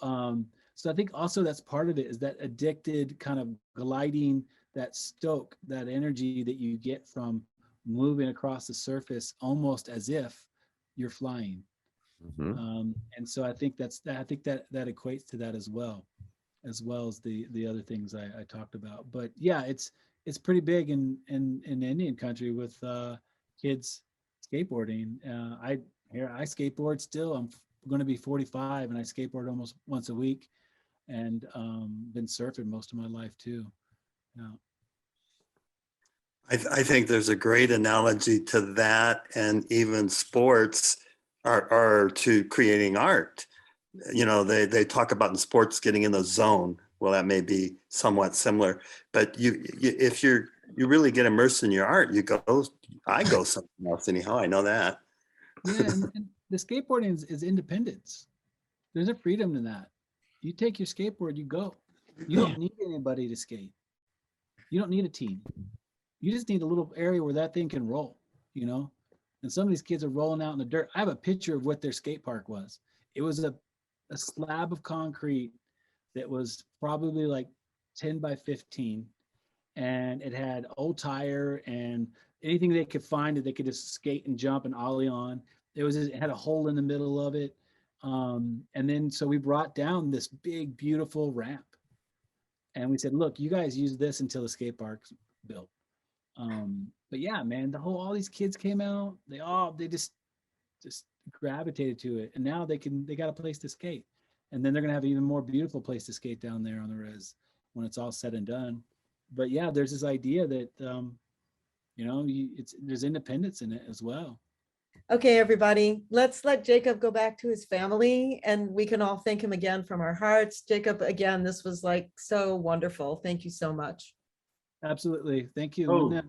Speaker 2: so I think also that's part of it, is that addicted kind of gliding, that stoke, that energy that you get from moving across the surface almost as if you're flying.
Speaker 8: Mm-hmm.
Speaker 2: And so I think that equates to that as well as the other things I talked about. But yeah, it's pretty big in Indian country with kids skateboarding. I skateboard still. I'm going to be 45, and I skateboard almost once a week, and been surfing most of my life too. Yeah.
Speaker 9: I think there's a great analogy to that, and even sports are to creating art. They talk about in sports getting in the zone. Well, that may be somewhat similar, but if you really get immersed in your art, I go something else anyhow. I know that.
Speaker 2: Yeah, and the skateboarding is independence. There's a freedom in that. You take your skateboard, you go. You don't need anybody to skate. You don't need a team. You just need a little area where that thing can roll, And some of these kids are rolling out in the dirt. I have a picture of what their skate park was. It was a slab of concrete that was probably like 10 by 15. And it had old tire and anything they could find that they could just skate and jump and ollie on. It had a hole in the middle of it. And then so we brought down this big, beautiful ramp. And we said, look, you guys use this until the skate park's built. But yeah, man, all these kids came out. They just gravitated to it. And now they got a place to skate. And then they're gonna have an even more beautiful place to skate down there on the res when it's all said and done. But yeah, there's this idea that there's independence in it as well.
Speaker 1: Okay, everybody, let's let Jacob go back to his family and we can all thank him again from our hearts. Jacob, again, this was like so wonderful. Thank you so much.
Speaker 2: Absolutely. Thank you,
Speaker 9: Oh.
Speaker 2: Linda.